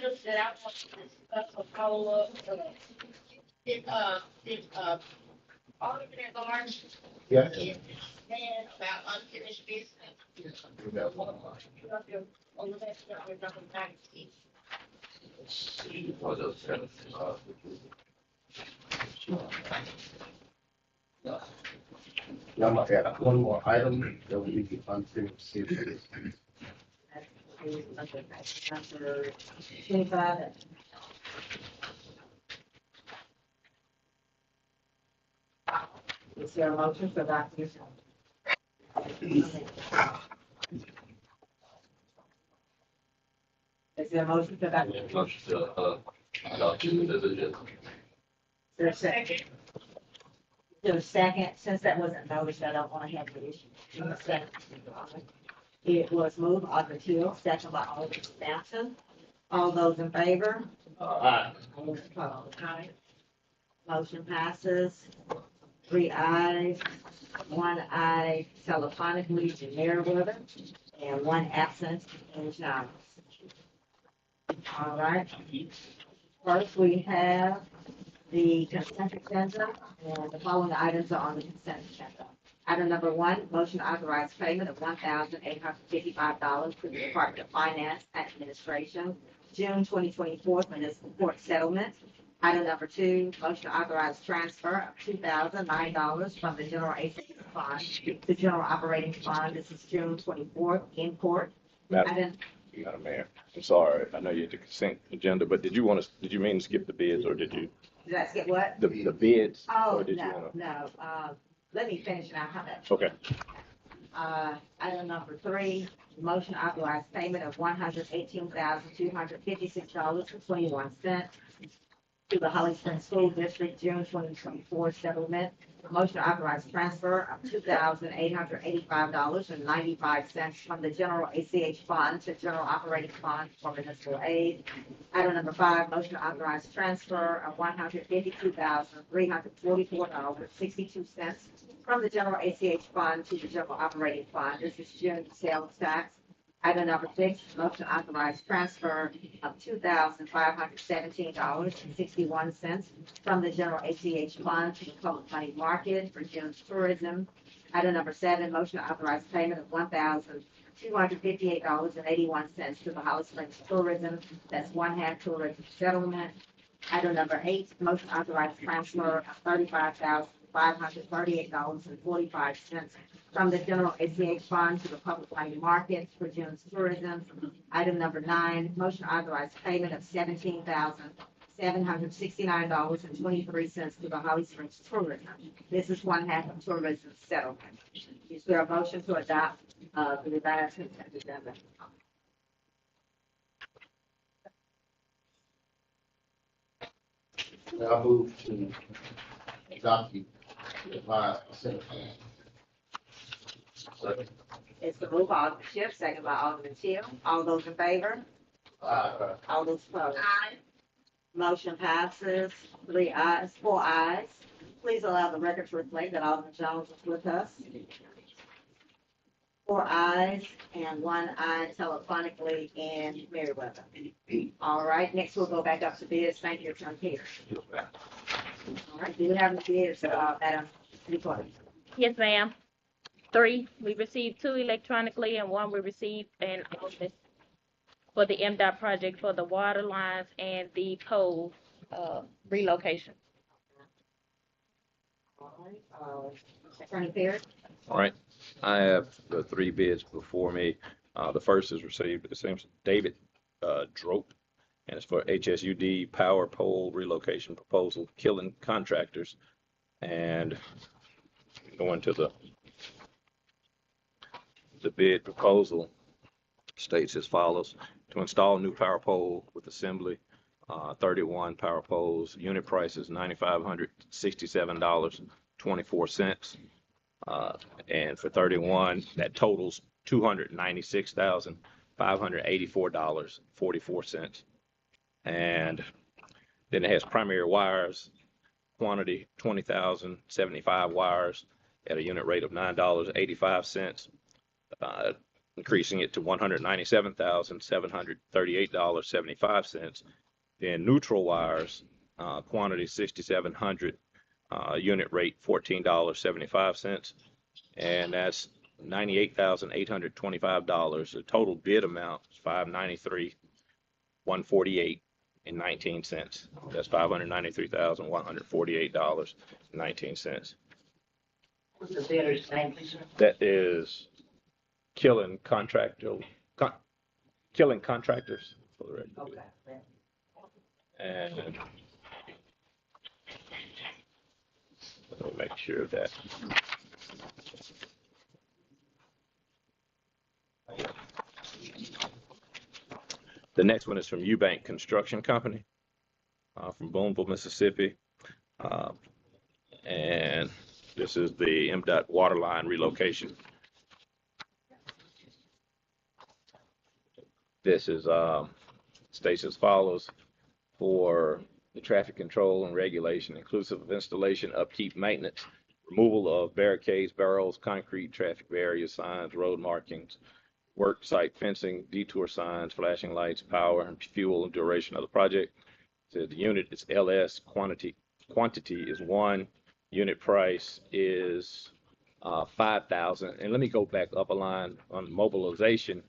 items that I want to discuss or follow up. Did Alderman at large Yeah. stand about unfinished business? On the next number 19. I'm gonna add one more item that will be unfinished business. Number 25. Is there a motion for that? Is there a motion for that? Motion to, adopt it as agenda. Is there a second? Is there a second? Since that wasn't noticed, I don't want to have the issue. In the second. It was moved, Alderman Hill, second by Alderman Sampson. All those in favor? Aye. All those opposed? Aye. Motion passes. 3 ayes, 1 aye telephonically to Meriwether, and 1 absent in Giles. All right. First, we have the consent agenda, and the following items are on the consent agenda. Item number 1, motion to authorize payment of $1,855 to the Department of Finance and Administration, June 2024 municipal court settlement. Item number 2, motion to authorize transfer of $2,009 from the general ACH fund to general operating fund. This is June 24th in court. Madam Mayor, I'm sorry, I know you had the consent agenda, but did you mean to skip the bids, or did you? Did I skip what? The bids? Oh, or did you no, wanna- no. Let me finish now. How about? Okay. Item number 3, motion to authorize payment of $118,256.21 to the Holly Springs School District June 2024 settlement. Motion to authorize transfer of $2,885.95 from the general ACH fund to general operating fund for municipal aid. Item number 5, motion to authorize transfer of $152,344.62 from the general ACH fund to the general operating fund. This is June sales tax. Item number 6, motion to authorize transfer of $2,517.61 from the general ACH fund to the public money market for June's tourism. Item number 7, motion to authorize payment of $1,258.81 to the Holly Springs tourism. That's 1/2 tourism settlement. Item number 8, motion to authorize transfer of $35,538.45 from the general ACH fund to the public money market for June's tourism. Item number 9, motion to authorize payment of $17,769.23 to the Holly Springs tourism. This is 1/2 of tourism settlement. Is there a motion to adopt the revised consent agenda? Now move to adopt the revised consent agenda. Second. It's the move by Alderman Schiff, second by Alderman Teal. All those in favor? Aye. All those opposed? Aye. Motion passes. 4 ayes. Please allow the record to reflect that Alderman Jones is with us. 4 ayes and 1 aye telephonically in Meriwether. All right, next we'll go back up to bids. Thank you, Attorney Peters. All right, do we have the bids, Madam Recorder? Yes, ma'am. 3, we received 2 electronically and 1 we received in office for the MDOT project for the water lines and the pole relocation. All right, Attorney Peters? All right, I have the 3 bids before me. The first is received, it seems David Drope, and it's for HSUD power pole relocation proposal, Killing Contractors. And going to the bid proposal states as follows: to install new power pole with assembly, 31 power poles, unit price is $9,567.24. And for 31, that totals $296,584.44. And then it has primary wires, quantity 20,075 wires at a unit rate of $9.85. increasing it to $197,738.75. Then neutral wires, quantity 6,700, unit rate $14.75, and that's $98,825. The total bid amount is $593,148.19. That's $593,148.19. What's the bidder's name, please, sir? That is Killing Contractors for the record. Okay. And let me make sure of that. The next one is from Eubank Construction Company, from Boonville, Mississippi. And this is the MDOT water line relocation. This is, states as follows: for the traffic control and regulation, inclusive of installation, upkeep, maintenance, removal of barricades, barrels, concrete, traffic barriers, signs, road markings, work site fencing, detour signs, flashing lights, power and fuel, and duration of the project. So the unit is LS, quantity is 1, unit price is $5,000. And let me go back up a line on mobilization.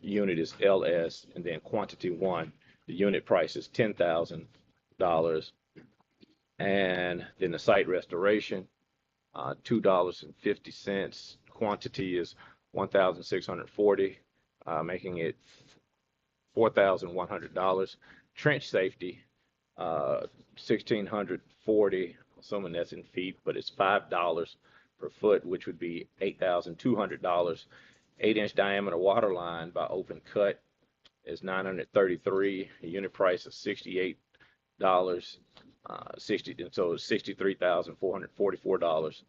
Unit is LS, and then quantity 1. The unit price is $10,000. And then the site restoration, $2.50. Quantity is 1,640, making it $4,100. Trench safety, 1,640, assuming that's in feet, but it's $5 per foot, which would be $8,200. 8-inch diameter water line by open cut is $933. The unit price is $68. And so it's $63,444.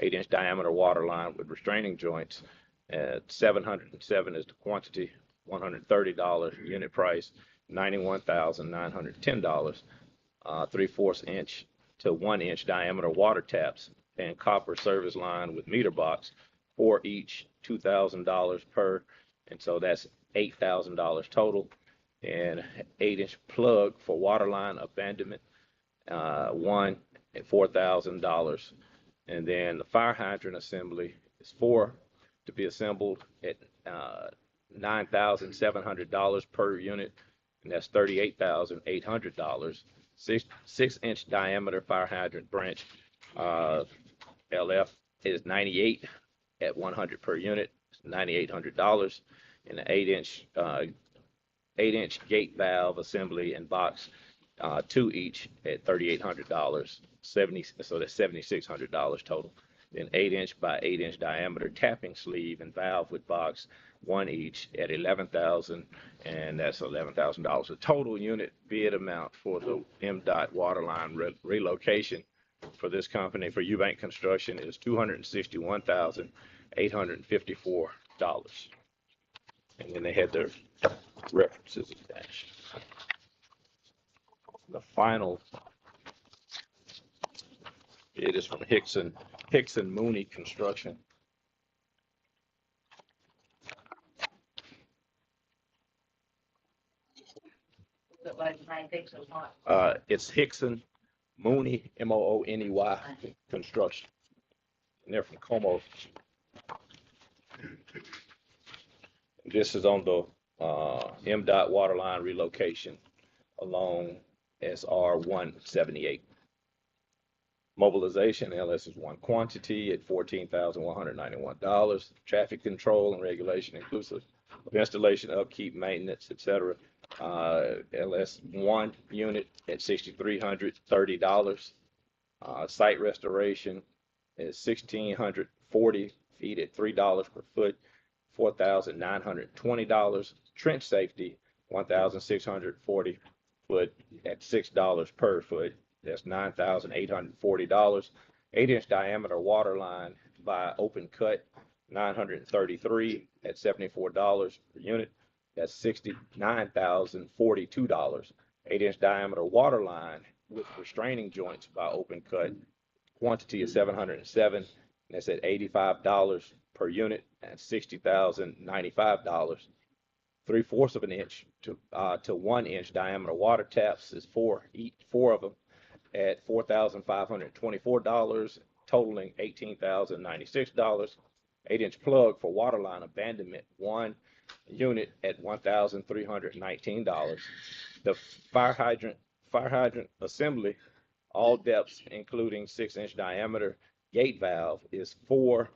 8-inch diameter water line with restraining joints at $707 is the quantity. $130 unit price. $91,910. 3/4 inch to 1 inch diameter water taps and copper service line with meter box, 4 each, $2,000 per, and so that's $8,000 total. And 8-inch plug for water line abandonment, 1 at $4,000. And then the fire hydrant assembly is 4 to be assembled at $9,700 per unit, and that's $38,800. 6-inch diameter fire hydrant branch, LF is 98 at 100 per unit, $9,800. And the 8-inch gate valve assembly and box, 2 each at $3,800. So that's $7,600 total. Then 8-inch by 8-inch diameter tapping sleeve and valve with box, 1 each at $11,000, and that's $11,000. The total unit bid amount for the MDOT water line relocation for this company, for Eubank Construction, is $261,854. And then they had their references attached. The final bid is from Hickson Mooney Construction. Look like the same thing, so it's not. It's Hickson Mooney, Mooney Construction. And they're from Como. This is on the MDOT water line relocation along SR 178. Mobilization, LS is 1 quantity at $14,191. Traffic control and regulation inclusive of installation, upkeep, maintenance, etc. LS 1 unit at $6,330. Site restoration is 1,640 feet at $3 per foot, $4,920. Trench safety, 1,640 foot at $6 per foot. That's $9,840. 8-inch diameter water line by open cut, 933 at $74 per unit. That's $69,042. 8-inch diameter water line with restraining joints by open cut. Quantity is 707. And that's at $85 per unit at $60,095. 3/4 of an inch to 1 inch diameter water taps is four of them at $4,524, totaling $18,096. 8-inch plug for water line abandonment, 1 unit at $1,319. The fire hydrant assembly, all depths, including 6-inch diameter gate valve, is 4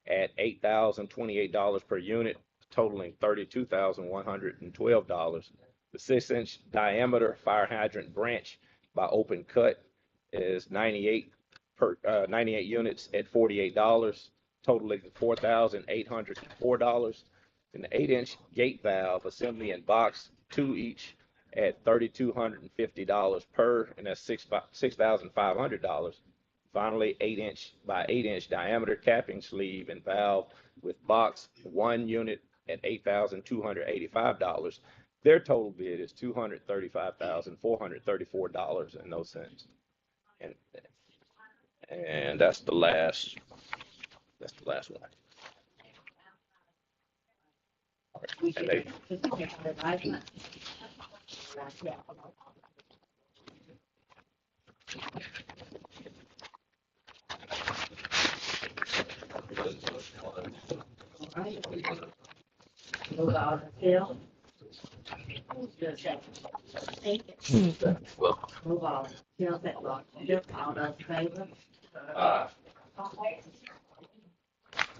at $8,028 per unit, totaling $32,112. The 6-inch diameter fire hydrant branch by open cut is 98 units at $48, totaling $4,804. And the 8-inch gate valve assembly and box, 2 each at $3,250 per, and that's $6,500. Finally, 8-inch by 8-inch diameter capping sleeve and valve with box, 1 unit at $8,285. Their total bid is $235,434 and no cents. And that's the last one. And they, Move all the field. Well, Move all the field, that block. All those in favor?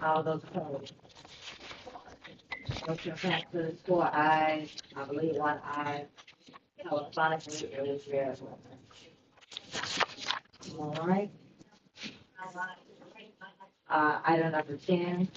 All those opposed? Motion passes 4 ayes, I believe 1 aye. Electronically, it is there. All right. Item number 10,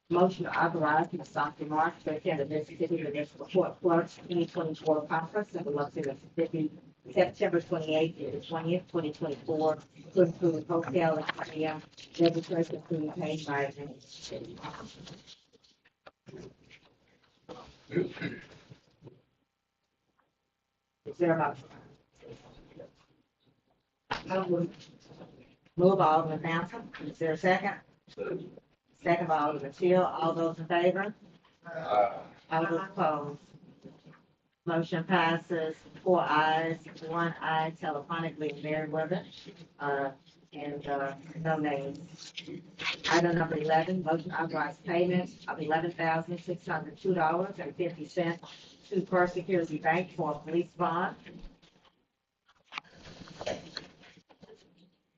motion to authorize Ms. Sophie March to attend the Mississippi Municipal Court Clerks 2024 Conference in Biloxi, Mississippi, September 28th to the 20th, 2024, to include hotel and per diem registration fee paid by administration. Is there a motion? Move Alderman Mansell. Is there a second? Second by Alderman Teal. All those in favor? All those opposed? Motion passes 4 ayes, 1 aye telephonically, Meriwether, and no nays. Item number 11, motion to authorize payment of $11,602.50 to First Security Bank for a police bond.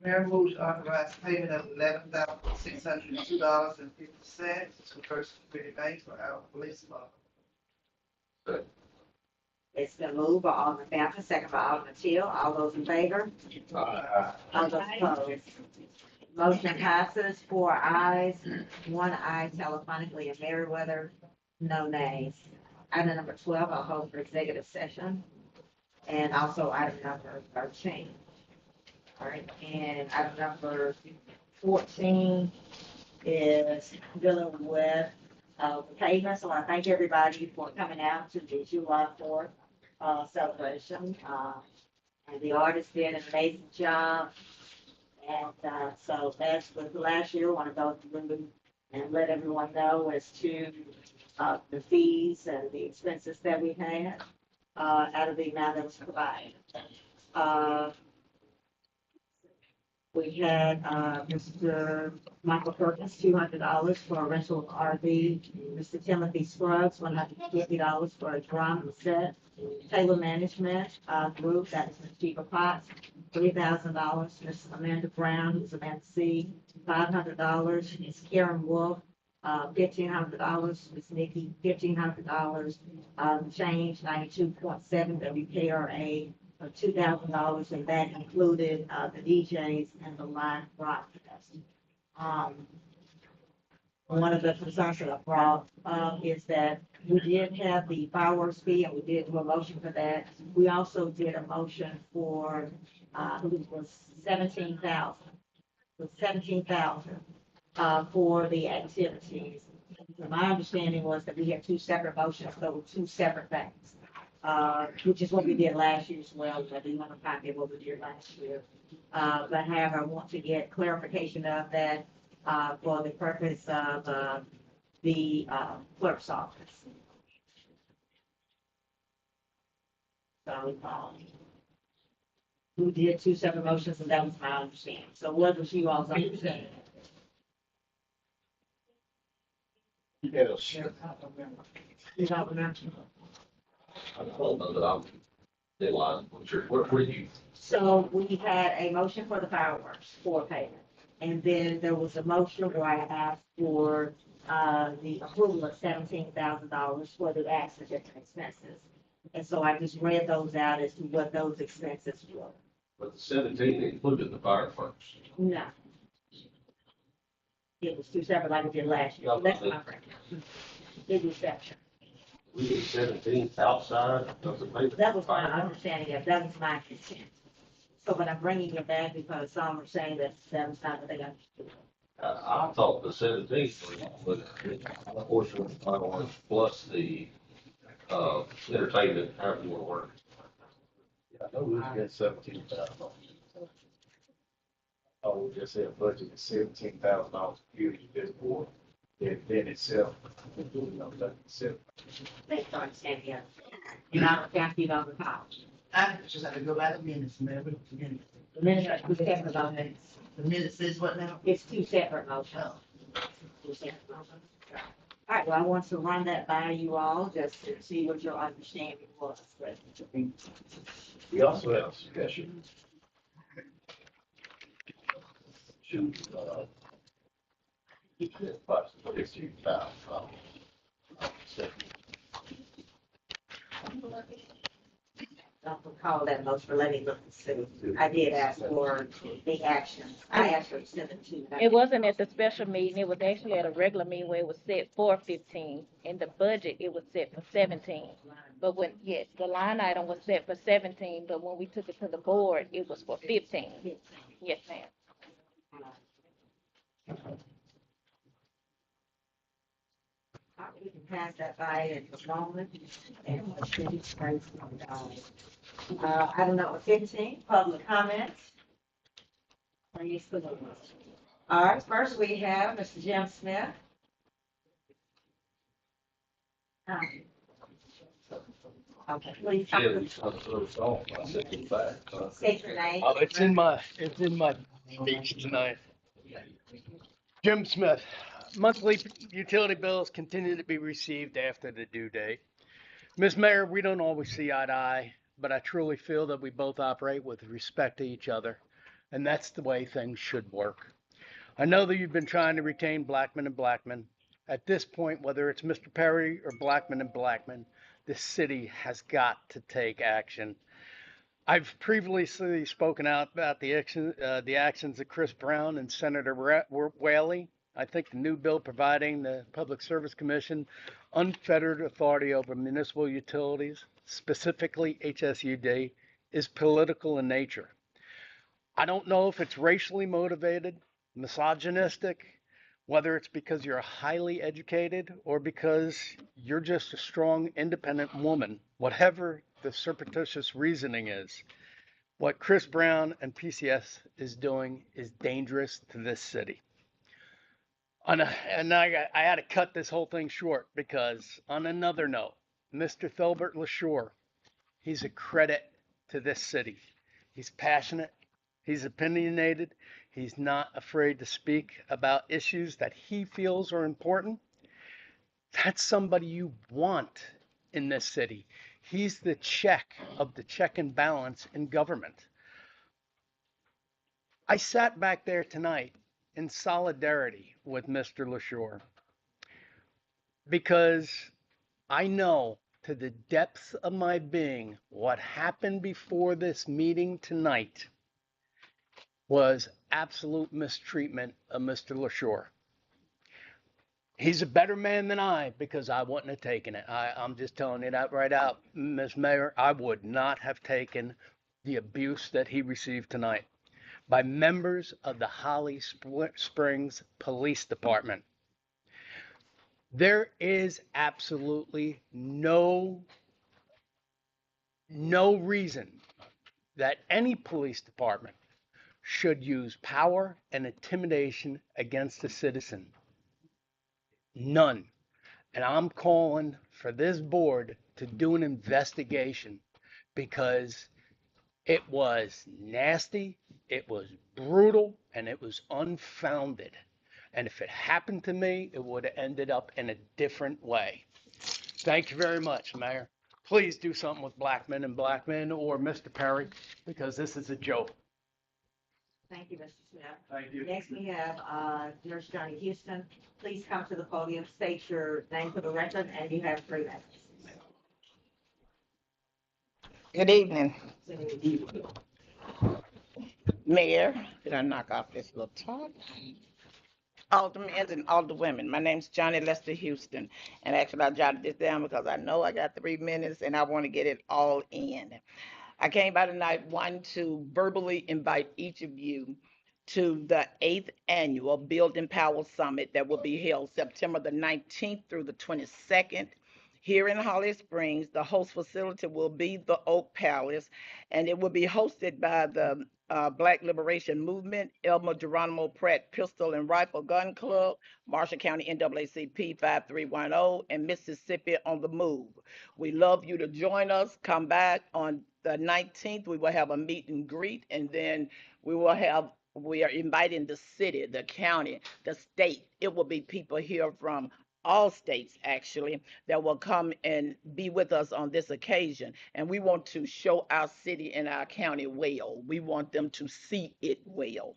Mayor moves to authorize payment of $11,602.50 to First Security Bank for our police bond. It's been moved by Alderman Hampton, second by Alderman Teal. All those in favor? All those opposed? Motion passes 4 ayes, 1 aye telephonically in Meriwether, no nays. Item number 12, I'll hold for executive session. And also item number 13. All right, and item number 14 is dealing with the pavement. So I want to thank everybody for coming out to the July 4th celebration. And the artists did an amazing job. And so as with last year, I want to go through and let everyone know as to the fees and the expenses that we had out of the amount that was provided. We had Mr. Michael Perkins, $200 for a rental of RV. Mr. Timothy Scruggs, $150 for a drum set. Taylor Management Group, that is Ms. Chifa Potts, $3,000. Ms. Amanda Brown, who's Amanda C., $500. Ms. Karen Wolf, $1,500. Ms. Nikki, $1,500. Change 92.7 WKRA. $2,000, and that included the DJs and the live broadcast. One of the concerns that I brought up is that we did have the fireworks fee, and we did do a motion for that. We also did a motion for, I believe it was $17,000. So $17,000 for the activities. So my understanding was that we had 2 separate motions, so 2 separate things. Which is what we did last year as well. I do have a copy of what we did last year. But however, I want to get clarification of that. for the purpose of, the, clerk's office. So, we did two separate motions, and that was my understanding. So what was you all's understanding? Yes. You don't remember? I don't know that I'm, they line, where were you? So we had a motion for the fireworks for payment. And then there was a motion where I asked for, the approval of $17,000 for the accident expenses. And so I just read those out as to what those expenses were. But the 17 included the fireworks. No. It was two separate like we did last year. That's my friend. It was separate. We did 17 outside of the paper. That was my understanding of, that was my consent. So, but I'm bringing it back because some are saying that was not what they understood. I thought the 17 was a portion of the fireworks plus the, entertainment, however you want to work. Yeah, I know we get 17,000. Oh, we just said a budget is $17,000 a year to this board. The event itself, that itself. They don't understand the other. And I don't think you don't recall. I just had to go by the minutes, man. The minutes are two separate motions. The minute says what now? It's two separate motions. Oh. Two separate motions. All right, well, I want to run that by you all, just to see what your understanding was. But We also have a discussion. To, about $16,000. don't recall that motion, but let me look and see. I did ask for the actions. I asked for 17. It wasn't at the special meeting, it was actually at a regular meeting where it was set for 15. In the budget, it was set for 17. But when, yes, the line item was set for 17, but when we took it to the board, it was for 15. Yes, ma'am. We can pass that by at the moment. And let's see, it's crazy. Item number 15, public comments. All right, first we have Mr. Jim Smith. Okay, please. Yeah, we sort of saw it, I said, in fact, State your name. Oh, it's in my speech tonight. Jim Smith, monthly utility bills continue to be received after the due date. Ms. Mayor, we don't always see eye to eye, but I truly feel that we both operate with respect to each other, and that's the way things should work. I know that you've been trying to retain Blackman and Blackman. At this point, whether it's Mr. Perry or Blackman and Blackman, the city has got to take action. I've previously spoken out about the actions of Chris Brown and Senator Whaley. I think the new bill providing the Public Service Commission unfettered authority over municipal utilities, specifically HSUD, is political in nature. I don't know if it's racially motivated, misogynistic, whether it's because you're highly educated or because you're just a strong, independent woman, whatever the surreptitious reasoning is. What Chris Brown and PCS is doing is dangerous to this city. And I had to cut this whole thing short because on another note, Mr. Thelbert LaSure, he's a credit to this city. He's passionate. He's opinionated. He's not afraid to speak about issues that he feels are important. That's somebody you want in this city. He's the check of the check and balance in government. I sat back there tonight in solidarity with Mr. LaSure because I know to the depths of my being what happened before this meeting tonight was absolute mistreatment of Mr. LaSure. He's a better man than I because I wouldn't have taken it. I'm just telling you that right out, Ms. Mayor. I would not have taken the abuse that he received tonight by members of the Holly Springs Police Department. There is absolutely no reason that any police department should use power and intimidation against a citizen. None. And I'm calling for this board to do an investigation because it was nasty, it was brutal, and it was unfounded. And if it happened to me, it would have ended up in a different way. Thank you very much, Mayor. Please do something with Blackman and Blackman or Mr. Perry, because this is a joke. Thank you, Mr. Smith. Thank you. Next, we have, Nurse Johnny Houston. Please come to the podium, state your name for the record, and you have 3 minutes. Good evening, Mayor. Did I knock off this little top? Aldermen and alderwomen. My name's Johnny Lester Houston. And actually, I jotted this down because I know I got 3 minutes and I want to get it all in. I came by tonight, one, to verbally invite each of you to the 8th annual Build and Power Summit that will be held September the 19th through the 22nd. Here in Holly Springs, the host facility will be the Oak Palace, and it will be hosted by the Black Liberation Movement, Elmer Geronimo Pratt Pistol and Rifle Gun Club, Marshall County NAACP 5310, and Mississippi on the Move. We love you to join us. Come back on the 19th. We will have a meet and greet, and then we are inviting the city, the county, the state. It will be people here from all states, actually, that will come and be with us on this occasion. And we want to show our city and our county well. We want them to see it well.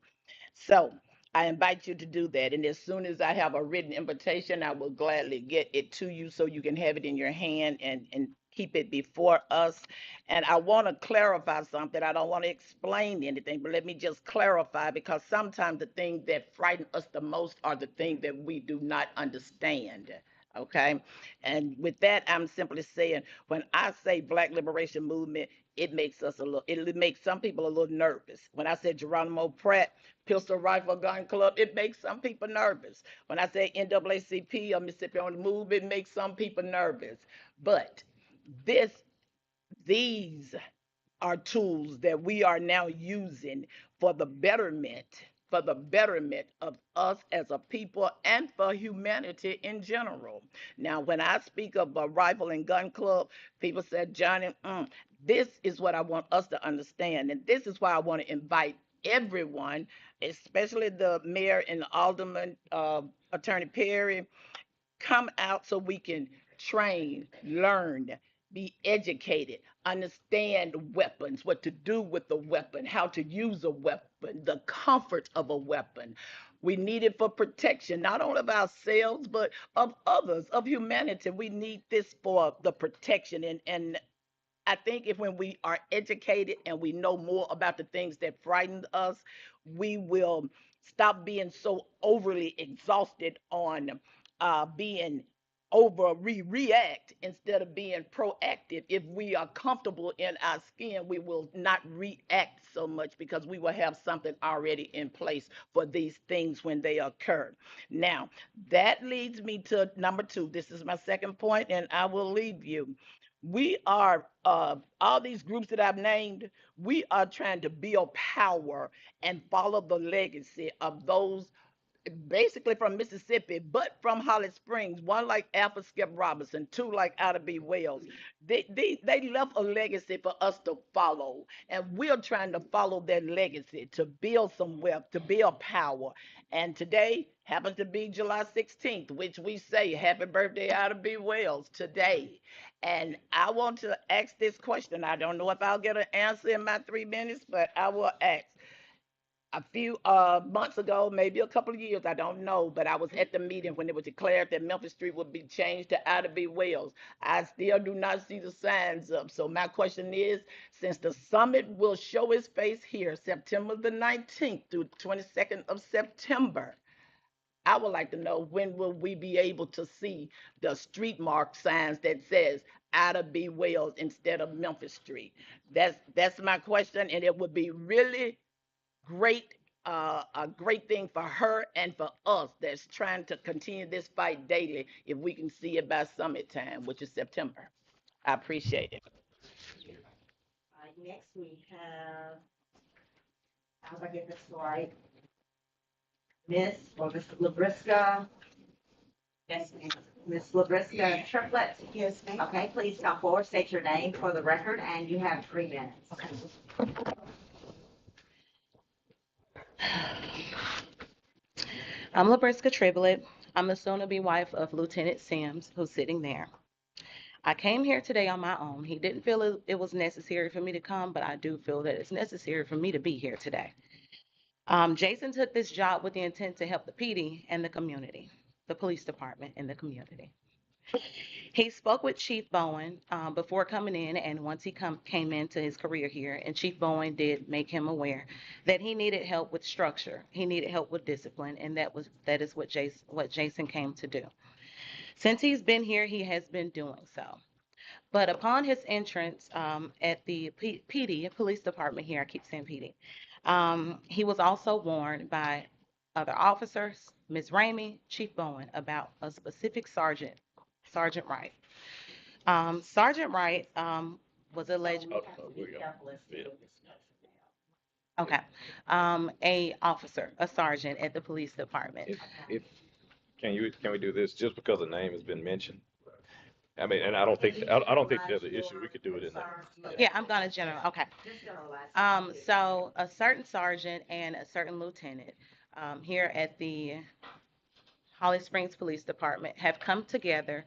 So I invite you to do that. And as soon as I have a written invitation, I will gladly get it to you so you can have it in your hand and keep it before us. And I want to clarify something. I don't want to explain anything, but let me just clarify, because sometimes the things that frighten us the most are the things that we do not understand. Okay. And with that, I'm simply saying, when I say Black Liberation Movement, it makes some people a little nervous. When I said Geronimo Pratt Pistol Rifle Gun Club, it makes some people nervous. When I say NAACP or Mississippi on the Move, it makes some people nervous. But these are tools that we are now using for the betterment of us as a people and for humanity in general. Now, when I speak of a rifle and gun club, people said, Johnny, this is what I want us to understand. And this is why I want to invite everyone, especially the mayor and the alderman, Attorney Perry, come out so we can train, learn, be educated, understand weapons, what to do with the weapon, how to use a weapon, the comfort of a weapon. We need it for protection, not only of ourselves, but of others, of humanity. We need this for the protection. And I think when we are educated and we know more about the things that frighten us, we will stop being so overly exhausted on being react instead of being proactive. If we are comfortable in our skin, we will not react so much because we will have something already in place for these things when they occur. Now, that leads me to number 2. This is my second point, and I will leave you. We are, all these groups that I've named, we are trying to build power and follow the legacy of those basically from Mississippi, but from Holly Springs, one like Alpha Skip Robinson, 2 like Ida B. Wells. They left a legacy for us to follow, and we're trying to follow their legacy to build some wealth, to build power. And today happens to be July 16th, which we say happy birthday Ida B. Wells today. And I want to ask this question. I don't know if I'll get an answer in my 3 minutes, but I will ask. A few months ago, maybe a couple of years, I don't know, but I was at the meeting when it was declared that Memphis Street would be changed to Ida B. Wells. I still do not see the signs up. So my question is, since the summit will show its face here, September the 19th through 22nd of September, I would like to know, when will we be able to see the street mark signs that says Ida B. Wells instead of Memphis Street? That's my question, and it would be really great, a great thing for her and for us that's trying to continue this fight daily if we can see it by summit time, which is September. I appreciate it. Next, we have I hope I get this right. Miss or Mr. Labriska? Yes, ma'am. Miss Labriska Triplett? Yes, ma'am. Okay, please come forward, state your name for the record, and you have 3 minutes. Okay. I'm Labriska Triplett. I'm the soon-to-be wife of Lieutenant Sims, who's sitting there. I came here today on my own. He didn't feel it was necessary for me to come, but I do feel that it's necessary for me to be here today. Jason took this job with the intent to help the PD and the community, the police department and the community. He spoke with Chief Bowen before coming in, and once he came into his career here, and Chief Bowen did make him aware that he needed help with structure, he needed help with discipline, and that is what Jason came to do. Since he's been here, he has been doing so. But upon his entrance at the PD, police department here, I keep saying PD, he was also warned by other officers, Ms. Ramey, Chief Bowen, about a specific Sergeant Wright. Sergeant Wright was alleged. Okay. A officer, a sergeant at the police department. If can we do this just because the name has been mentioned? I mean, and I don't think there's an issue. We could do it in there. Yeah, I'm gonna general. Okay. So a certain sergeant and a certain lieutenant here at the Holly Springs Police Department have come together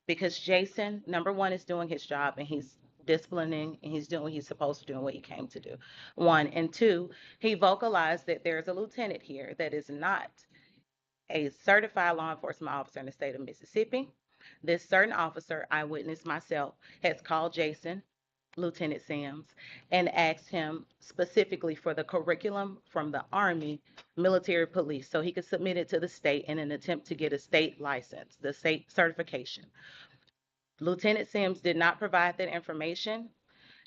because Jason, number one, is doing his job and he's disciplining and he's doing what he's supposed to do and what he came to do. 1 and 2, he vocalized that there's a lieutenant here that is not a certified law enforcement officer in the state of Mississippi. This certain officer, I witnessed myself, has called Jason, Lieutenant Sims, and asked him specifically for the curriculum from the Army military police so he could submit it to the state in an attempt to get a state license, the state certification. Lieutenant Sims did not provide that information.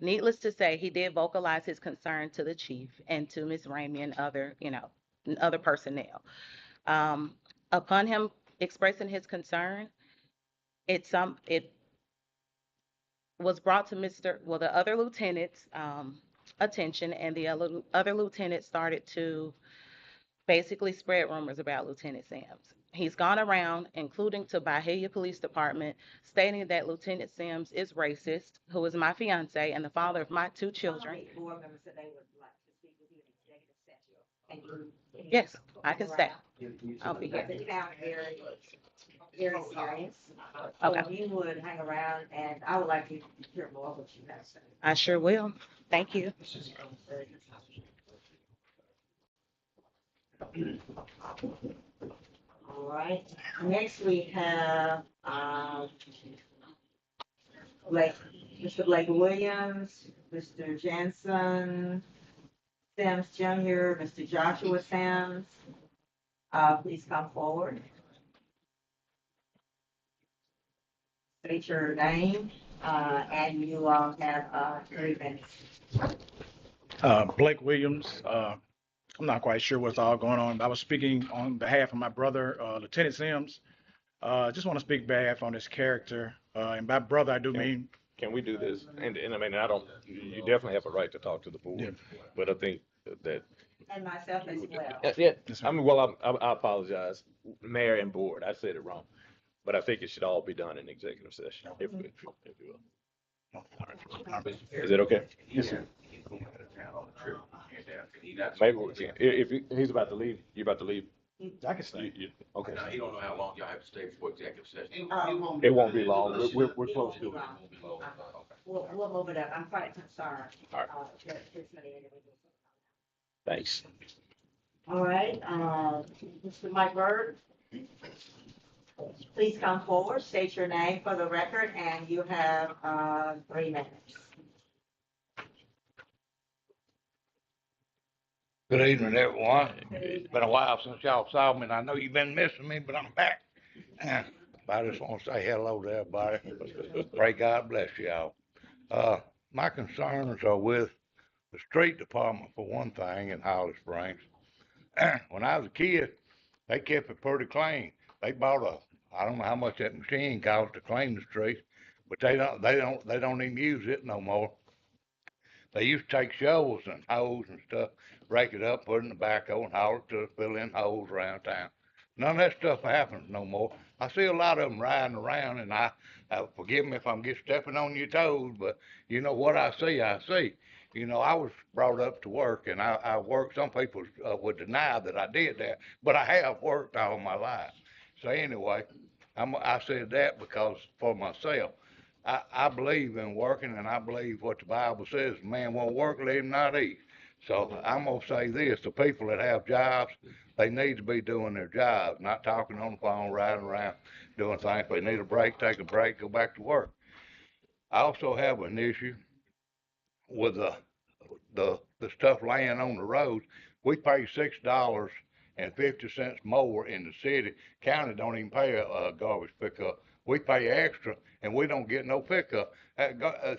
Needless to say, he did vocalize his concern to the chief and to Ms. Ramey and other personnel. Upon him expressing his concern, it was brought to the other lieutenant's attention, and the other lieutenant started to basically spread rumors about Lieutenant Sims. He's gone around, including to Bahia Police Department, stating that Lieutenant Sims is racist, who is my fiance and the father of my 2 children. Yes, I can stay. I'll be here. Very serious. Okay. So you would hang around, and I would like to hear more of what you have to say. I sure will. Thank you. All right. Next, we have Mr. Blake Williams, Mr. Jensen, Sims Jr., Mr. Joshua Sims. Please come forward. State your name, and you all have 3 minutes. Blake Williams. I'm not quite sure what's all going on. I was speaking on behalf of my brother, Lieutenant Sims. Just want to speak behalf on his character. And by brother, I do mean. Can we do this? And I mean, you definitely have a right to talk to the board, Yeah. but I think that. And myself as well. Yeah, I mean, well, I apologize, mayor and board, I said it wrong, but I think it should all be done in executive session, if you will. Is it okay? Yes, sir. Maybe we can. If he's about to leave, you about to leave? I can stay. Okay. Now, you don't know how long y'all have to stay before executive session. It won't be long. We're close to it. We'll move it up. I'm quite concerned. All right. That this many individuals. Thanks. All right, Mr. Mike Bird, please come forward, state your name for the record, and you have 3 minutes. Good evening, everyone. It's been a while since y'all saw me, and I know you've been missing me, but I'm back. I just want to say hello to everybody. Pray God bless y'all. My concerns are with the street department, for one thing, in Holly Springs. When I was a kid, they kept it pretty clean. They bought I don't know how much that machine cost to clean the streets, but they don't even use it no more. They used to take shovels and hoes and stuff, break it up, put it in the backhoe and haul it to fill in holes around town. None of that stuff happens no more. I see a lot of them riding around, and forgive me if I'm just stepping on your toes, but you know what I see, I see. You know, I was brought up to work, and I worked. Some people would deny that I did that, but I have worked all my life. So anyway, I said that because for myself. I believe in working, and I believe what the Bible says, man won't work, let him not eat. So I'm gonna say this, the people that have jobs, they need to be doing their jobs, not talking on the phone, riding around, doing things. If they need a break, take a break, go back to work. I also have an issue with the stuff laying on the roads. We pay $6.50 more in the city. County don't even pay a garbage pickup. We pay extra, and we don't get no pickup. The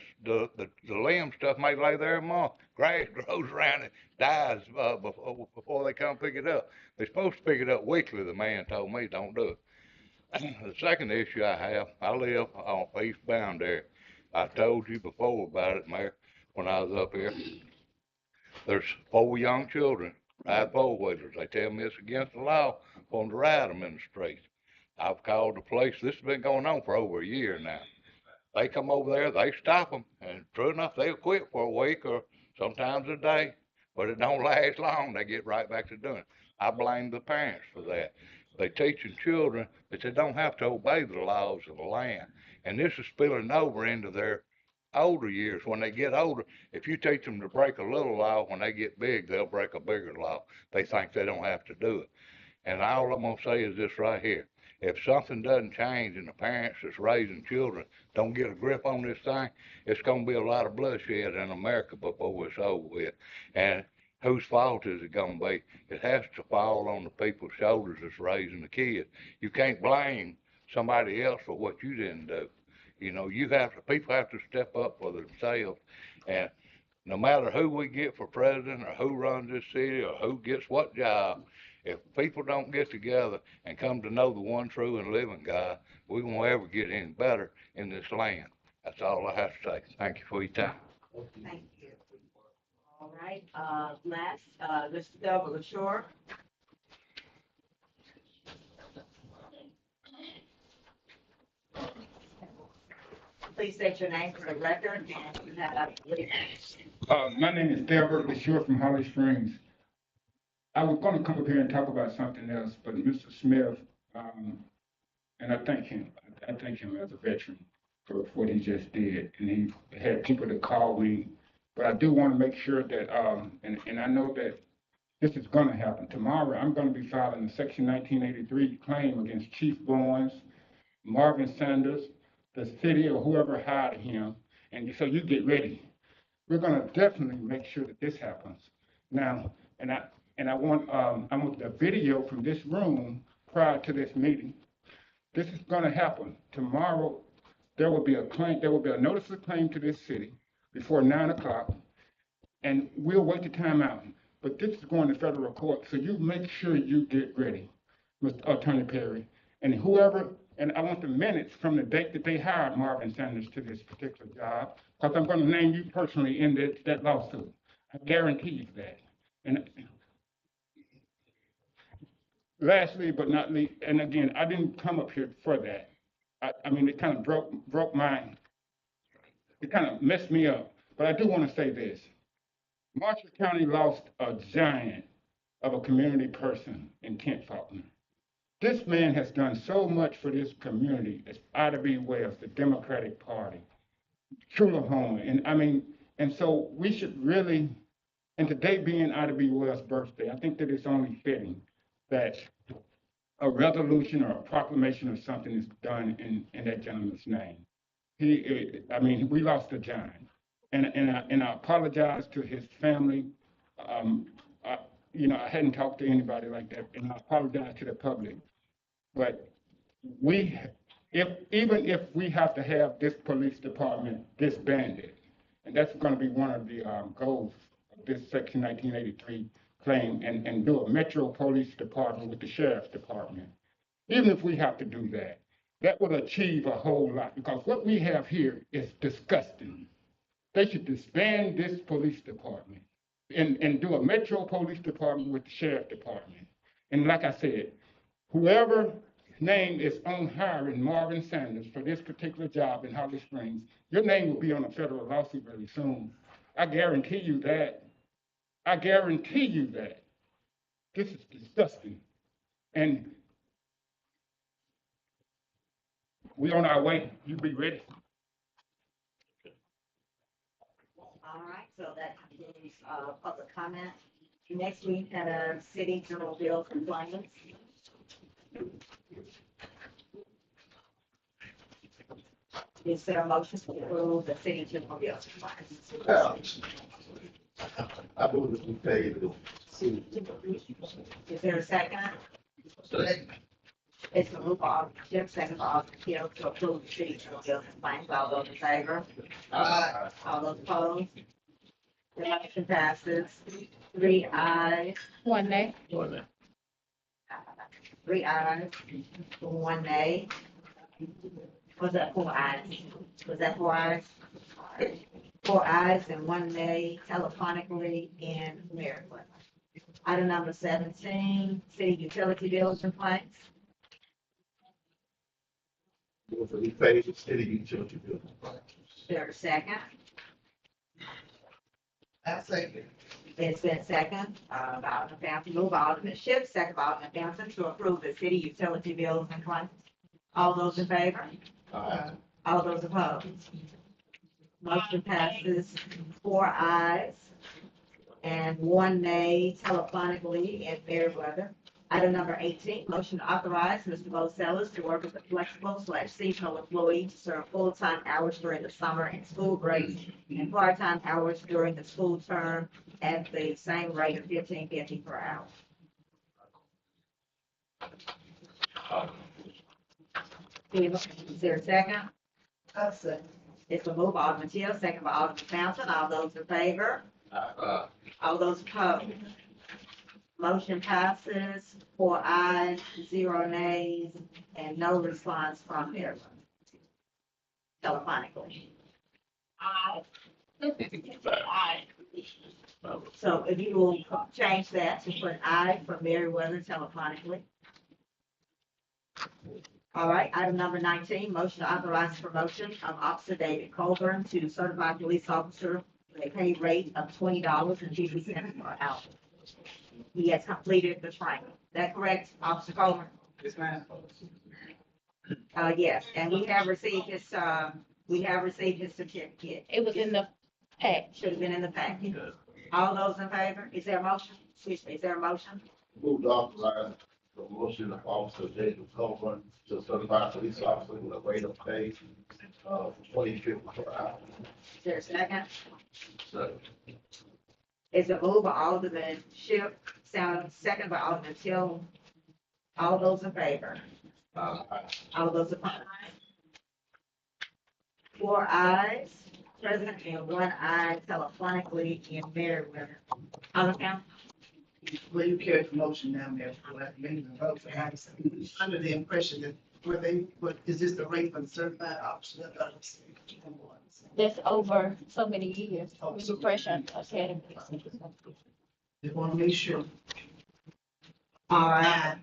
limb stuff may lay there a month. Grass grows around it, dies before they come pick it up. They're supposed to pick it up weekly. The man told me don't do it. The second issue I have, I live on East Boundary. I told you before about it, Mayor, when I was up here. There's 4 young children ride four-wheelers. They tell me it's against the law for them to ride them in the streets. I've called the police. This has been going on for over a year now. They come over there, they stop them, and true enough, they'll quit for a week or sometimes a day, but it don't last long. They get right back to doing it. I blame the parents for that. They teaching children that they don't have to obey the laws of the land, and this is spilling over into their older years. When they get older, if you teach them to break a little law, when they get big, they'll break a bigger law. They think they don't have to do it. And all I'm gonna say is this right here. If something doesn't change and the parents that's raising children don't get a grip on this thing, it's gonna be a lot of bloodshed in America before it's over with. And whose fault is it gonna be? It has to fall on the people's shoulders that's raising the kids. You can't blame somebody else for what you didn't do. You know, people have to step up for themselves. And no matter who we get for president or who runs this city or who gets what job, if people don't get together and come to know the one true and living God, we won't ever get any better in this land. That's all I have to say. Thank you for your time. Thank you. All right, last, Mr. Delbert LaShore. Please state your name for the record, and you have, my name is Delbert LaShore from Holly Springs. I was going to come up here and talk about something else, but Mr. Smith, and I thank him as a veteran for what he just did, and he had people to call me. But I do want to make sure that, and I know that this is going to happen. Tomorrow, I'm going to be filing a Section 1983 claim against Chief Bowens, Marvin Sanders, the city, or whoever hired him. And so you get ready. We're going to definitely make sure that this happens. Now, I want the video from this room prior to this meeting. This is going to happen tomorrow. There will be a claim. There will be a notice of claim to this city before 9 o'clock, and we'll wait the time out. But this is going to federal court, so you make sure you get ready, Mr. Attorney Perry, and whoever. And I want the minutes from the date that they hired Marvin Sanders to this particular job, because I'm going to name you personally in that lawsuit. I guarantee you that. And lastly, but not least, and again, I didn't come up here for that. I mean, it kind of broke it kind of messed me up. But I do want to say this. Marshall County lost a giant of a community person in Kent Faulkner. This man has done so much for this community. It's Ida B. Wells, the Democratic Party, Tullahoma, and so we should really, and today being Ida B. Wells' birthday, I think that it's only fitting that a resolution or a proclamation or something is done in that gentleman's name. We lost a giant, and I apologize to his family. I hadn't talked to anybody like that, and I apologize to the public. But even if we have to have this police department disbanded, and that's going to be one of the goals of this Section 1983 claim, and do a metro police department with the sheriff's department. Even if we have to do that, that will achieve a whole lot, because what we have here is disgusting. They should disband this police department and do a metro police department with the sheriff department. And like I said, whoever name is on hiring Marvin Sanders for this particular job in Holly Springs, your name will be on a federal lawsuit very soon. I guarantee you that. I guarantee you that. This is disgusting. And we on our way. You be ready. All right, so that concludes, public comment. Next, we had a city general bill compliance. Is there a motion to approve the city general bill compliance? I believe that we pay the city. Is there a second? It's a move on, Jim, second by Alderman Keel to approve the city general bill compliance. All those in favor? All those opposed? The motion passes. 3 ayes. 1 nay. 3 ayes, 1 nay. Was that 4 ayes? Was that 4 ayes? 4 ayes and 1 nay telephonically in Maryland. Item number 17, city utility bills complaints. We pay the city utility bill. There a second? I say, It's been second, by Alderman Fountain, move by Alderman Schiff, second by Alderman Fountain to approve the city utility bills and claims. All those in favor? All those opposed? Motion passes 4 ayes and 1 nay telephonically in Meriwether. Item number 18, motion to authorize Mr. Bo Sellers to work with a flexible/seasonal employee to serve full-time hours during the summer and school breaks and part-time hours during the school term at the same rate of $15.50 per hour. Is there a second? I say, It's a move by Alderman Teal, second by Alderman Fountain. All those in favor? All those opposed? Motion passes 4 ayes, 0 nays, and no response from Maryland. Telephonically. So if you will change that to put aye for Meriwether telephonically. All right, item number 19, motion to authorize promotion of Officer David Colburn to certified police officer with a pay rate of $20.50 per hour. He has completed the training. Is that correct, Officer Colburn? yes, ma'am. Yes, and we have received his certificate. It was in the pack. Should have been in the package. All those in favor? Is there a motion? Excuse me, is there a motion? Move to authorize the motion of Officer David Coburn to certified police officer with a rate of pay of $20.50 per hour. Is there a second? Second. Is a move by Alderman Schiff, second by Alderman Till. All those in favor? All those opposed? 4 ayes, present, and 1 eye telephonically in Meriwether. Alderman Fountain? Well, you carried the motion down there for that meeting and vote. I was under the impression that is this the rate for the certified officer? That's over so many years. Refresher academy. Just want to make sure. All right.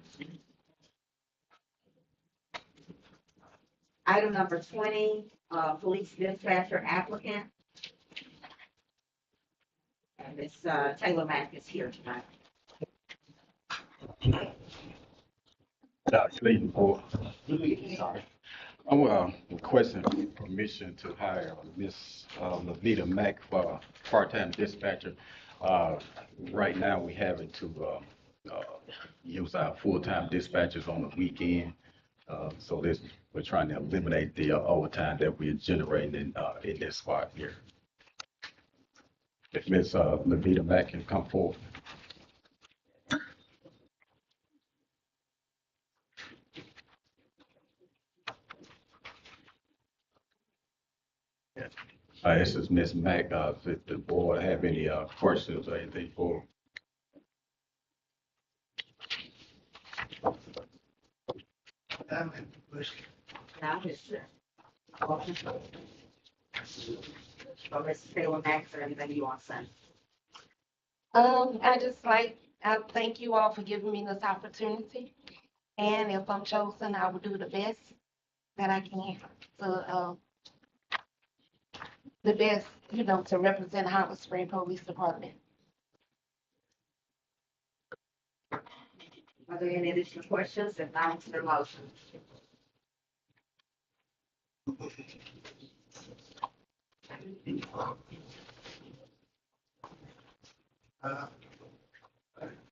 Item number 20, police dispatcher applicant. And Miss Taylor Mack is here tonight. Dr. Clayton Board. I'm requesting permission to hire Miss Lavita Mack for part-time dispatcher. Right now, we having to use our full-time dispatchers on the weekend. So we're trying to eliminate the overtime that we're generating in this spot here. If Miss Lavita Mack can come forward. This is Miss Mack. If the board have any questions or anything for Now, Mr. or Mrs. Taylor Max, or anything you want to say? I thank you all for giving me this opportunity. And if I'm chosen, I will do the best that I can to, the best, to represent Howard Spring Police Department. Are there any additional questions? If not, consider motion.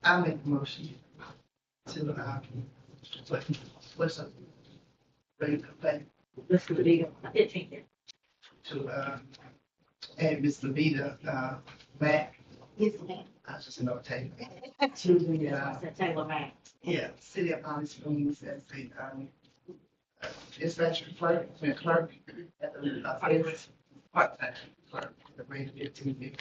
I make a motion to, what's up? Bring it back Mr. Leader, 15. to, add Ms. Levita, back. Yes, ma'am. I was just know Taylor. To the Taylor Max. Yeah, City of Holly Springs as the, dispatcher clerk, at the, part-time clerk, the rate of 15.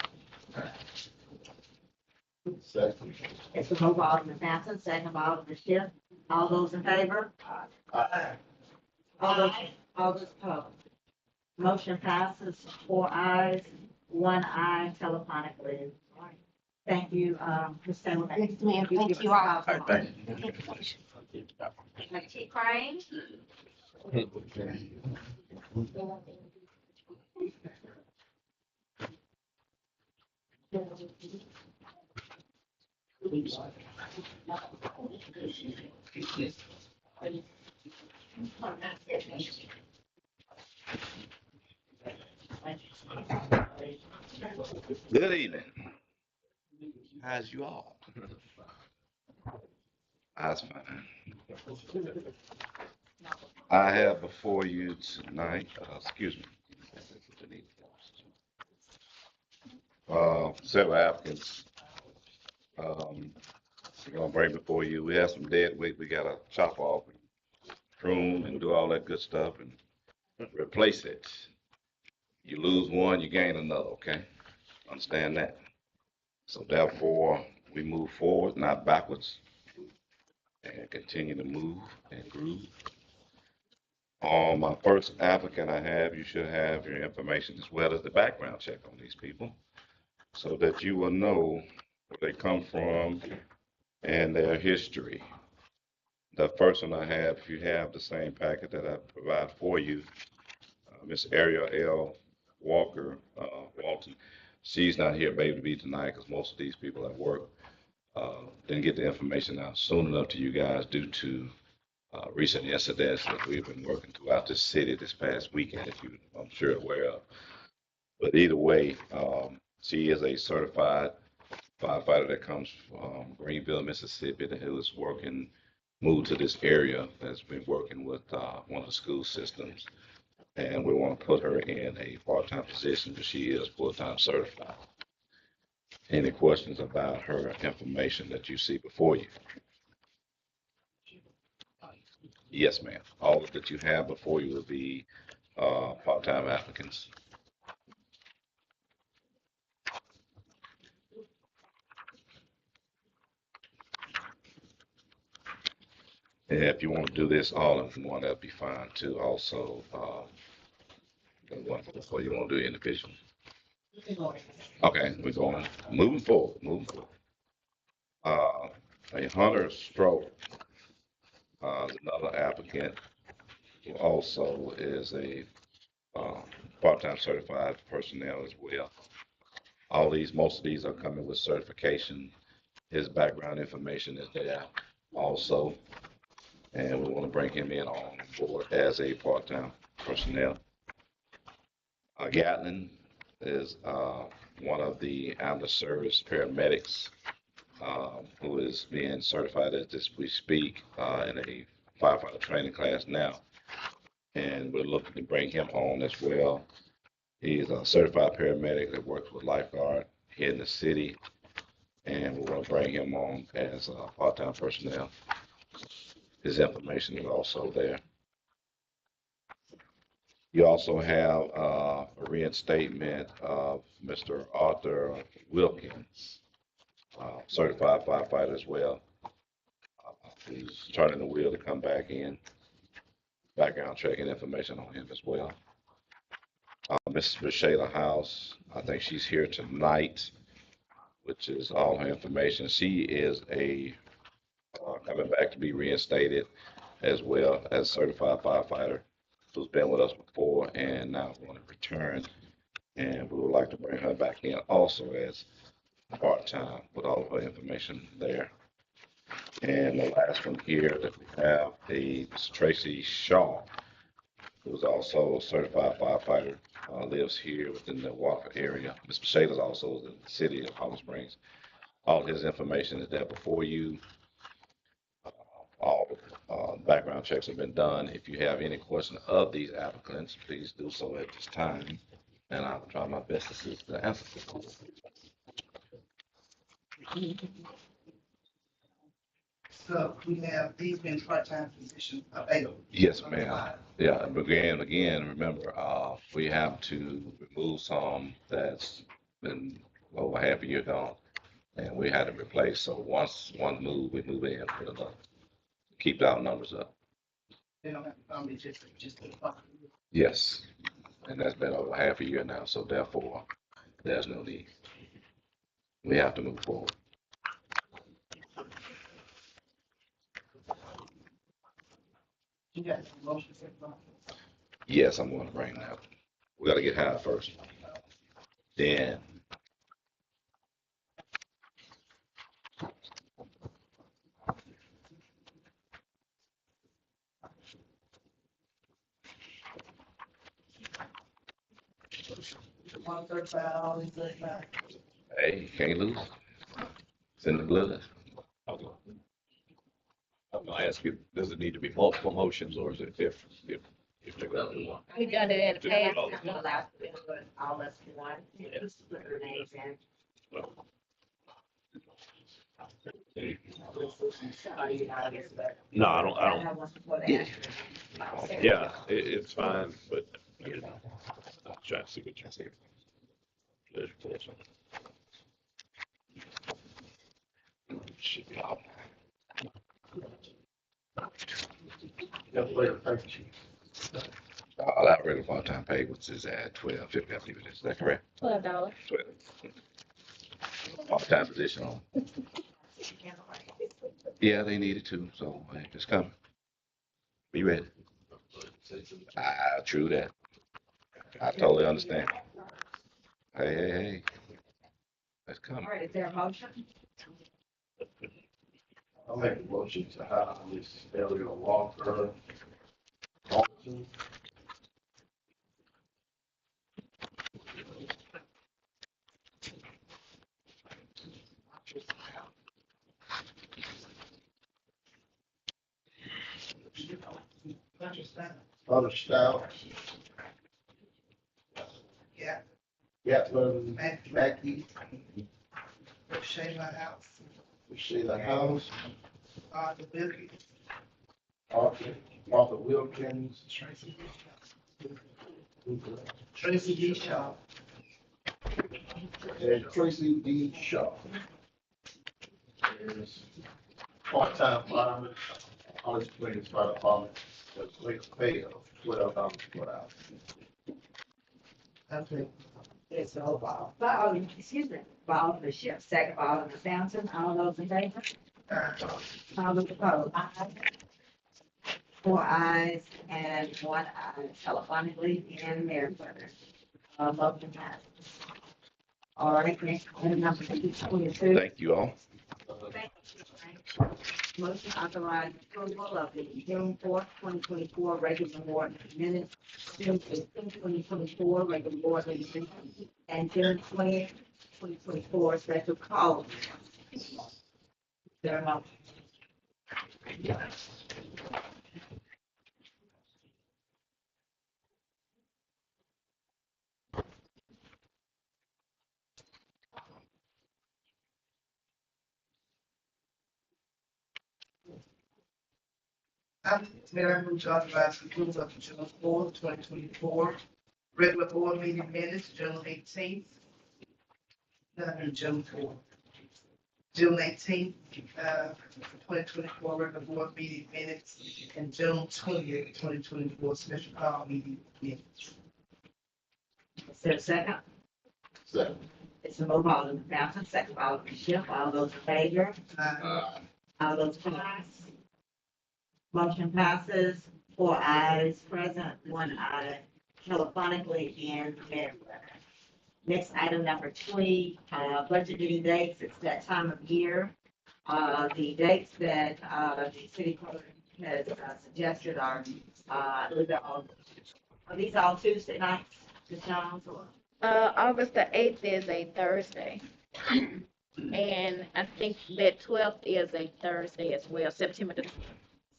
Second. It's the vote by Alderman Sampson, second by Alderman Schiff. All those in favor? Aye. All those opposed? Motion passes 4 ayes, 1 aye telephonically. Thank you, Ms. Taylor Max. Yes, ma'am. You Thank give you us a all. call. Thank you. T. Crane? Good evening. How's you all? That's fine. I have before you tonight, excuse me. Several applicants. We're gonna bring before you. We have some dead weight. We gotta chop off, and prune, and do all that good stuff, and replace it. You lose one, you gain another. Okay, understand that. So therefore, we move forward, not backwards, and continue to move and groove. On my first applicant I have, you should have your information as well as the background check on these people, so that you will know where they come from and their history. The first one I have, if you have the same packet that I provide for you, Miss Ariel L. Walker, Walton. She's not here, baby, to be tonight because most of these people at work didn't get the information out soon enough to you guys due to recent incidents that we've been working throughout this city this past weekend, if you, I'm sure, aware of. But either way, she is a certified firefighter that comes from Greenville, Mississippi, that was moved to this area, that's been working with one of the school systems. And we want to put her in a part-time position, but she is full-time certified. Any questions about her information that you see before you? Yes, ma'am. All that you have before you will be part-time applicants. And if you want to do this all in one, that'd be fine too. Also, before you want to do it individually. Okay, we're going, moving forward. A Hunter Stroke, another applicant who also is a part-time certified personnel as well. Most of these are coming with certification. His background information is there also. And we want to bring him in on board as a part-time personnel. Gatlin is one of the ambulance service paramedics who is being certified as we speak in a firefighter training class now. And we're looking to bring him on as well. He's a certified paramedic that works with lifeguard here in the city. And we want to bring him on as part-time personnel. His information is also there. You also have a reinstatement of Mr. Arthur Wilkins, certified firefighter as well. He's turning the wheel to come back in. Background checking information on him as well. Mrs. Rashayla House, I think she's here tonight, which is all her information. She is coming back to be reinstated as well as certified firefighter who's been with us before and now going to return. And we would like to bring her back in also as part-time with all of her information there. And the last one here that we have is Tracy Shaw, who's also a certified firefighter, lives here within the Walker area. Mr. Shayla is also in the city of Holly Springs. All his information is there before you. All background checks have been done. If you have any question of these applicants, please do so at this time, and I'll try my best to see the answer. So we have these been part-time positions available. Yes, ma'am. Yeah, and again, remember, we have to remove some that's been over half a year gone, and we had to replace. So once one move, we move in for another. Keep our numbers up. They don't have to come, it's just the department. Yes, and that's been over half a year now, so therefore, there's no need. We have to move forward. You got some motions, everybody? Yes, I'm going to bring that. We got to get high first. Then. $135. Hey, you can't lose. It's in the blood. I'm gonna ask you, does it need to be multiple motions or is it if they go to one? We done it in the past. It's not allowed to be all as one. Just put their names in. No, I don't. Yeah, it's fine, but I'm trying to see what you're saying. Pleasure, pleasure. Should be out. That regular part-time pay, which is at $12.50, I believe it is. Is that correct? $12. 12. Part-time position on. Yeah, they needed to, so hey, it's coming. Be ready. True that. I totally understand. Hey. That's coming. All right, is there a motion? I'll make a motion to have Ms. Elliot Walker. Walton. Other staff. Yeah. Gatlin, Mackey, Shayla House, Sheila House, Arthur Wilkins, Arthur Wilkins, Tracy D. Shaw. and Tracy D. Shaw. Part-time fireman, Holly Springs Fire Department, with pay of $12 per hour. Okay. It's so, by Alderman Schiff, second by Alderman Sampson, all those in favor? All those opposed? 4 ayes and 1 aye telephonically and Mayor Carter. Motion passes. All right, next, item number 22. Thank you all. Motion authorized approval of the June 4th, 2024 regular board minutes, June 15th, 2024 regular board meeting, and June 20th, 2024 special call. There are motion. Mayor, I move to authorize approval of the June 4th, 2024 regular board meeting minutes, June 18th. June 4th. June 18th, 2024 regular board meeting minutes, and June 20th, 2024 special call meeting minutes. Is there a second? Second. It's a move on the Fountain, second by Alderman Schiff. All those in favor? All those opposed? Motion passes. 4 ayes present, 1 eye telephonically and Mayor Webber. Next, item number 20, budget meeting dates. It's that time of year. The dates that the city clerk has suggested are, I believe they're all, are these all Tuesday nights, Ms. Jones? Or? August the 8th is a Thursday. And I think that 12th is a Thursday as well, September the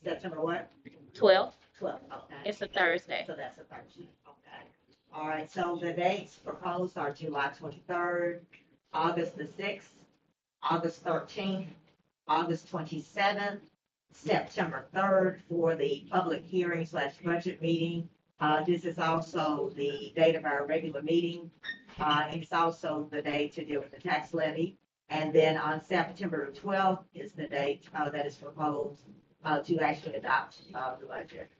September what? 12th. 12th, okay. It's a Thursday. So that's a Thursday, okay. All right, so the dates proposed are July 23rd, August the 6th, August 13th, August 27th, September 3rd for the public hearing / budget meeting. This is also the date of our regular meeting. It's also the date to deal with the tax levy. And then on September 12th is the date that is proposed to actually adopt the budget.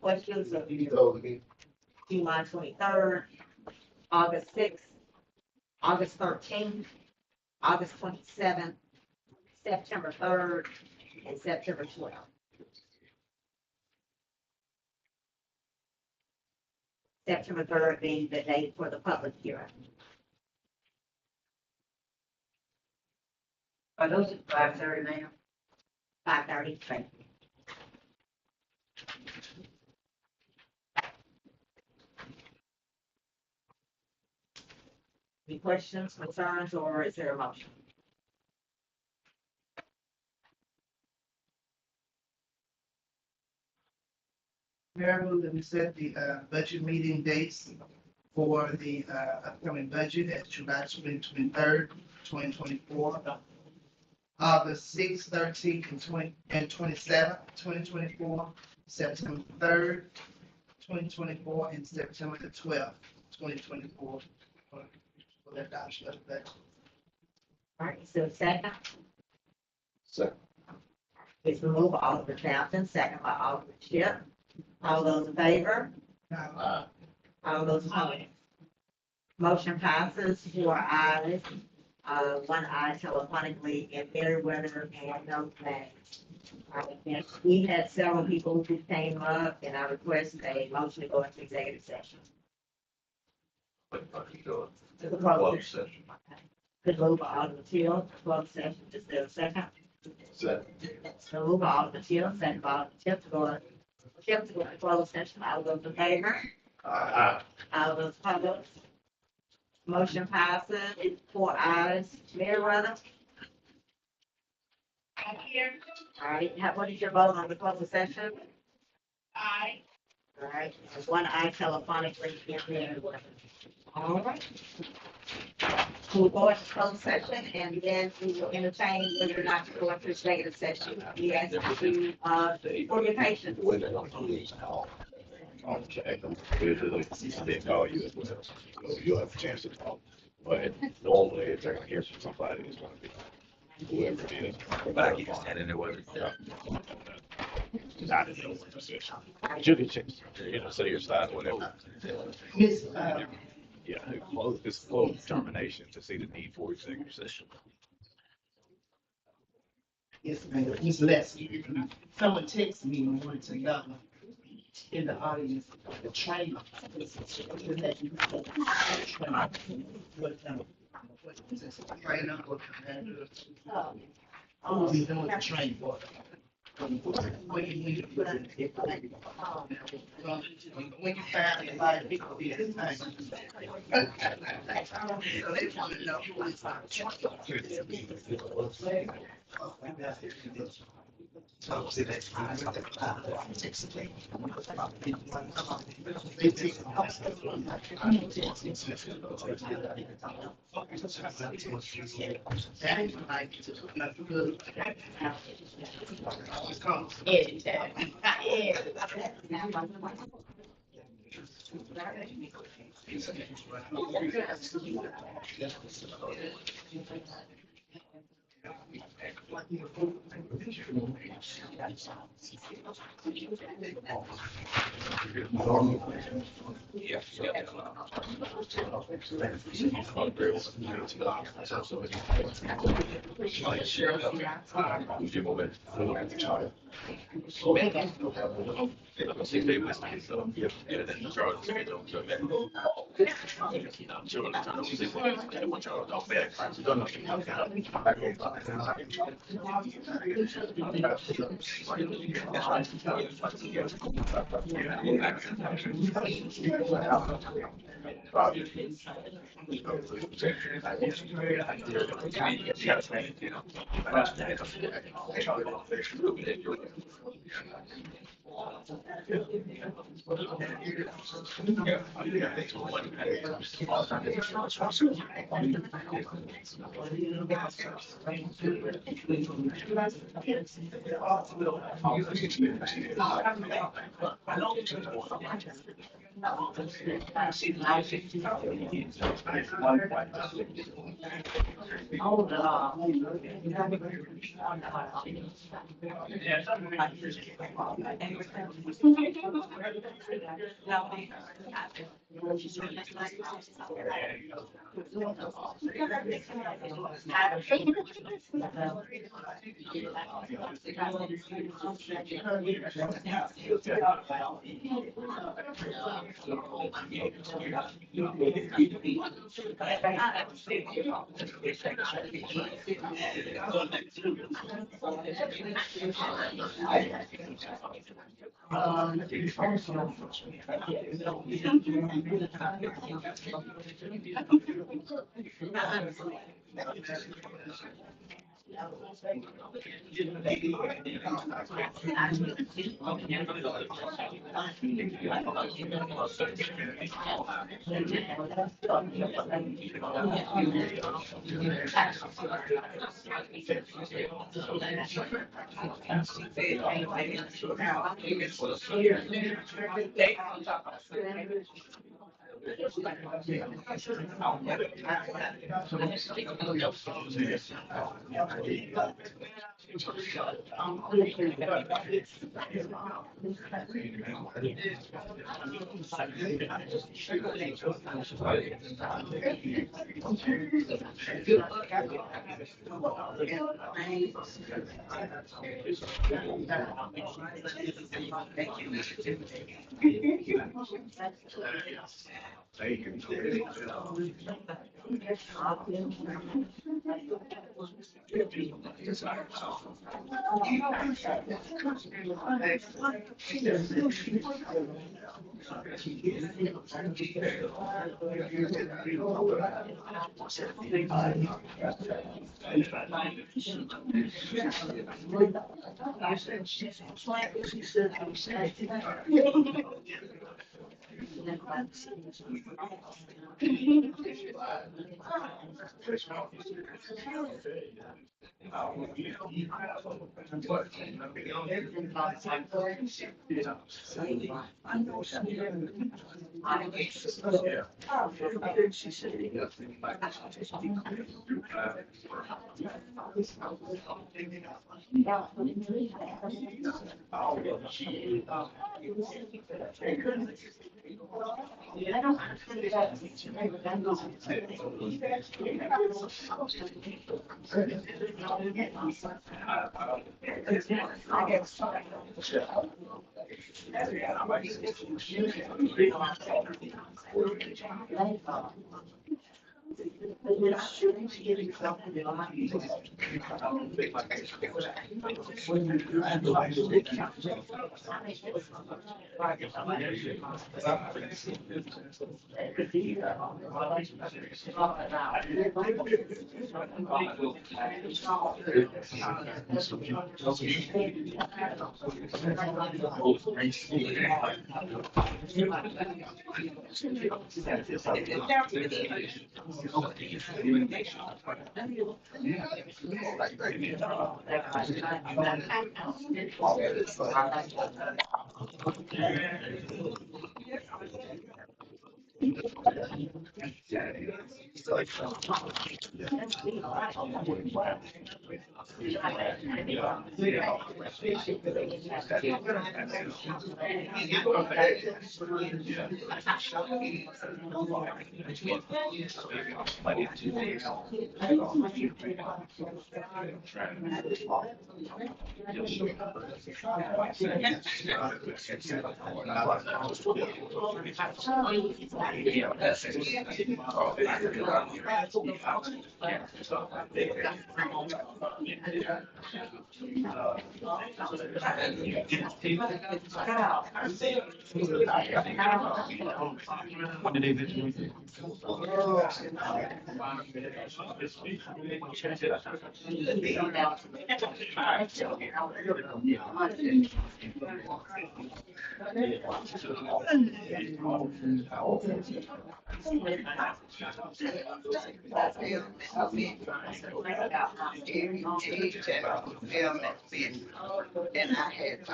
Questions of July 23rd, August 6th, August 13th, August 27th, September 3rd, and September 12th. September 3rd being the date for the public hearing. Are those at 5:30 now? 5:30, thank you. Any questions, concerns, or is there a motion? Mayor, move that we set the budget meeting dates for the upcoming budget at July 23rd, 2024, August 6th, 13th, and 27th, 2024, September 3rd, 2024, and September the 12th, 2024. For the adoption of the budget. All right, so second, Second. it's been moved by Alderman Fountain, second by Alderman Schiff. All those in favor? All those opposed? Motion passes, 4 ayes, 1 eye telephonically, and Meriwether, and no nays. And we had several people who came up, and I request a motion to go into executive session. To the closed session. Good move by Alderman Teal, closed session, is there a second? Second. So move by Alderman Teal, second by Alderman Schiff to go into closed session. All those in favor? All those opposed? Motion passes, 4 ayes. Meriwether? I'm here. All right, what is your vote on the closed session? Aye. All right, there's 1 eye telephonically in Meriwether. All right. We'll go into closed session and then we will entertain whether or not to go into executive session. We ask you, for your patience. Okay, they call you as well, so you'll have a chance to talk. But normally, if they're gonna hear from somebody, it's gonna be whoever it is. But I can't stand in there with it. Not in the position. But you can check, say your side, whatever. Miss, Yeah, it's closed determination to see the need for executive session. yes, ma'am, Miss Leslie, someone texted me and wanted to know in the audience, the train. What is this? Right now, what commander? Oh, we doing the train for. When you put it, when you find a lot of people be this time. So they want to know who is our so see that And I had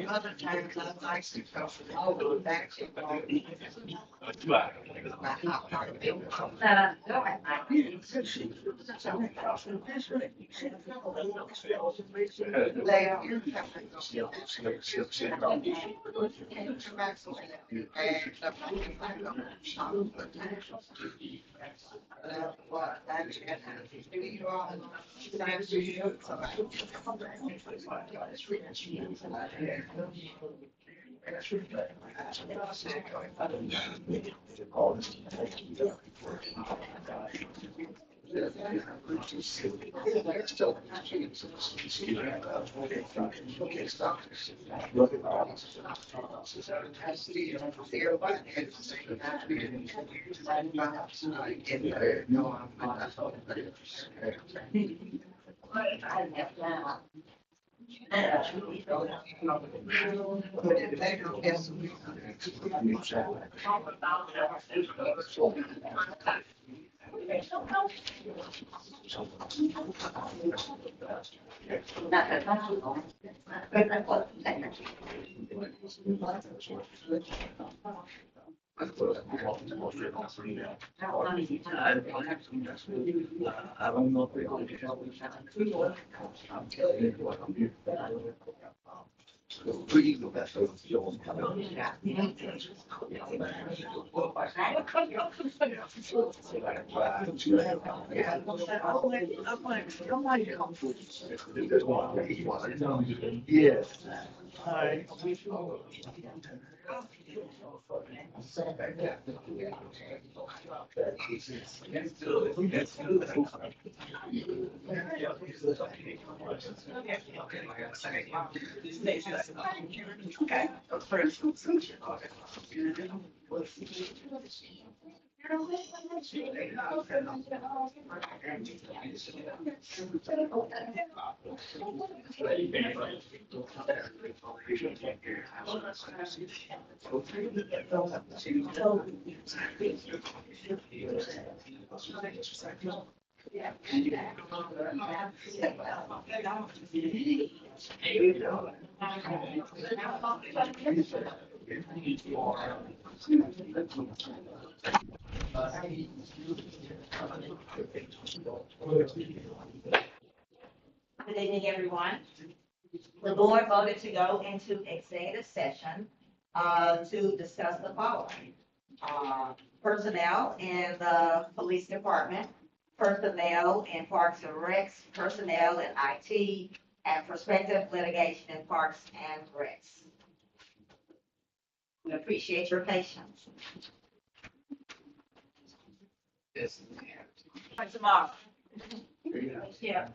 other times I like to go back to Yes. Hi. Good evening, everyone. The board voted to go into executive session to discuss the following. Personnel in the police department, personnel in Parks and Recs, personnel in IT, and prospective litigation in Parks and Recs. We appreciate your patience. Tomorrow. Yeah.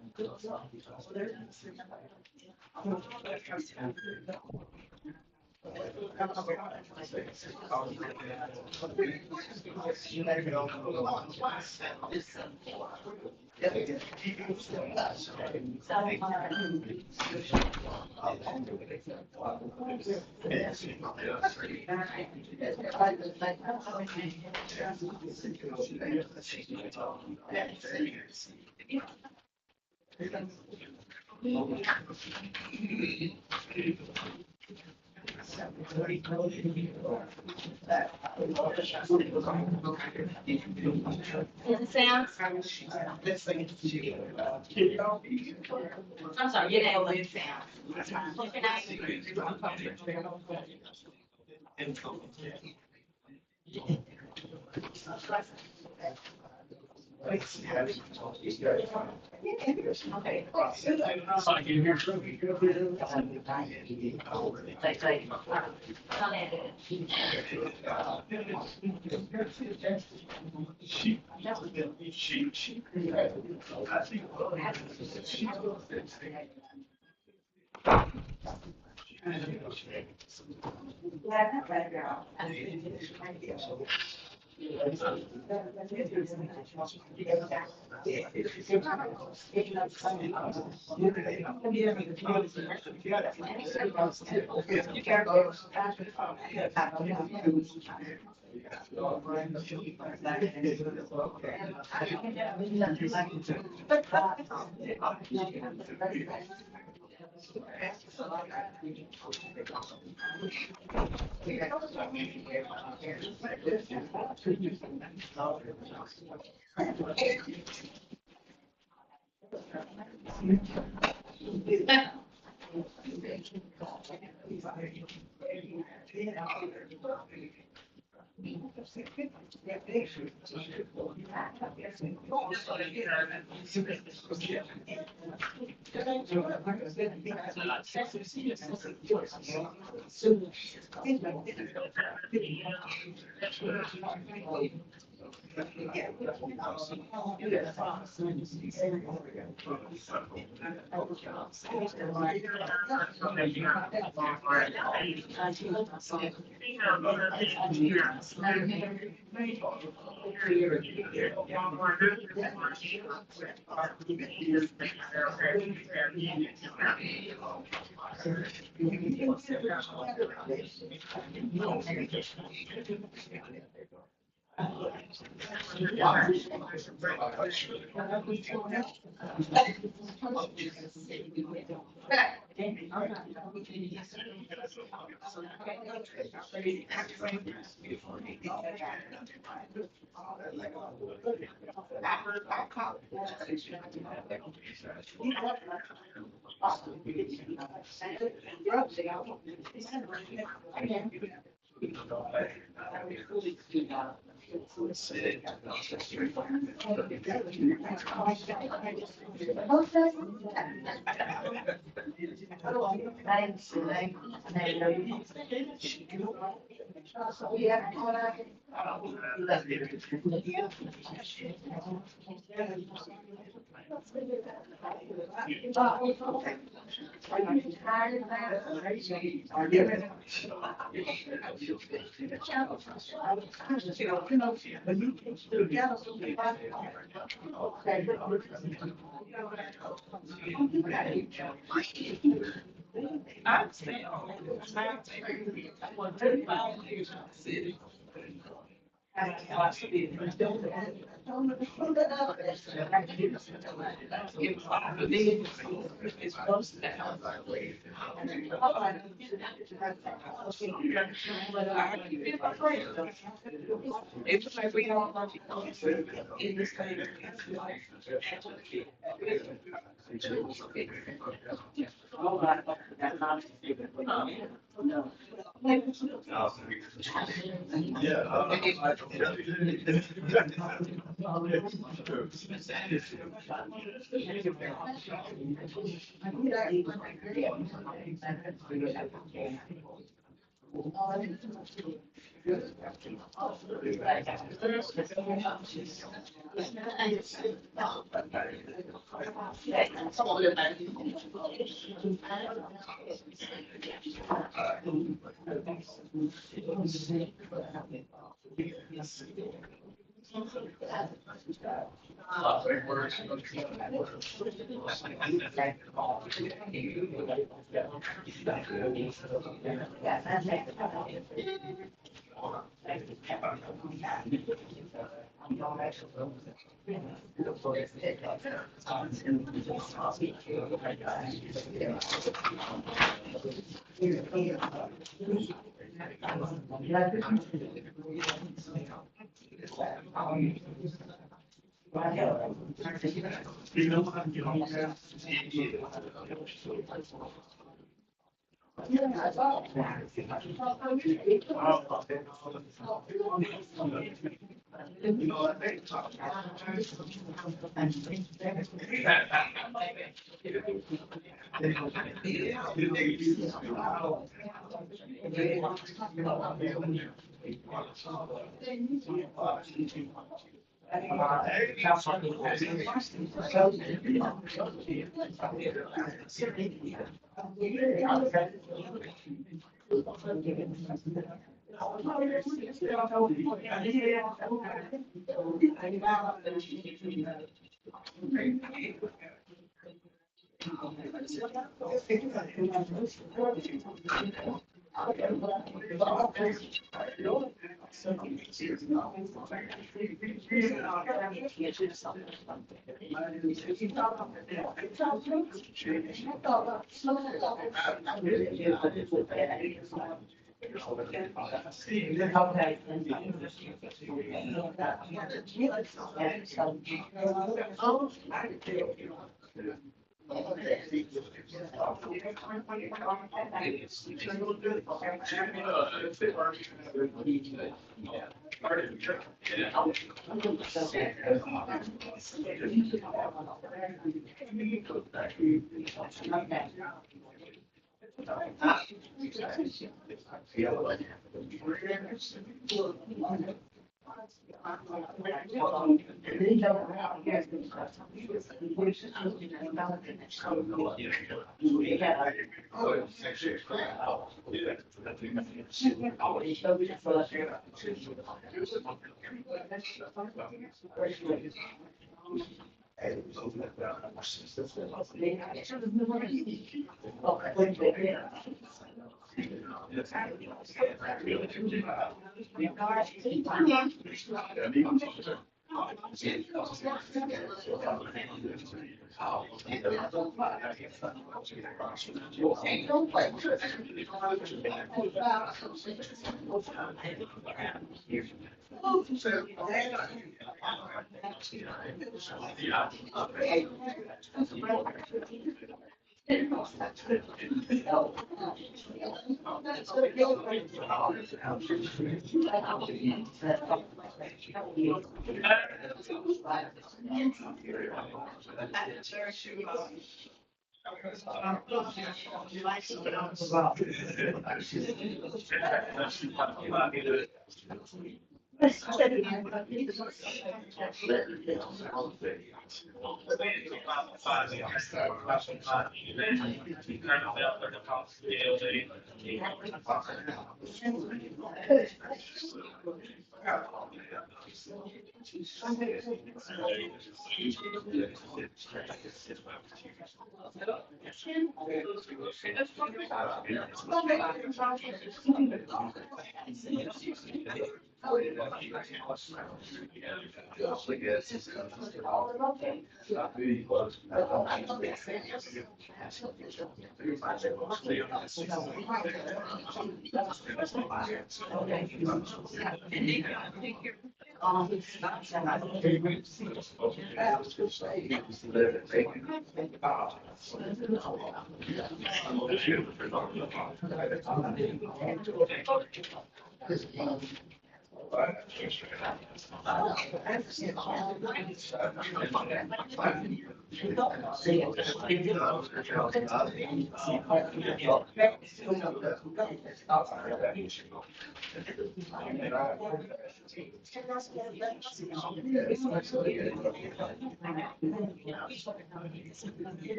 Any sounds? I'm sorry, your name was sound. What's your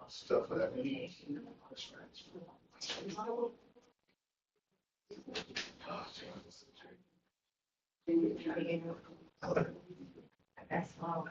Stuff like that. That's all.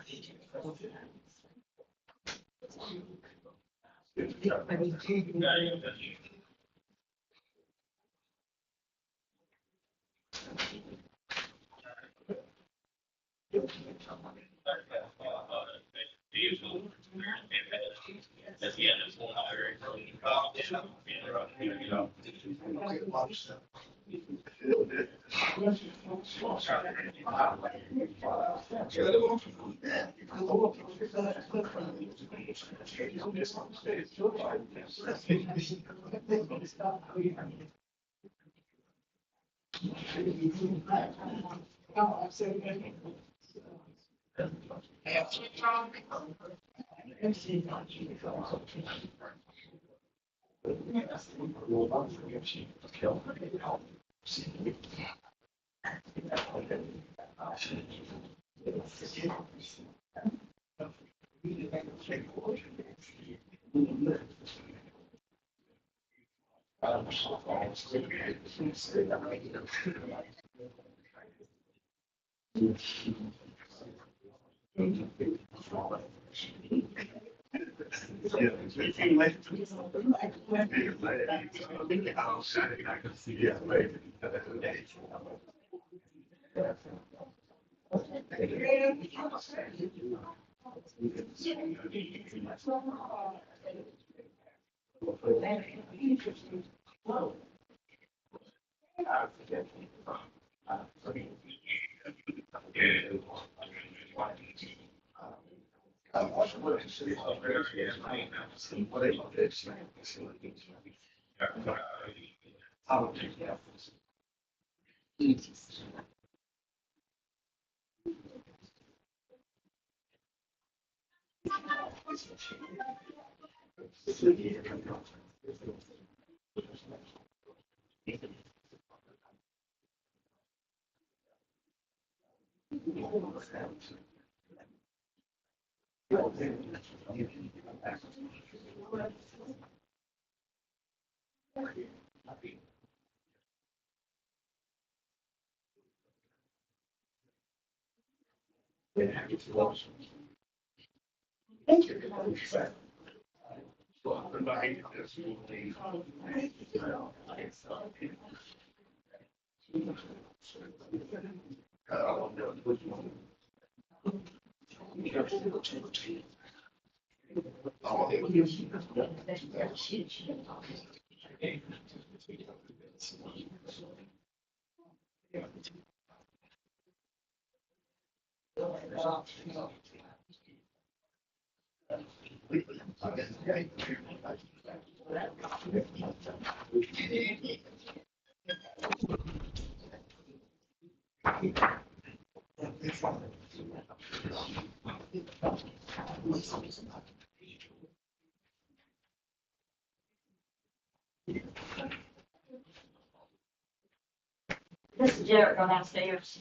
Mr. Jarrett, go downstairs.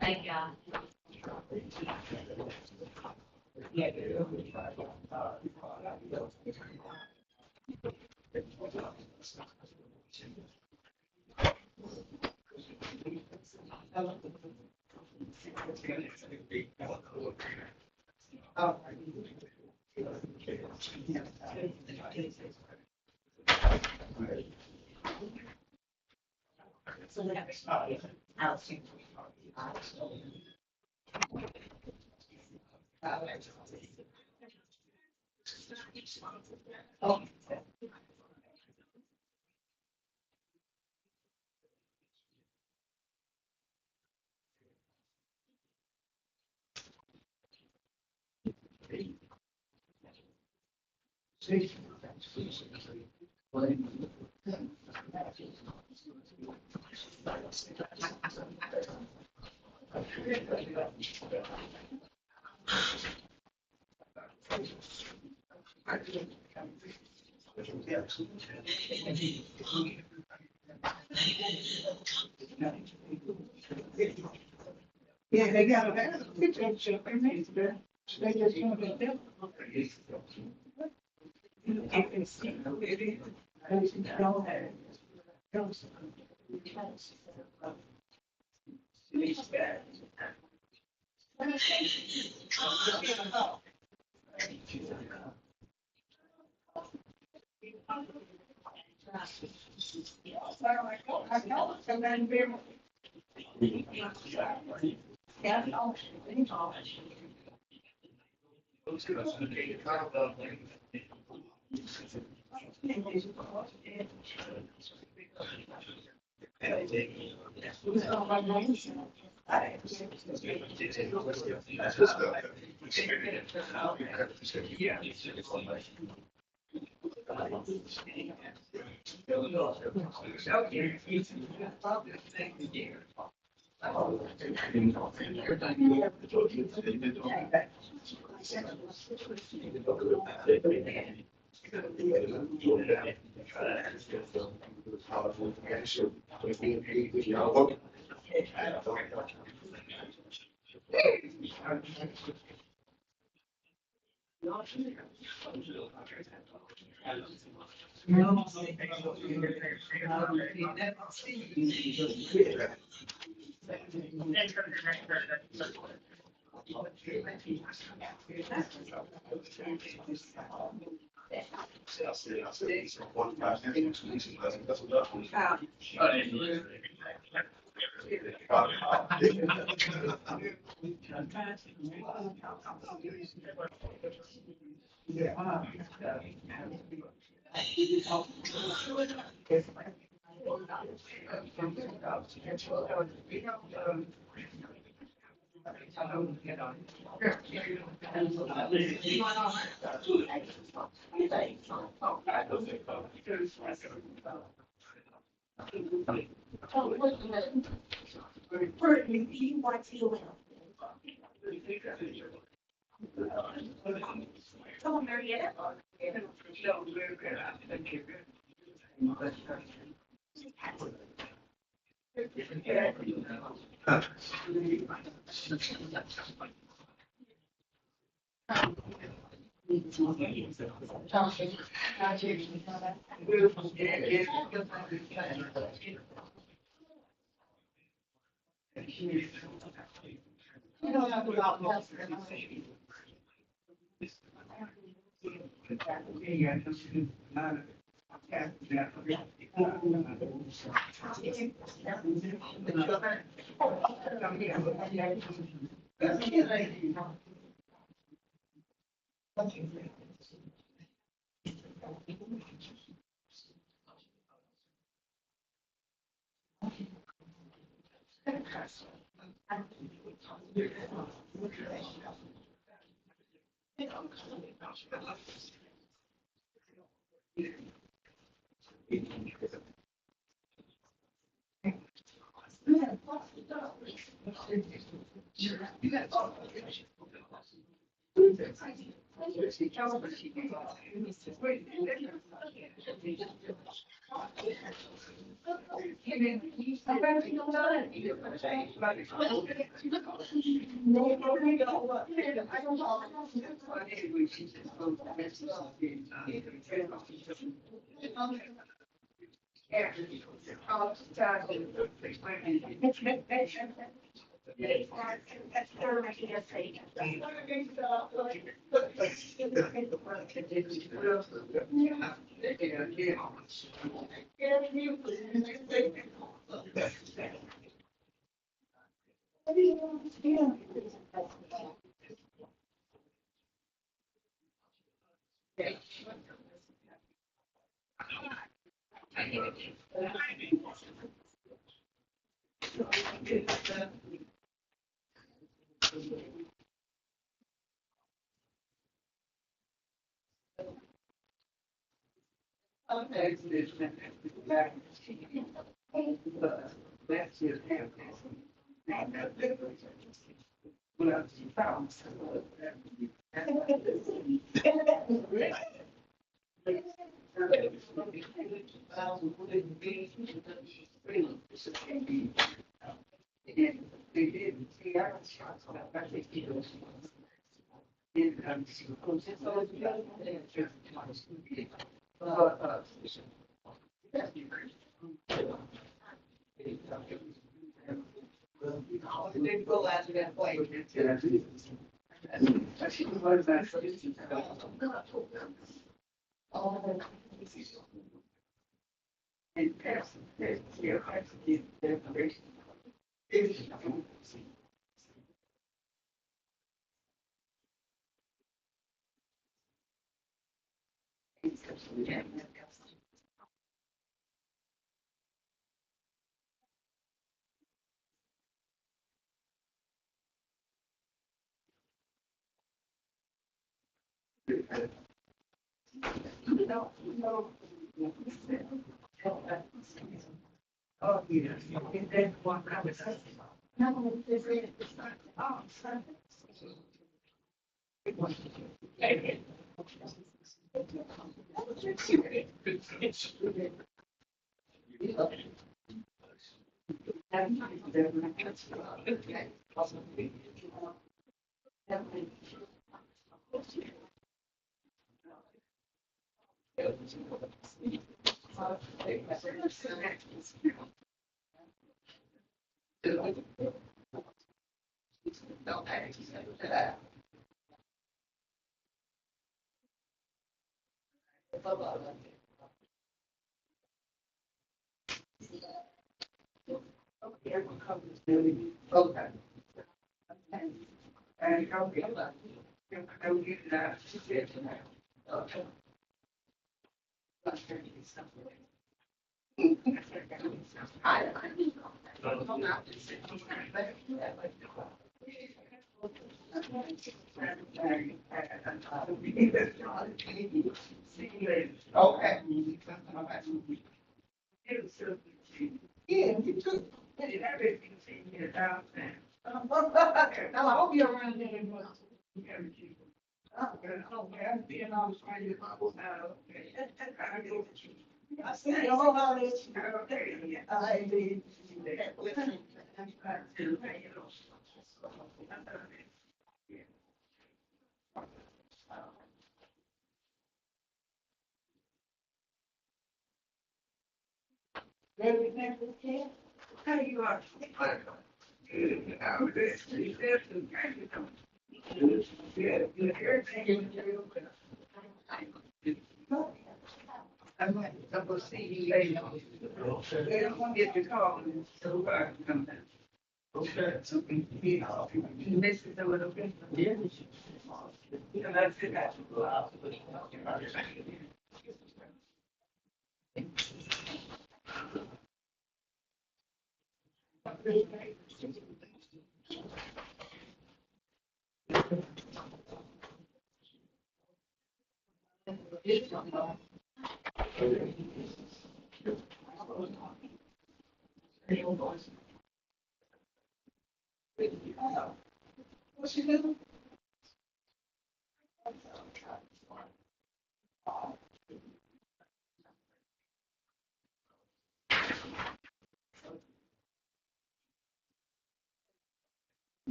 Thank y'all. Yeah, they got a picture of Chuck and Mace there. They just want to do. I can see who it is. I don't have.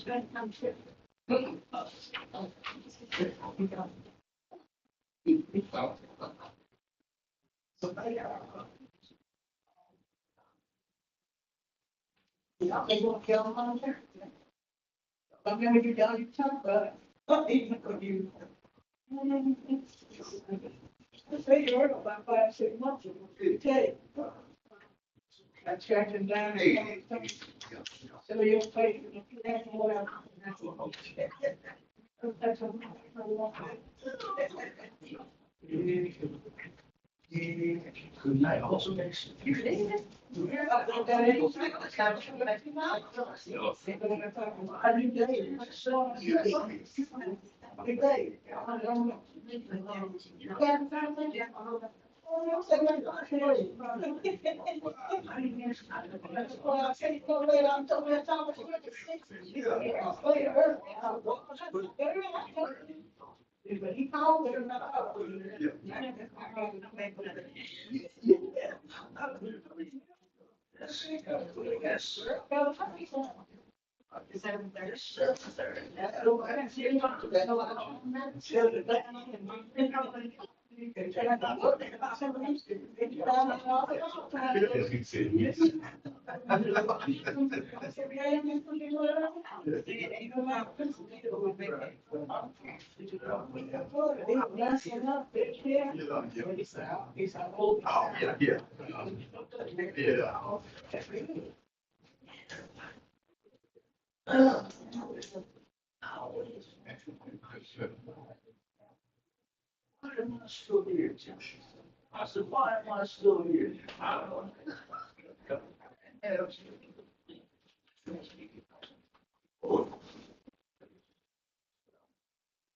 They gonna kill them on there. I'm gonna get down, you talk about it. Even for you. I say you heard about 5, 6 months ago. Tell you. I tracked him down. So you'll pay. That's what I'm. That's what good night, also next. He called it Why am I still here, Jim? I said, why am I still here? I don't know.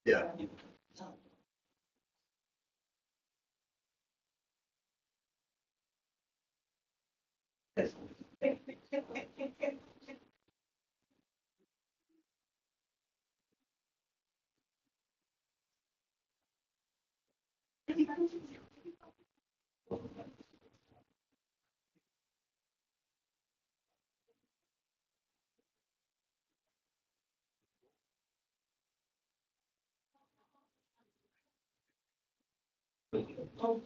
Yeah. Oh.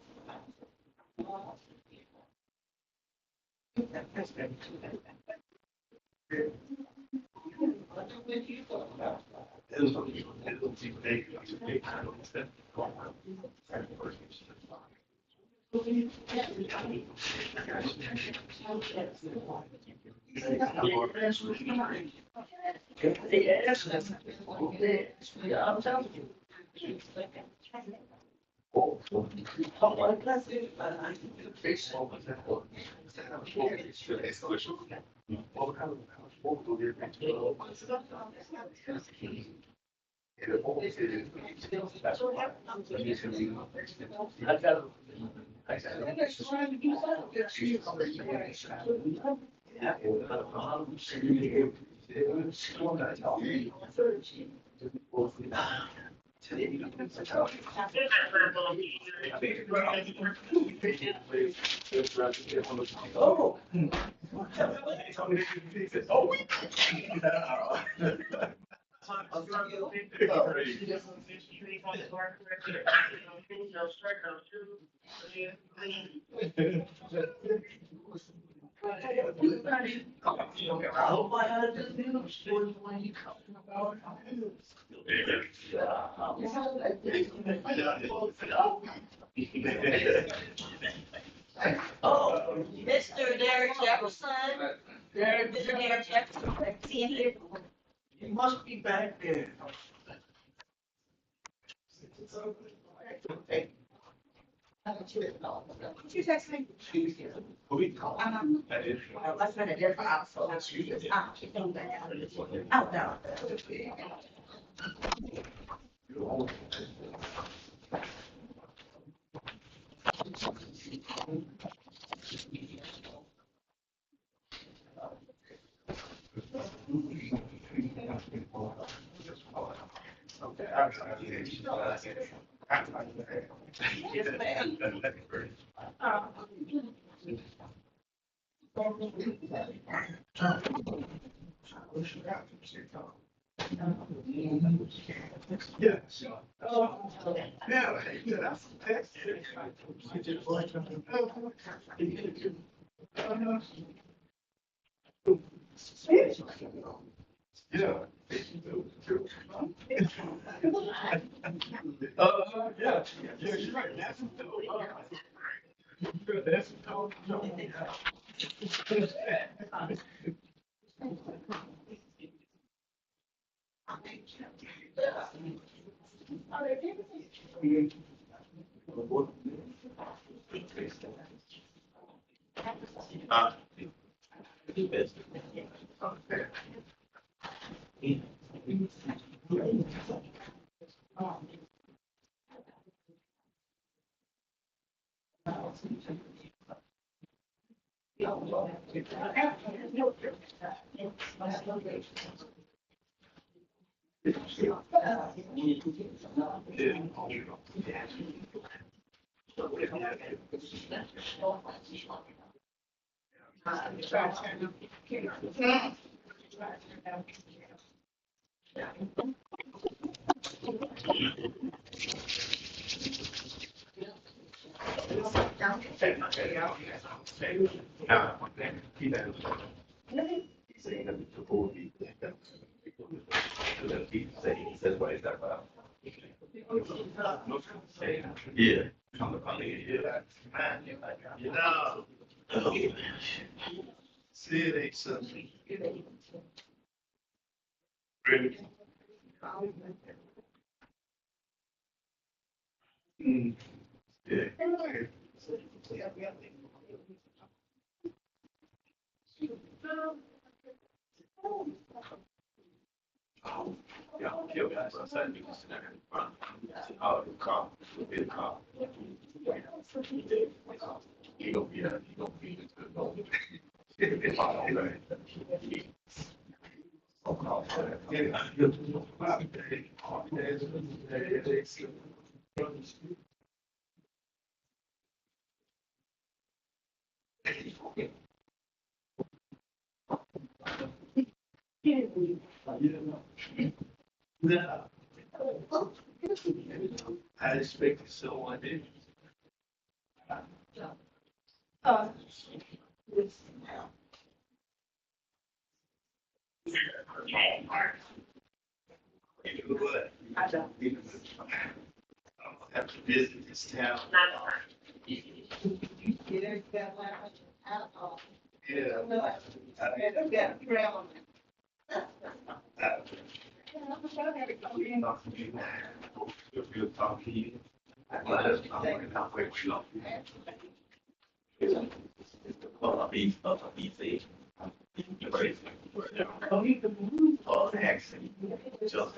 Oh, Mr. Derek Jefferson. Mr. Derek Jefferson, see you here. You must be back there. You text me? Let's spend a different house. Out now. Yeah, sure. Yeah, that's text. Yeah. Yeah, you're right. That's yeah. You know. See, it ain't something. Really. Mm. Yeah. Y'all kill guys outside me. Oh, the car. The car. He gonna be he gonna be into the goal. It's all right. I expected someone to. I don't. Have to visit this town. Yeah. We'll talk to you. Let us know when how quick we love you. It's the beef of a BC. Oh, accent. Just.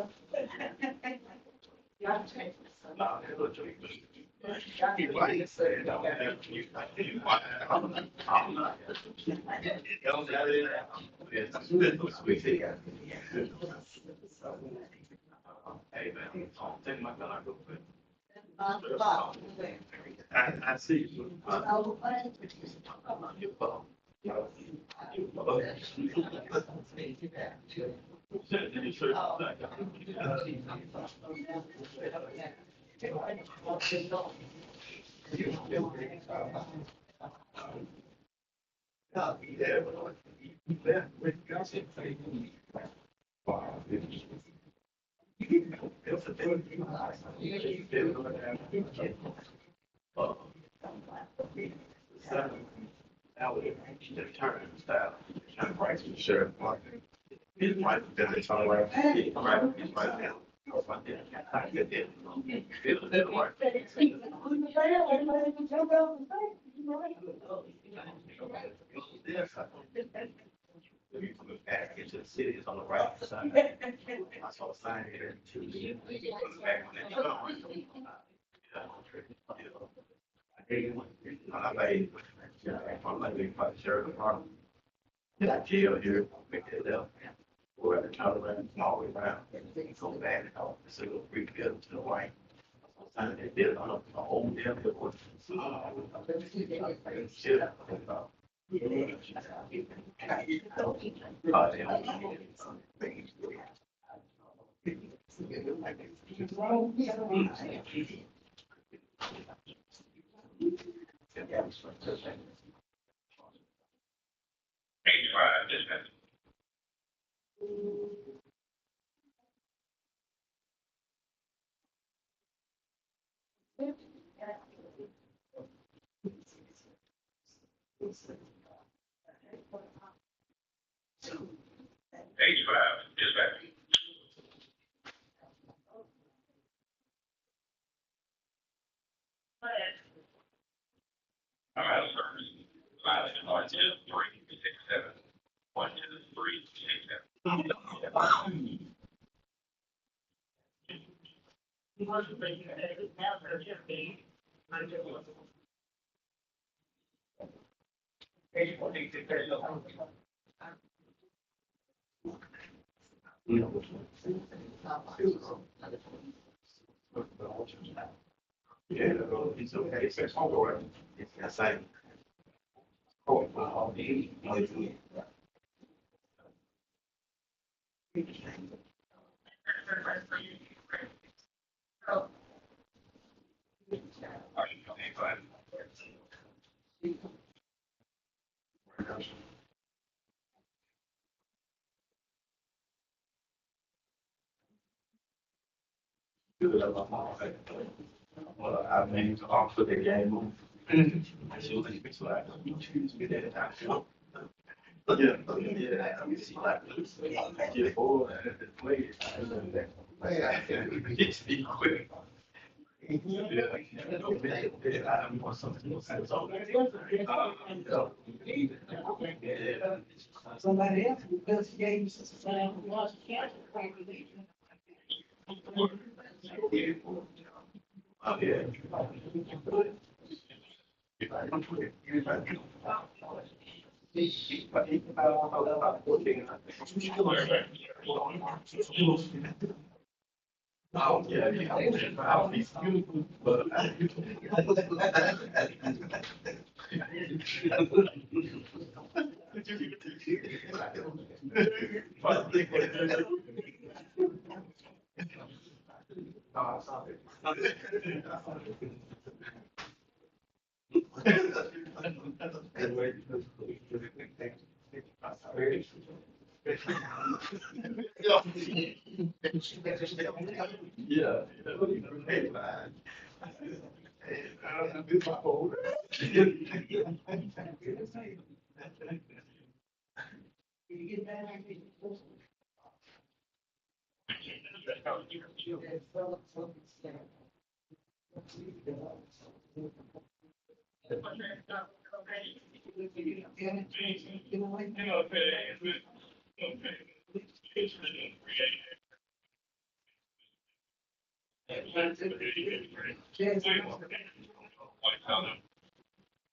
Hey man, take my gun, go quick. I see you. Sure. His wife doesn't talk right. His wife now. I get it. Feel that right. Back into the city is on the right side. I saw a sign here to the back when they come. I'm like, sheriff department. Yeah, jail here, pick it up. Go at the top around, all the way around, everything's so bad, it's a little freak to the right. Sometimes they did on a whole damn hill. Yeah, it's okay. It's all right. It's the same. Oh, wow. I mean, off of the game. She was like, it's like, you choose me that I feel. Yeah, I mean, she like, I get bored and play. It's be quick. Somebody else investigates. Oh, yeah. Oh, yeah, I'll be beautiful, but yeah. Hey, man. This my fault.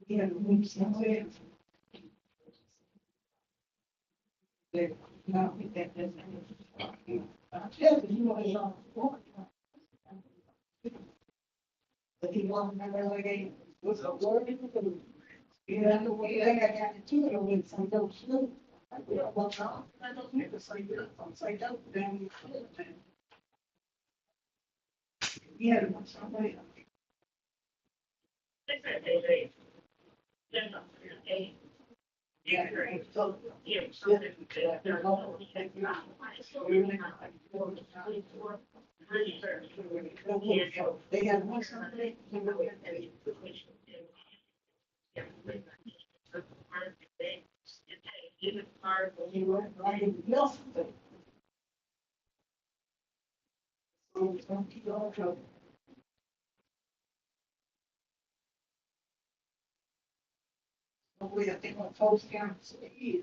Yeah, we somewhere. No, that doesn't. I tell you, you know, but he won't never like it. What's the word? Yeah, the way I got to it with some dope sloop. I will, well, no, I don't need to say that. I'm saying dope, then. Yeah, somebody. Yeah, great. So, yeah, so they're all taking out. They have one Sunday. Hopefully, I think on folks down to the ear.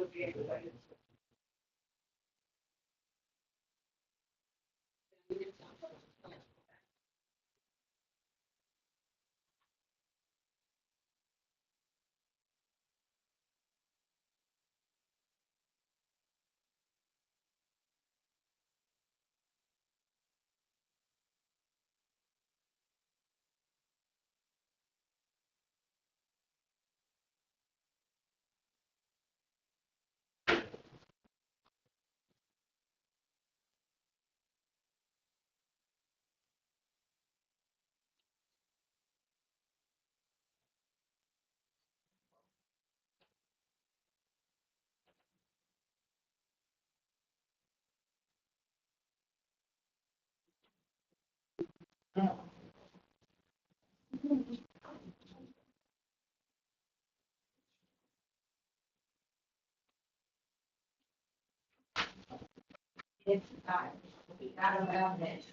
It's not around it.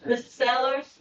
Mr. Sellers?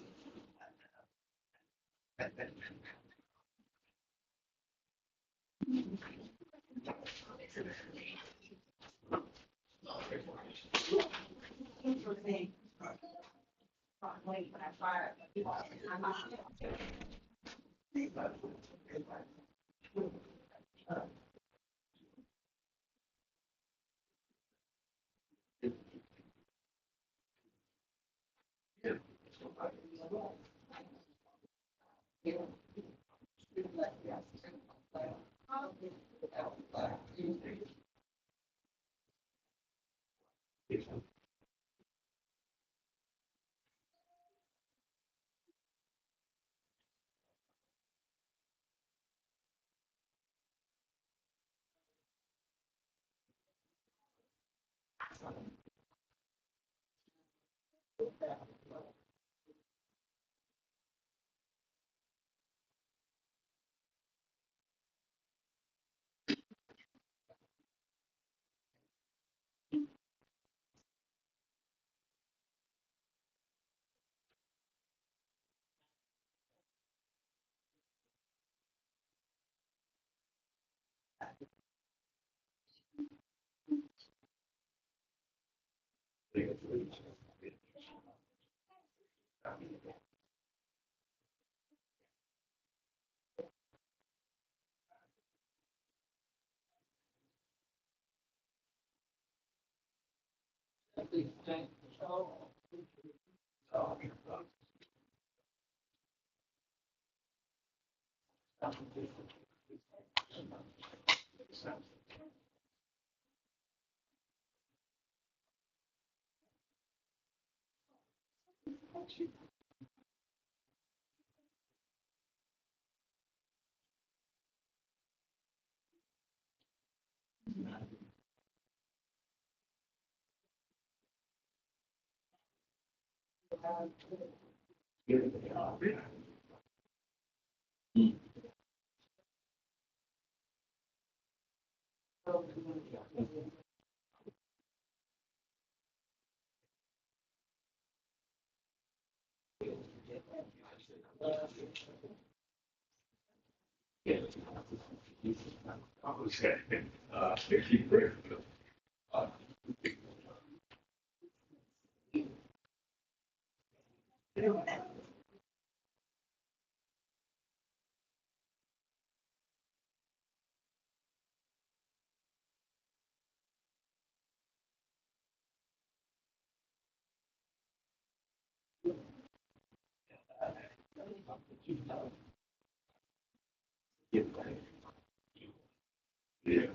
Yeah.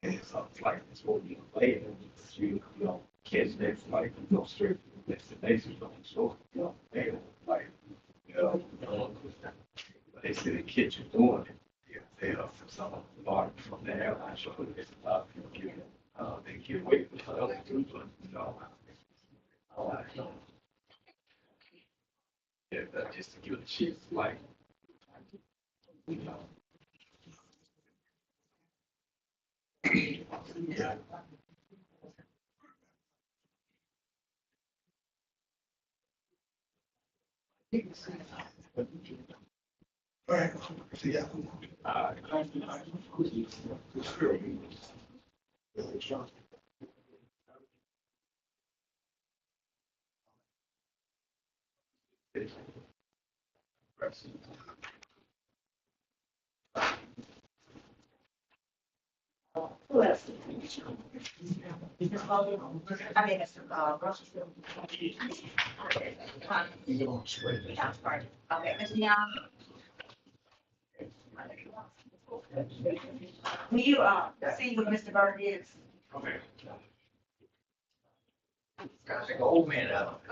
And it's a flight that's going to be late, you know, catch that flight and go straight to the destination, don't show, you know, they don't like, you know, but they say they catch you doing it. Yeah, they are from some of the bar from the airline, so it's a lot of people get, they get away with the other two, but, you know, yeah, but just to give it a chance, like, you know. Yeah. All right, see ya. Who else? I mean, it's, Russell. Okay, Mr. Young? Will you, see what Mr. Bird is? Okay. Got an old man out.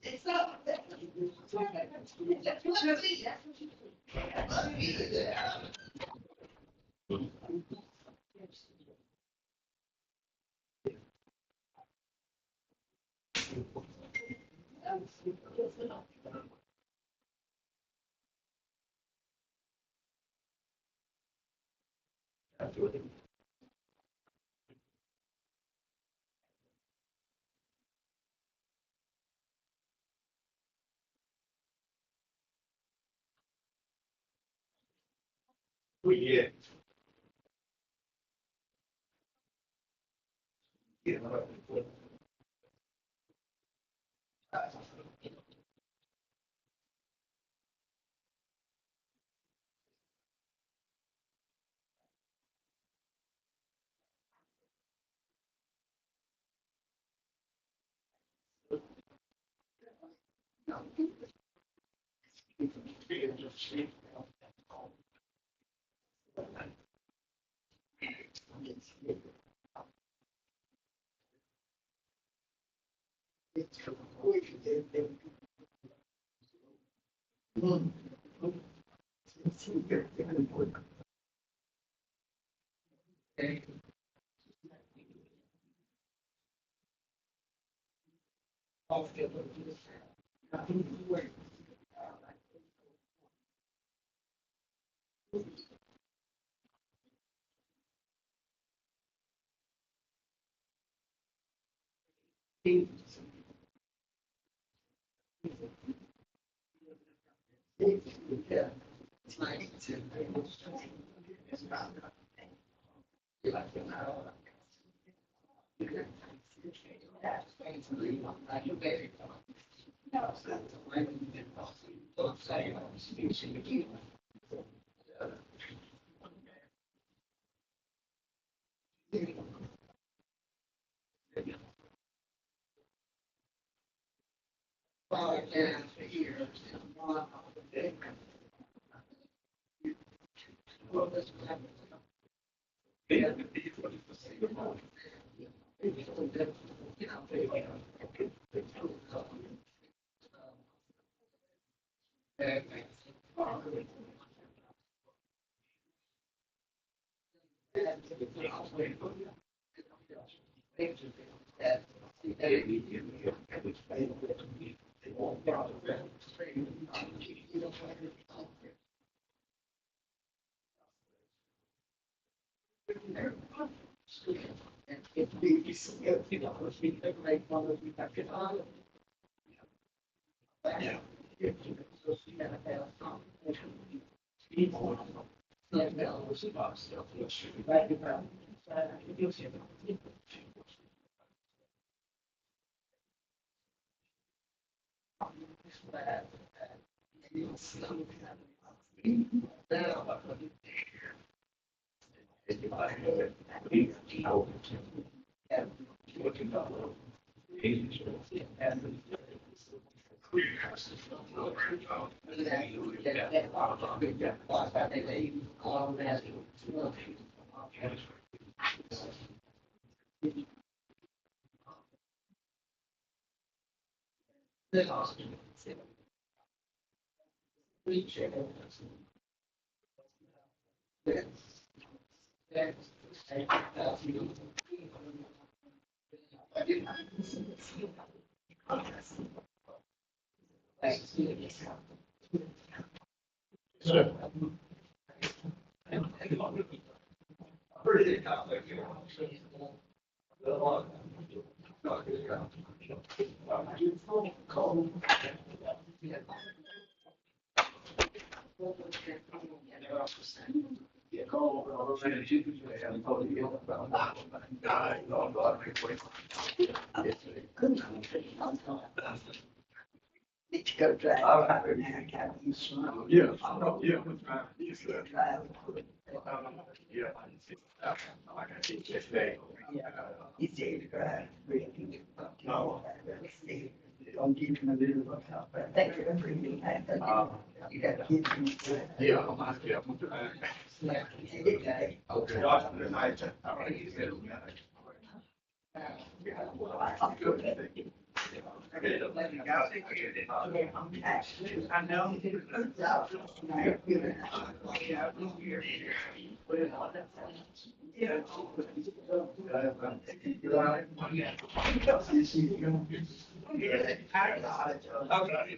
It's up. Yeah.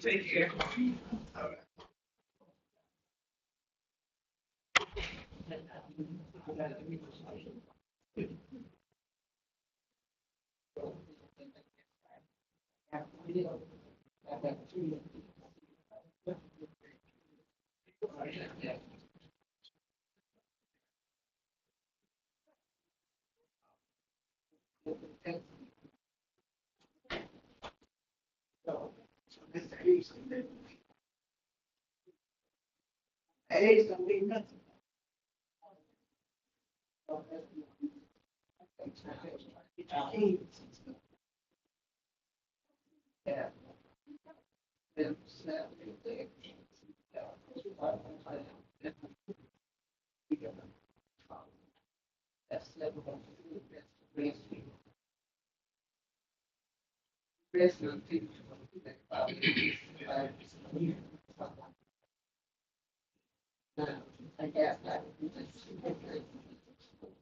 Take care. Age don't mean nothing. Yeah. That's never going to be the best. Best of people. I guess that.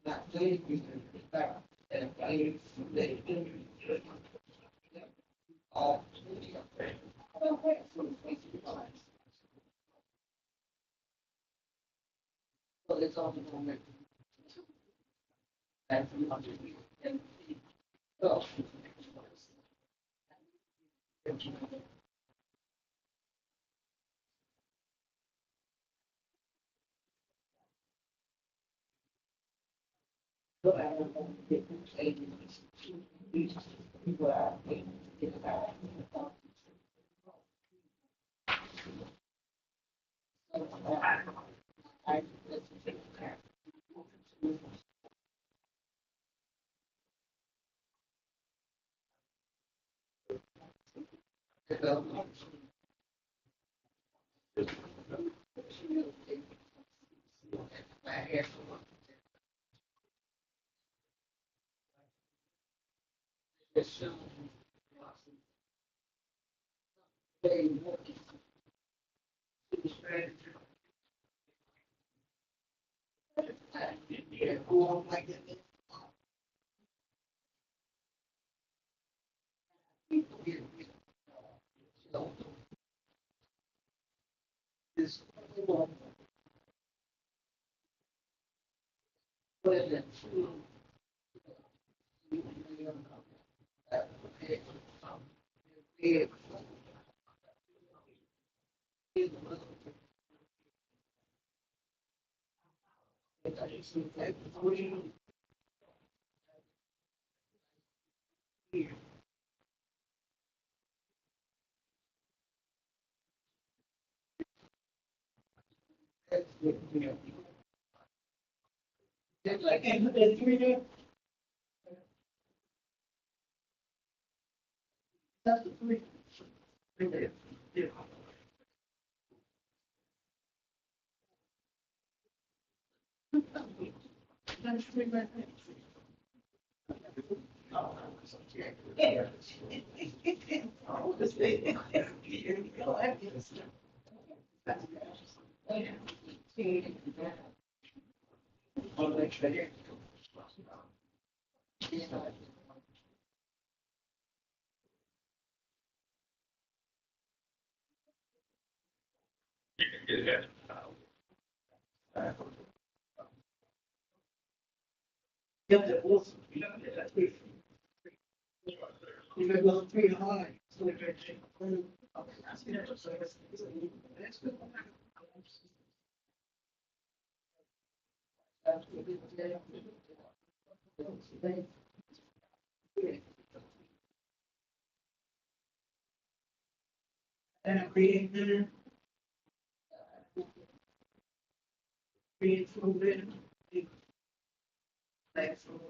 Not doing that. And I all. Well, it's all the moment. That's so. This I can't put that 3 That's the 3. Right there. Yeah. That's 3 right there. Yeah. Oh, this thing. Here we go. I get this. Yep, that was. You got those 3 high. So they're very cheap. Okay, I see that. So that's good. And a creating dinner. Create food dinner. Thanks for.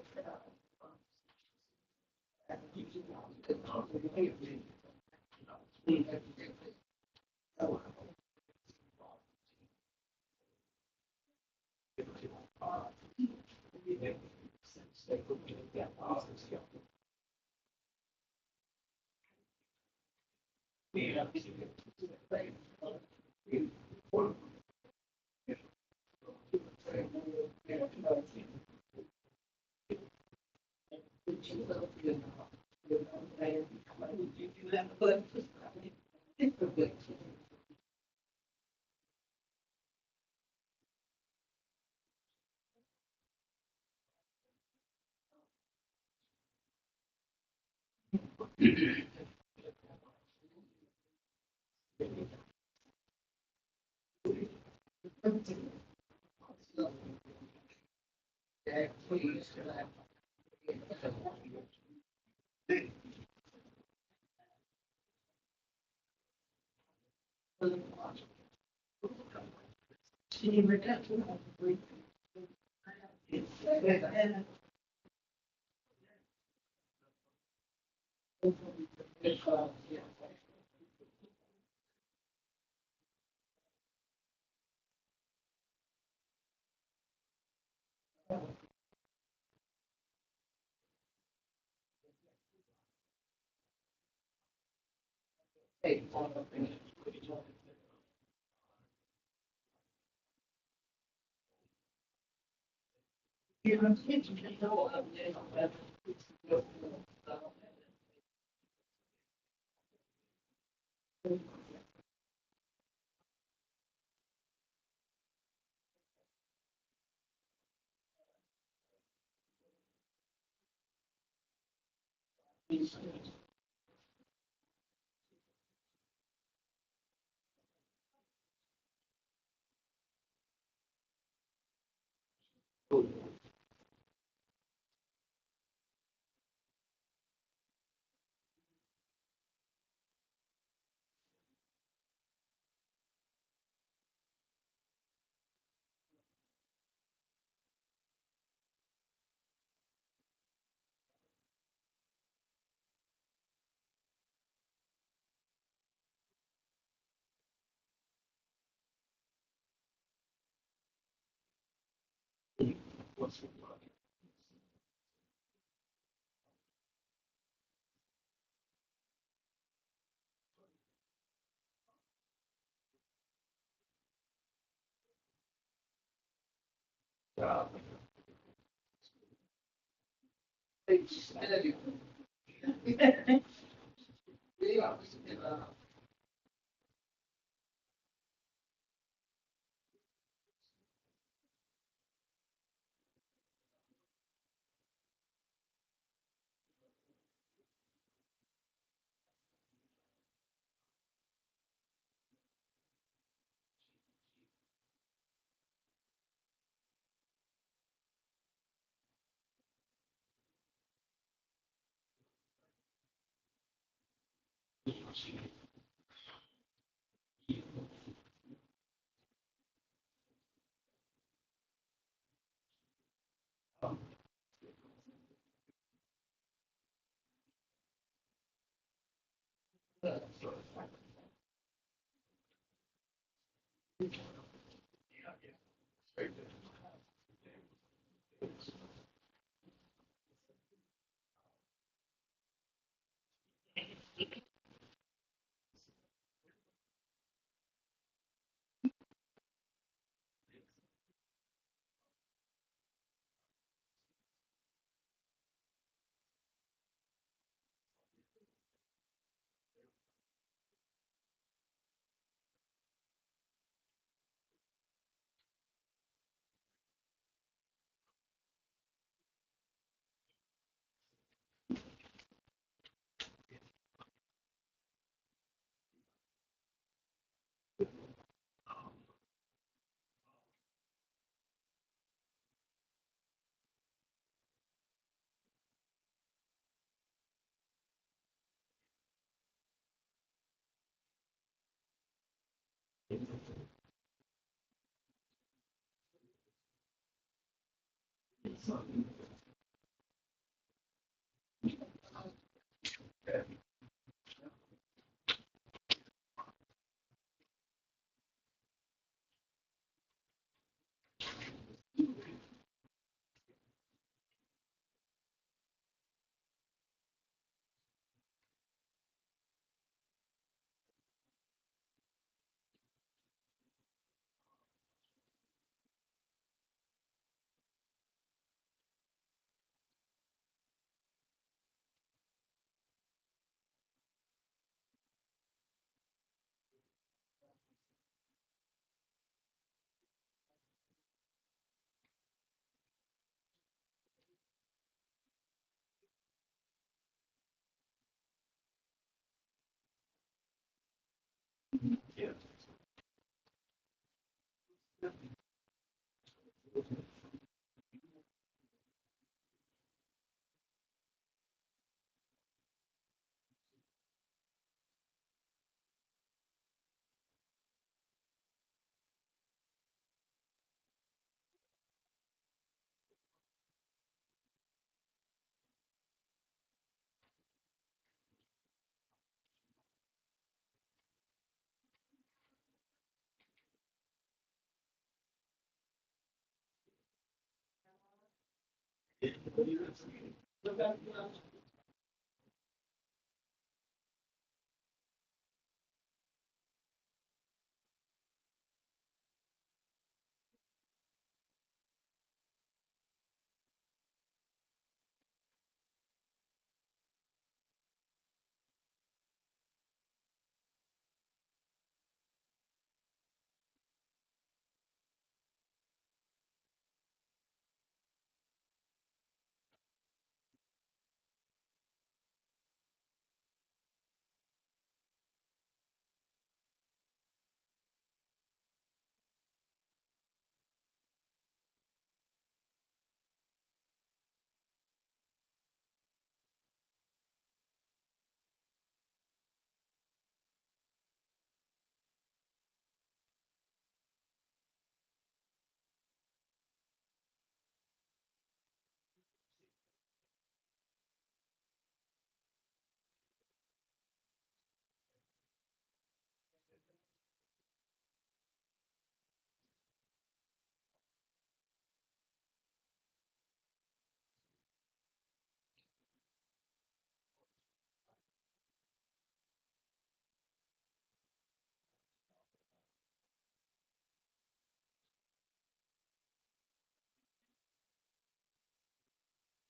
Yeah,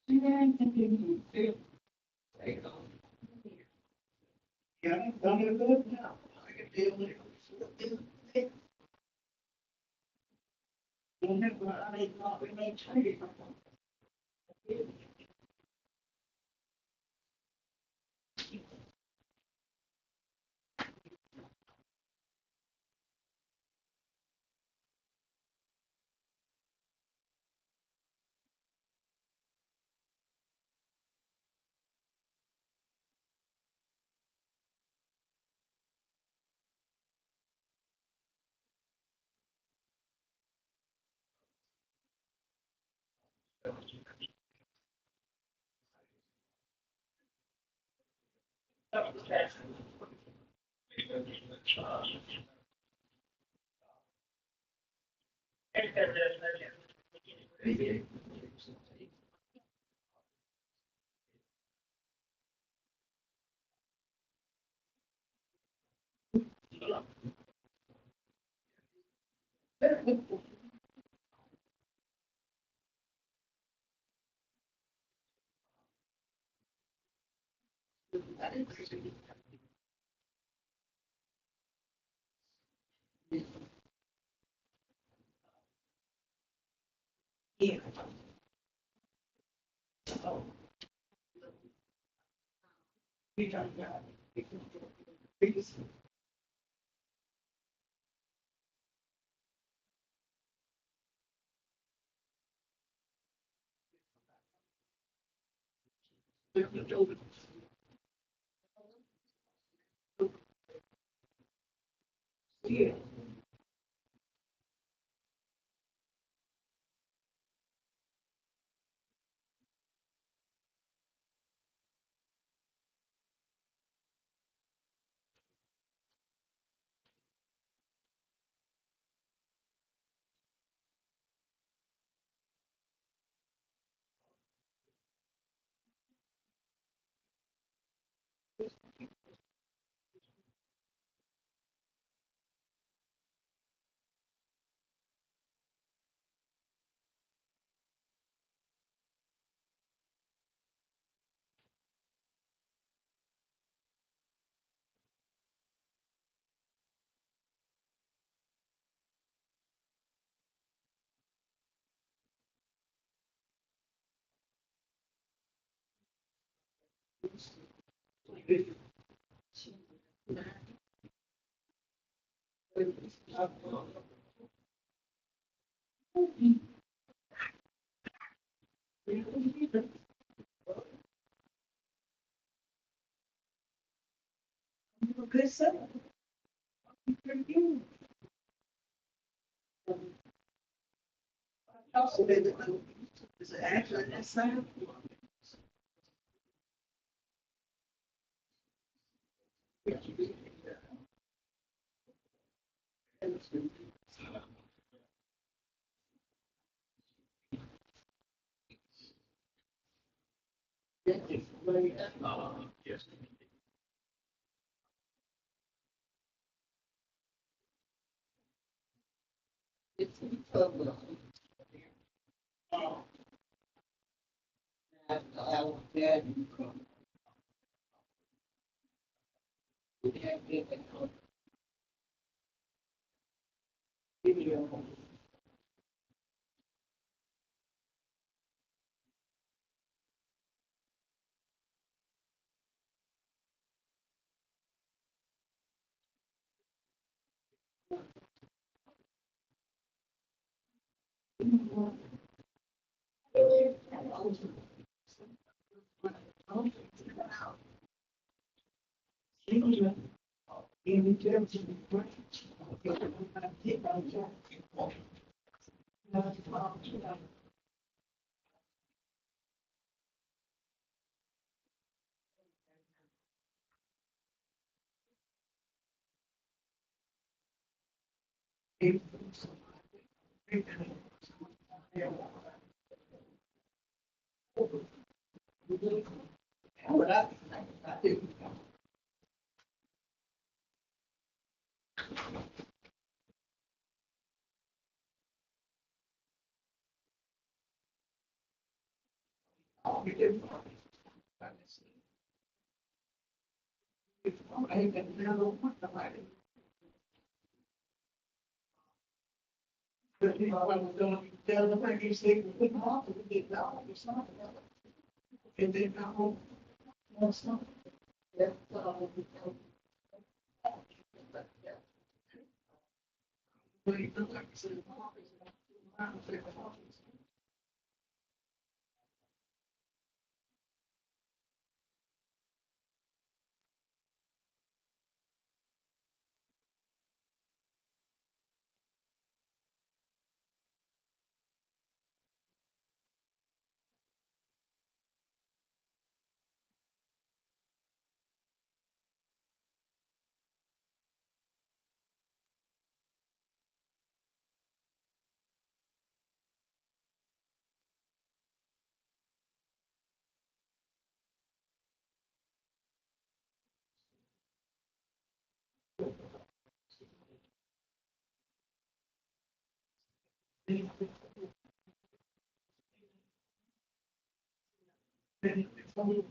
I'm gonna go now. I can deal with it. Yeah. We don't know. Yeah. Good stuff. Pretty good. Also, is it actually that sound? Yes. It's public.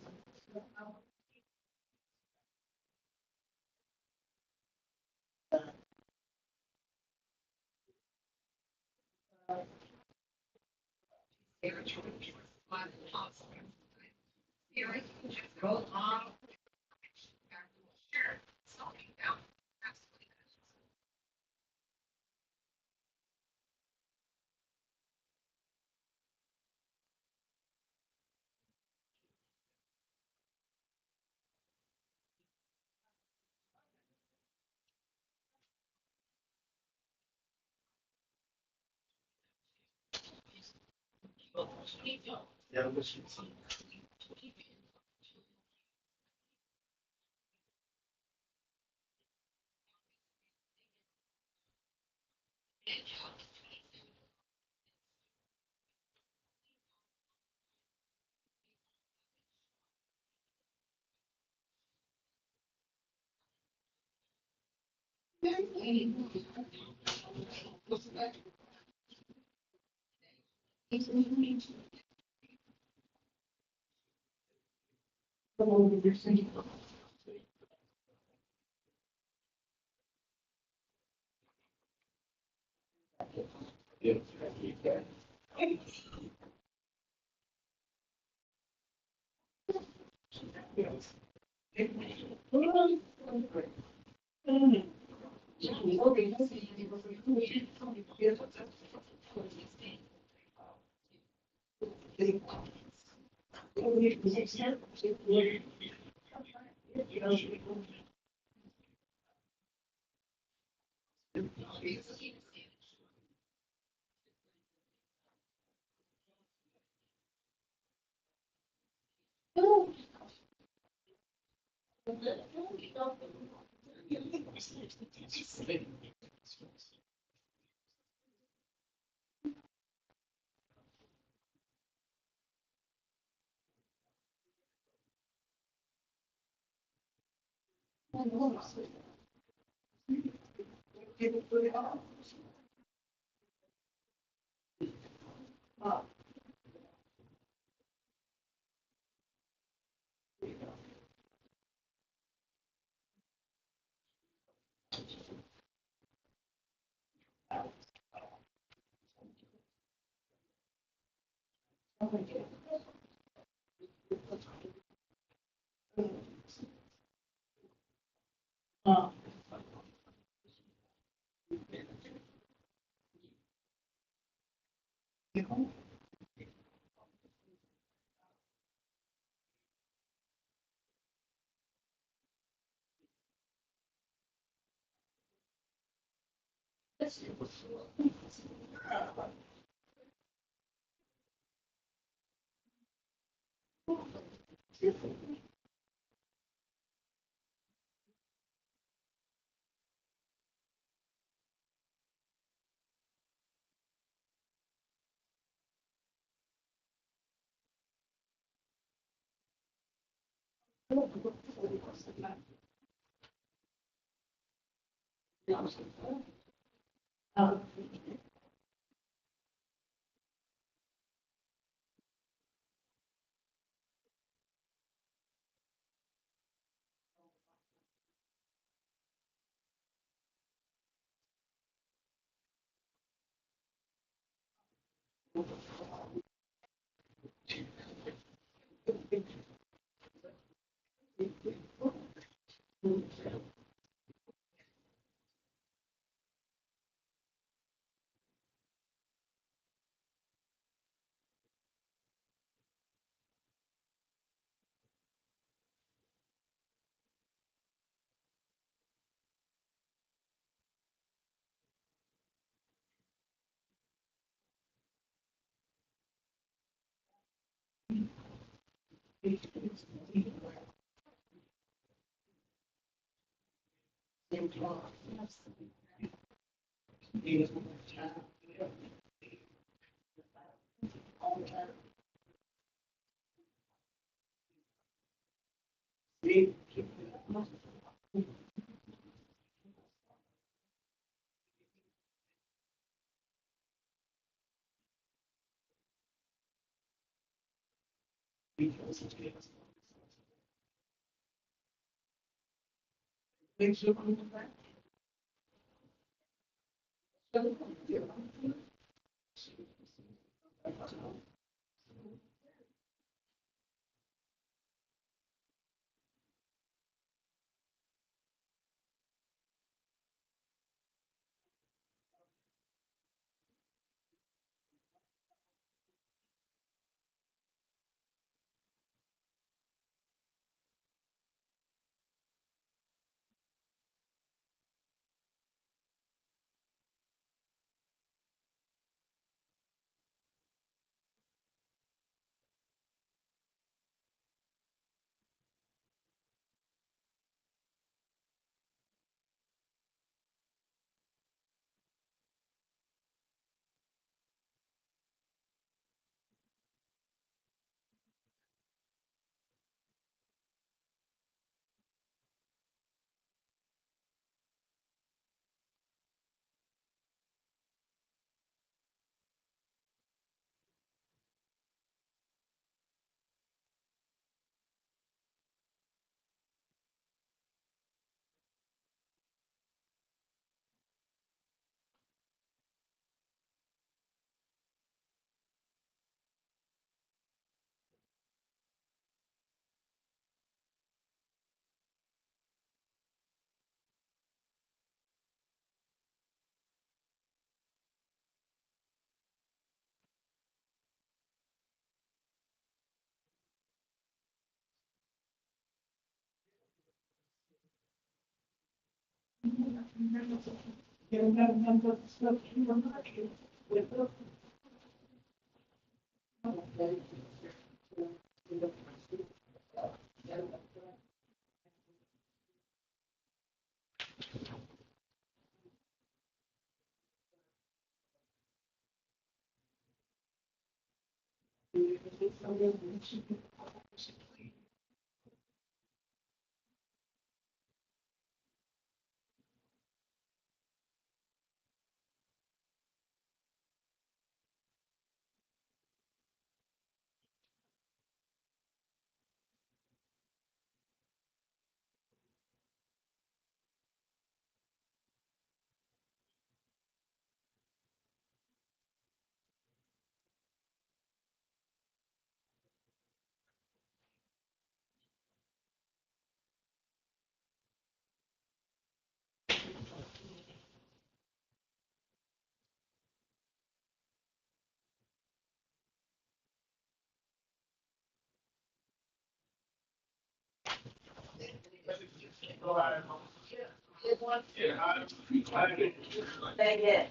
They did.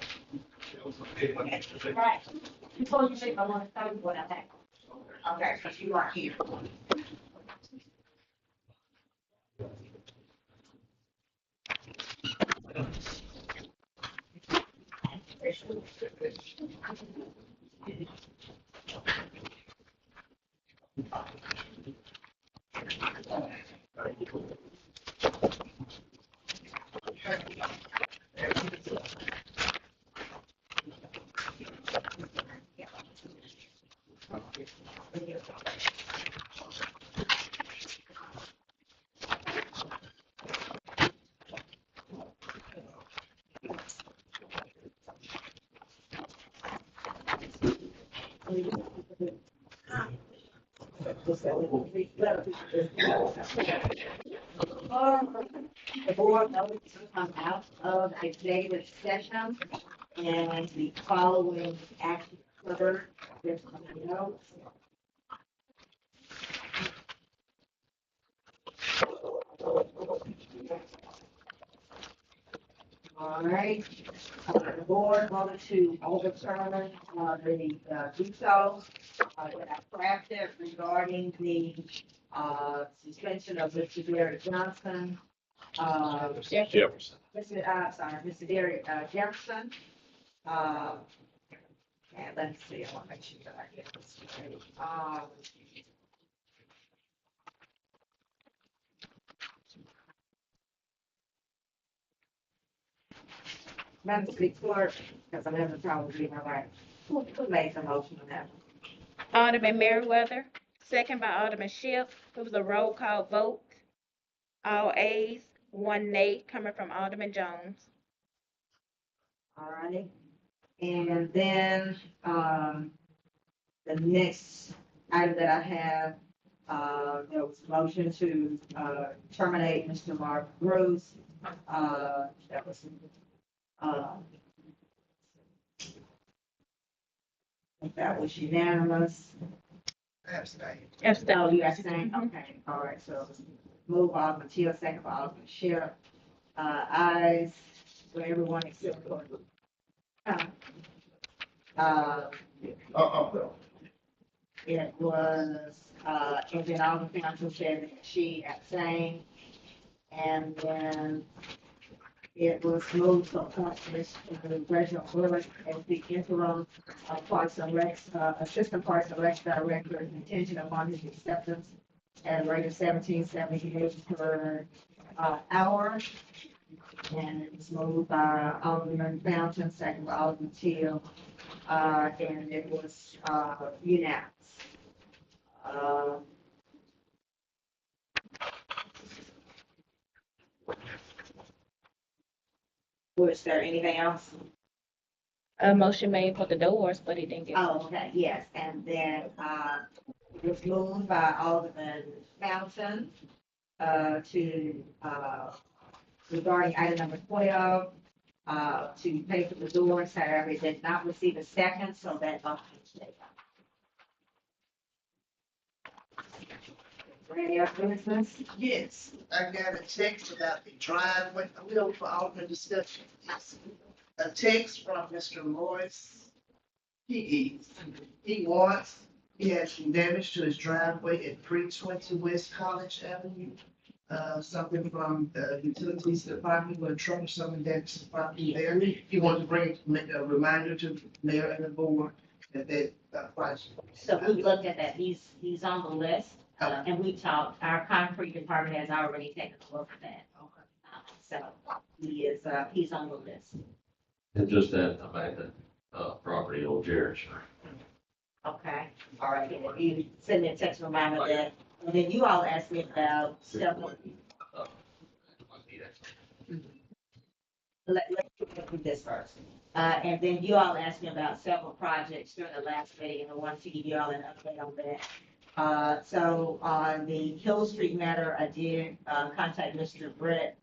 Right. You told me I want to tell you what I think. Okay, because you are here. The board notice to come out of executive session and the following action occurred. There's some notes. All right, the board voted to overturn the veto that I crafted regarding the suspension of Mr. Derek Johnson. Jefferson. Mr. Derek Jefferson. And let me see, I want to make sure that I get this straight. Madam City Clerk, because I'm having trouble reading my writing. Who made the motion on that? Alderman Merriweather, second by Alderman Shipp. It was a roll call vote. All ayes, 1 nay, coming from Alderman Jones. All righty. And then, the next item that I have, there was a motion to, terminate Mr. Mark Bruce. That was, I think that was unanimous. Abstain. Oh, you abstain? Okay, all right, so move Alderman Teal, second by Alderman Sheriff. Ayes, for everyone except for, it was, and then Alderman Council said that she abstained. And then it was moved to appoint Mr. Reginald Willis as the interim Parks and Recs, Assistant Parks and Recs Director, contingent upon his acceptance at a rate of $17.78 per hour. And it was moved by Alderman Fountain, second by Alderman Teal, and it was unanimous. Was there anything else? A motion made for the doors, but it didn't get. Oh, okay, yes, and then, it was moved by Alderman Fountain, to, regarding item number 12, to pay for the doors, however, it did not receive a second, so that motion is taken. Any other business? Yes, I got a text about the driveway, a little for Alderman discussion. A text from Mr. Morris. He had some damage to his driveway at 320 West College Avenue. Something from the utilities department, where a truck or something damaged the property there. He wanted to bring a reminder to the mayor and the board that project. So we looked at that, he's on the list, and we talked, our concrete department has already taken a look at that. So he is, he's on the list. And just that about the property on Jarrett Street. Okay, all right, and if you send me a text reminder that, and then you all asked me about several. Let's do this first. And then you all asked me about several projects during the last meeting, and I wanted to give you all an update on that. So on the Hill Street matter, I did, contact Mr. Brett,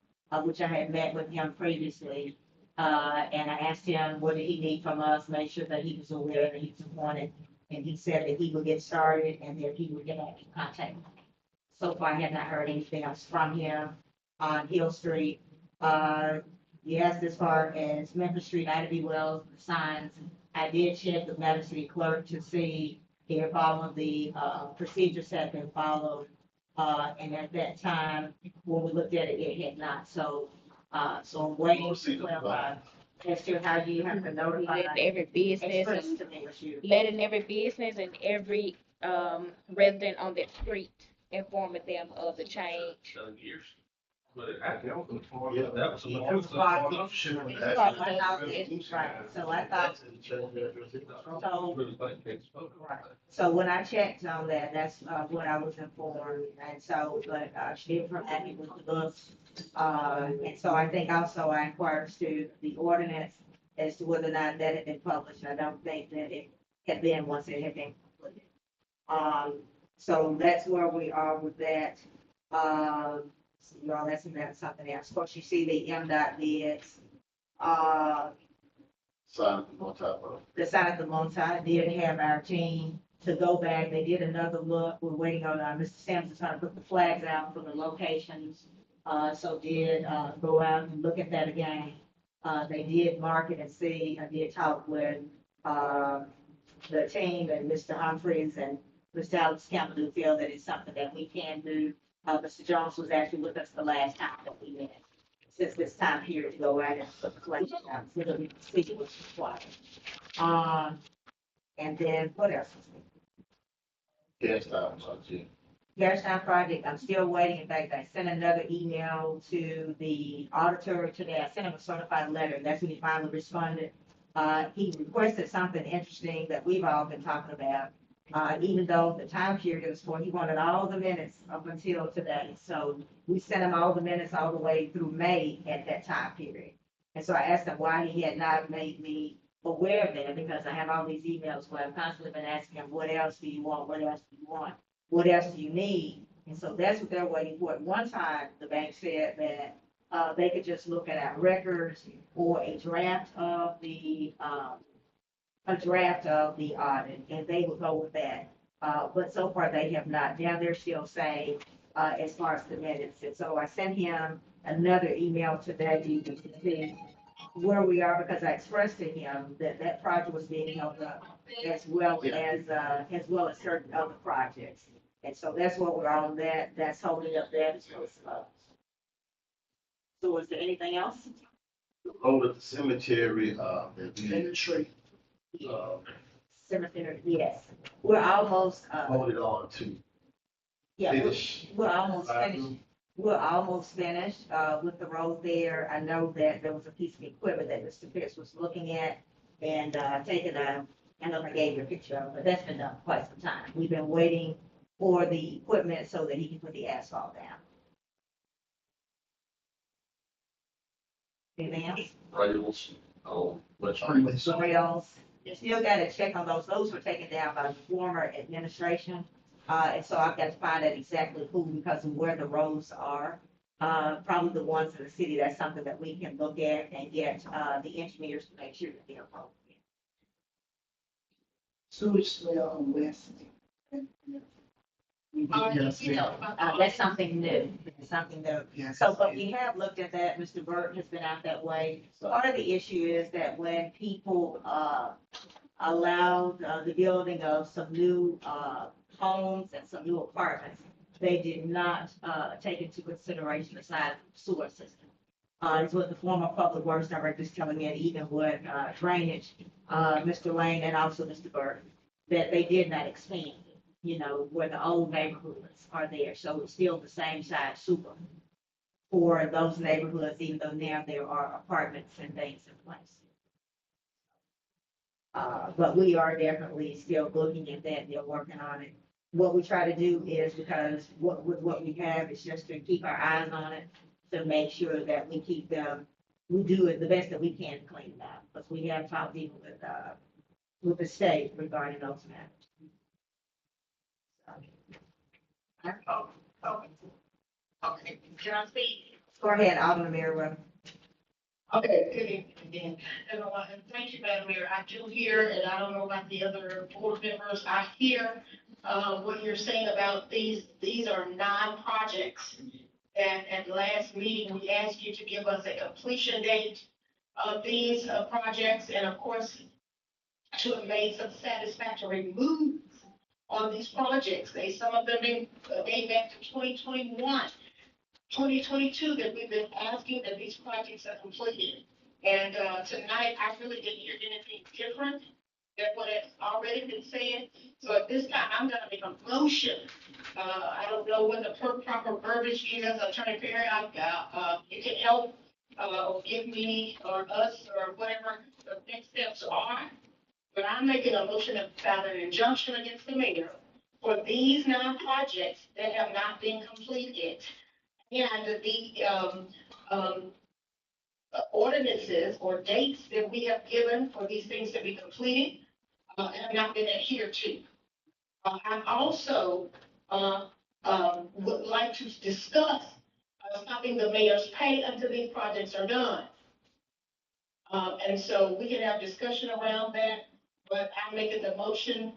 which I had met with him previously. And I asked him, what did he need from us, make sure that he was aware that he was appointed. And he said that he would get started and that he would get back in contact. So far, I have not heard anything else from him. on Hill Street. Yes, as far as Memphis Street, Ida Wells, the signs, I did check with Madam City Clerk to see if all of the, procedures had been followed. And at that time, when we looked at it, it had not. So I'm waiting to clarify as to how you have to notify. Letting every business, Express and to me what you. letting every business and every, resident on that street, informing them of the change. Yeah, that was Right, so I thought, so when I checked on that, that's, what I was informed, and so, but, she did provide me with the books. And so I think also I inquired to the ordinance as to whether or not that had been published, I don't think that it had been once it had been completed. So that's where we are with that. You all, that's something else. Of course, you see the MDOT bids. Sign on top of. The side of the Monty did have our team to go back. They did another look. We're waiting on, Mr. Sampson's trying to put the flags out for the locations. So did, go out and look at that again. They did mark it and see. I did talk with, the team and Mr. Humphreys and Mr. Alex Campbell do feel that it's something that we can do. Mr. Jones was actually with us the last time that we met. Since this time period to go out and put the flags out, so that we can see what's required. And then what else? Gas stops, I see. Garrison project, I'm still waiting. In fact, I sent another email to the auditor today. I sent him a certified letter, and that's when he finally responded. He requested something interesting that we've all been talking about. Even though the time period was for, he wanted all the minutes up until today. So we sent him all the minutes all the way through May at that time period. And so I asked him why he had not made me aware of that, because I have all these emails where I've constantly been asking him, what else do you want? What else do you want? What else do you need? And so that's what they're waiting for. At one time, the bank said that they could just look at our records or a draft of the audit, and they would go with that. But so far they have not. Now they're still saying, as far as the minutes. And so I sent him another email today to see where we are, because I expressed to him that that project was being held up as well as certain other projects. And so that's what we're on that. That's holding up that as well. So is there anything else? The road at the cemetery, Tree. Cemetery, yes. We're almost, voted on to yeah, finish. we're almost finished. We're almost finished, with the road there. I know that there was a piece of equipment that Mr. Pierce was looking at and, taking a, I know I gave you a picture of it, but that's been done for quite some time. We've been waiting for the equipment so that he can put the asphalt down. Anything else? Rails, which. Rails, you still gotta check on those. Those were taken down by the former administration. And so I've got to find out exactly who, because of where the roads are. Probably the ones in the city, that's something that we can look at and get, the engineers to make sure that they're appropriate. Sewage smell on West. That's something new, something new. Yes. So, but we have looked at that. Mr. Burton has been out that way. Part of the issue is that when people, allowed, the building of some new, homes and some new apartments, they did not, take into consideration the size of the sewer system. It's what the former public works director is telling me, and even with, drainage, Mr. Lane and also Mr. Burton, that they did not expand, you know, where the old neighborhoods are there. So it's still the same size sewer for those neighborhoods, even though now there are apartments and things in place. But we are definitely still looking at that. They're working on it. What we try to do is, because what we have is just to keep our eyes on it, to make sure that we keep them, we do it the best that we can to clean it up. Because we have talked even with the state regarding those matters. Okay, can I speak? Go ahead, Alderman Meriwether. Okay, good evening again. And thank you, Madam Mayor. I do hear, and I don't know about the other board members, I hear what you're saying about these are non-projects. And at the last meeting, we asked you to give us a completion date of these projects, and of course, to have made some satisfactory moves on these projects. Some of them dating back to 2021, 2022, that we've been asking that these projects are completed. And tonight, I really didn't hear anything different than what has already been said. So at this time, I'm gonna make a motion. I don't know what the proper verbiage is, Attorney Perry, you can help, or give me or us or whatever the next steps are. But I'm making a motion about an injunction against the mayor for these non-projects that have not been completed. And the ordinances or dates that we have given for these things to be completed have not been adhered to. I also would like to discuss stopping the mayor's pay until these projects are done. And so we can have discussion around that, but I'm making the motion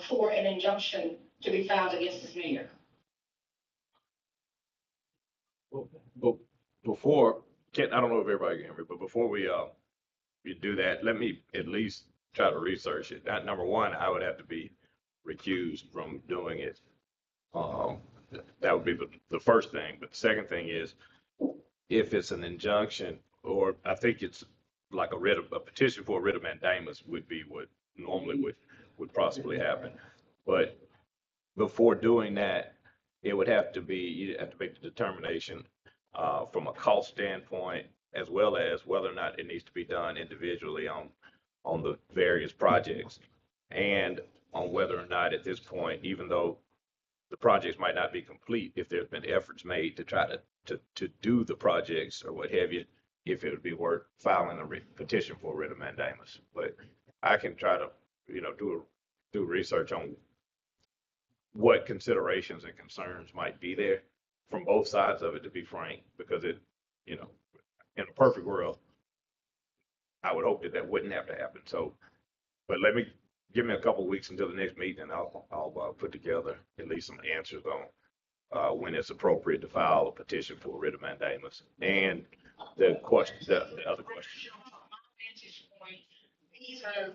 for an injunction to be filed against this mayor. But before, I don't know if everybody can hear me, but before we do that, let me at least try to research it. That, number one, I would have to be recused from doing it. That would be the first thing. But the second thing is, if it's an injunction, or I think it's like a petition for a writ of mandamus would be what normally would possibly happen. But before doing that, it would have to be, you have to make the determination from a cost standpoint, as well as whether or not it needs to be done individually on the various projects, and on whether or not at this point, even though the projects might not be complete, if there's been efforts made to try to do the projects or what have you, if it would be worth filing a petition for a writ of mandamus. But I can try to, do research on what considerations and concerns might be there from both sides of it, to be frank, because it, in a perfect world, I would hope that wouldn't have to happen. So, but give me a couple of weeks until the next meeting, and I'll put together at least some answers on when it's appropriate to file a petition for a writ of mandamus. And the question, the other question. These are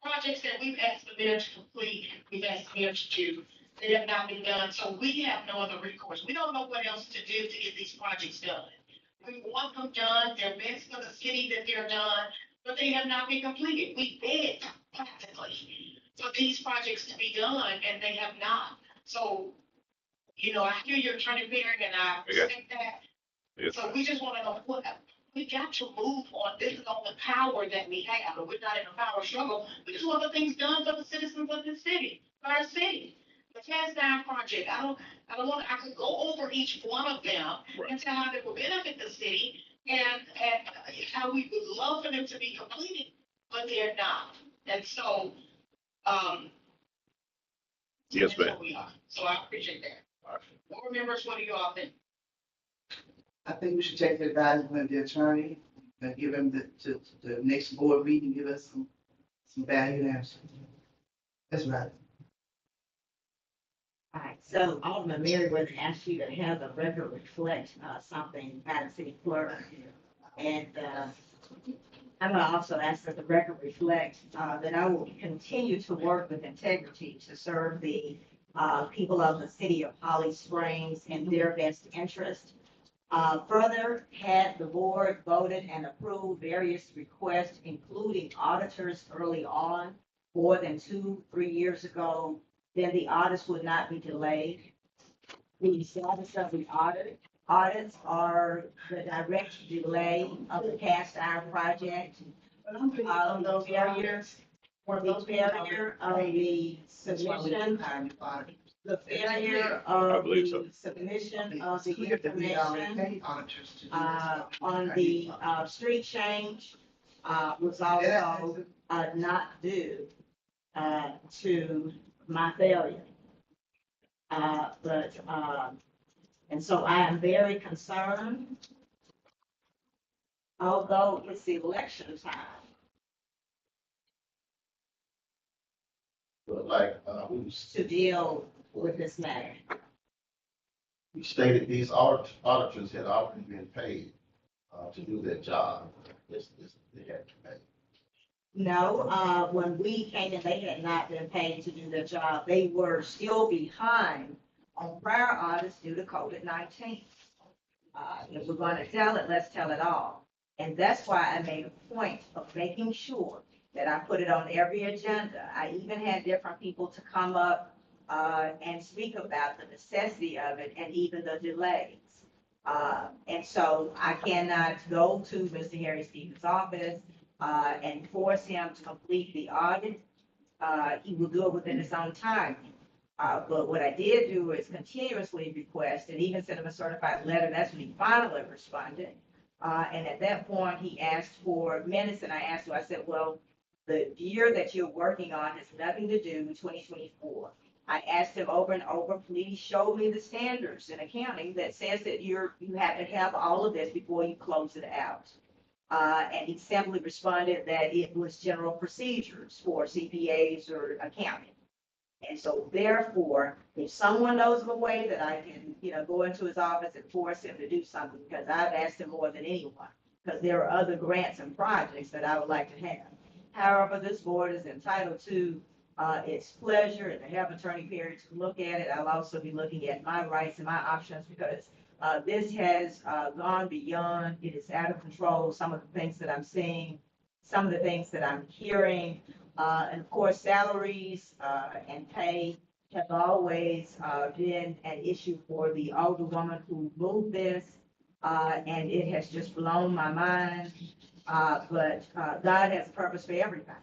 projects that we've asked the mayor to complete, we've asked the mayor to do. They have not been done, so we have no other recourse. We don't know what else to do to get these projects done. We want them done, they're best for the city that they're done, but they have not been completed. We begged practically for these projects to be done, and they have not. So, I hear your attorney Perry, and I respect that. Yes. So we just want to know we got to move on. This is on the power that we have, and we're not in a power struggle. We just want the things done for the citizens of the city, for our city. The Cast Iron Project, I could go over each one of them and tell how they will benefit the city and how we would love for them to be completed, but they're not. And so, yes, ma'am. That's where we are. So I appreciate that. Board members, what do you all think? I think we should take the advisement of the attorney and give him the next board meeting, give us some valued answers. That's right. All right, so Alderman Mary would ask you to have the record reflect something by the city clerk. And I'm gonna also ask that the record reflect that I will continue to work with integrity to serve the people of the city of Holly Springs in their best interest. Further, had the board voted and approved various requests, including auditors early on, more than 2-3 years ago, then the audits would not be delayed. The status of the audits are the direct delay of the Cast Iron Project. The failure of the submission, the failure of the submission of the information on the street change was also not due to my failure. And so I am very concerned, although it's election time. But like, To deal with this matter. you stated these auditors had already been paid, to do their job. They had to pay. No, when we came in, they had not been paid to do their job. They were still behind on prior audits due to COVID-19. If we're going to tell it, let's tell it all. And that's why I made a point of making sure that I put it on every agenda. I even had different people to come up and speak about the necessity of it and even the delays. And so I cannot go to Mr. Harry Stevens' office and force him to complete the audit. He will do it within his own time. But what I did do is continuously request and even send him a certified letter. That's when he finally responded. And at that point, he asked for minutes, and I asked him, I said, well, the year that you're working on has nothing to do with 2024. I asked him over and over, please show me the standards in accounting that says that you have to have all of this before you close it out. And he simply responded that it was general procedures for CPAs or accounting. And so therefore, if someone knows of a way that I can, go into his office and force him to do something, because I've asked him more than anyone, because there are other grants and projects that I would like to have. However, this board is entitled to its pleasure and to have Attorney Perry to look at it. I'll also be looking at my rights and my options because this has gone beyond, it is out of control, some of the things that I'm seeing, some of the things that I'm hearing. And of course, salaries and pay have always been an issue for the older woman who moved this, and it has just blown my mind. But God has a purpose for everything.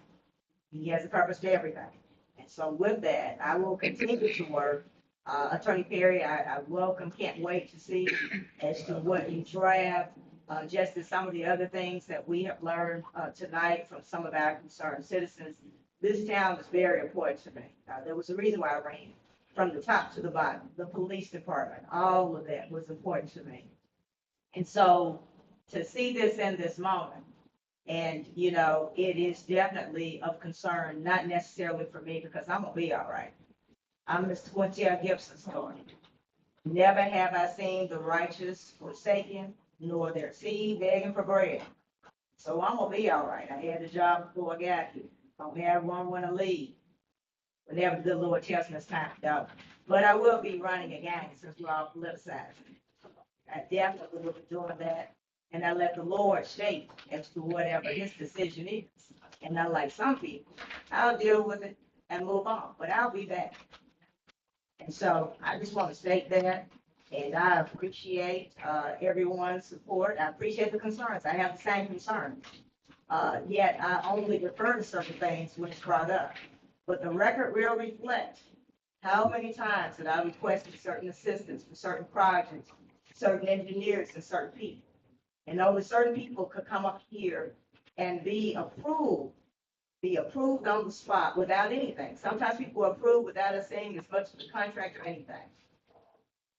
He has a purpose for everything. And so with that, I will continue to work. Attorney Perry, I welcome, can't wait to see as to what you draft. Just as some of the other things that we have learned tonight from some of our concerned citizens, this town is very important to me. There was a reason why I ran from the top to the bottom. The police department, all of that was important to me. And so to see this in this moment, and it is definitely of concern, not necessarily for me because I'm gonna be all right. I'm Mr. Quintel Gibson's story. Never have I seen the righteous forsaken, nor their seed begging for bread. So I'm gonna be all right. I had the job before I got here. Don't have one when I leave. Whenever the good Lord tells me it's time to go. But I will be running again since we're all politicized. I definitely will be doing that. And I let the Lord shape as to whatever his decision is. And not like some people, I'll deal with it and move on, but I'll be back. And so I just want to state that. And I appreciate everyone's support. I appreciate the concerns. I have the same concerns. Yet I only refer to certain things when it's brought up. But the record will reflect how many times that I requested certain assistance for certain projects, certain engineers and certain people. And only certain people could come up here and be approved on the spot without anything. Sometimes people are approved without us saying as much as the contract or anything.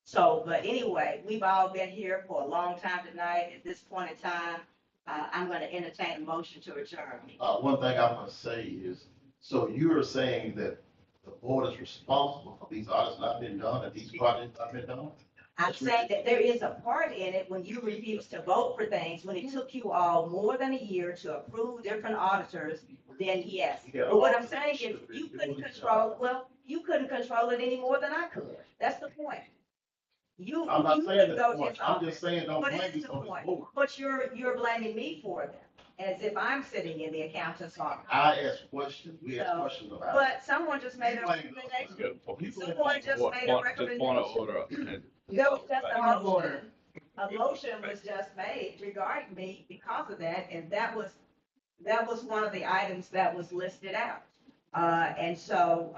So, but anyway, we've all been here for a long time tonight. At this point in time, I'm going to entertain a motion to adjourn. One thing I want to say is, so you're saying that the board is responsible for these audits not being done and these projects not being done? I'm saying that there is a part in it when you refuse to vote for things, when it took you all more than a year to approve different auditors, then yes. But what I'm saying is you couldn't control it any more than I could. That's the point. I'm not saying could that go point. to I'm just saying don't But blame it's me the on this point. board. But you're blaming me for them, as if I'm sitting in the accountant's office. I asked questions, we asked So, questions about it. But someone just made a recommendation. Someone just made a recommendation. Point of order. There was just a motion. A motion was just made regarding me because of that, and that was one of the items that was listed out. And so,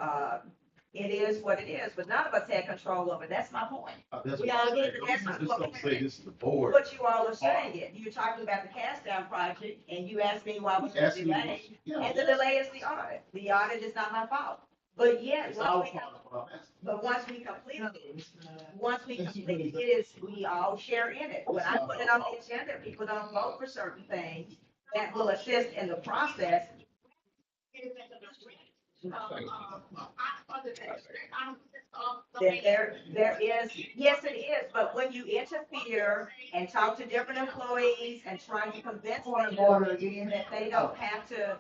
it is what it is, but none of us had control over it. That's my point. We all get it. That's my Just don't point. say this is the board. But you all are saying it. You're talking about the cast down project, and you asked me why was the Asking you- delay. yeah. And the delay is the audit. The audit is not my fault. But yet, It's our fault, what I'm asking. but once we complete it, we all share in it. When I put it on the agenda, people don't vote for certain things that will assist in the process. Then there is, yes, it is, but when you interfere and talk to different employees and try to convince them that they don't have to.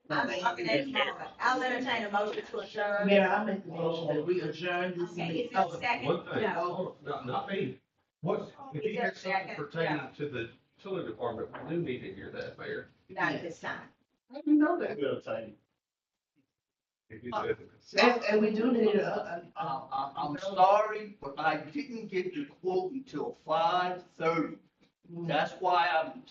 I'm talking at the moment. I'll entertain a motion to adjourn. Mayor, I make the motion that we adjourn this Okay, meeting. is there a second? One thing, No. not me. What, if Is you there had a something second? pertaining No. to the utility department, we do need to hear that, Mayor. Not at this time. How do you know that? If you said And we do need I'm sorry, but I didn't get the quote until 5:30. That's why I'm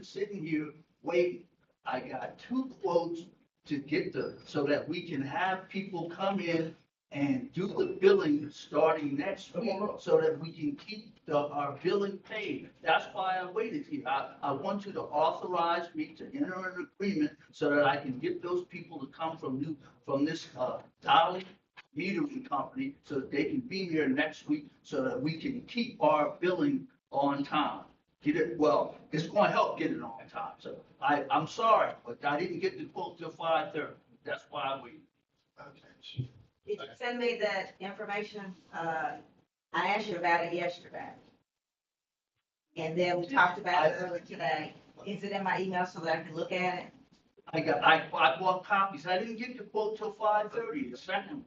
sitting here waiting. I got 2 quotes to get so that we can have people come in and do the billing starting next week, so that we can keep our billing paid. That's why I waited here. I want you to authorize me to enter an agreement so that I can get those people to come from this Dolly metering company, so that they can be here next week, so that we can keep our billing on time. Get it, well, it's gonna help get it on time. So I'm sorry, but I didn't get the quote till 5:30. That's why I waited. Did you send me that information? I asked you about it yesterday. And then we talked about it earlier today. Is it in my email so that I can look at it? I bought copies. I didn't get the quote till 5:30, the second one.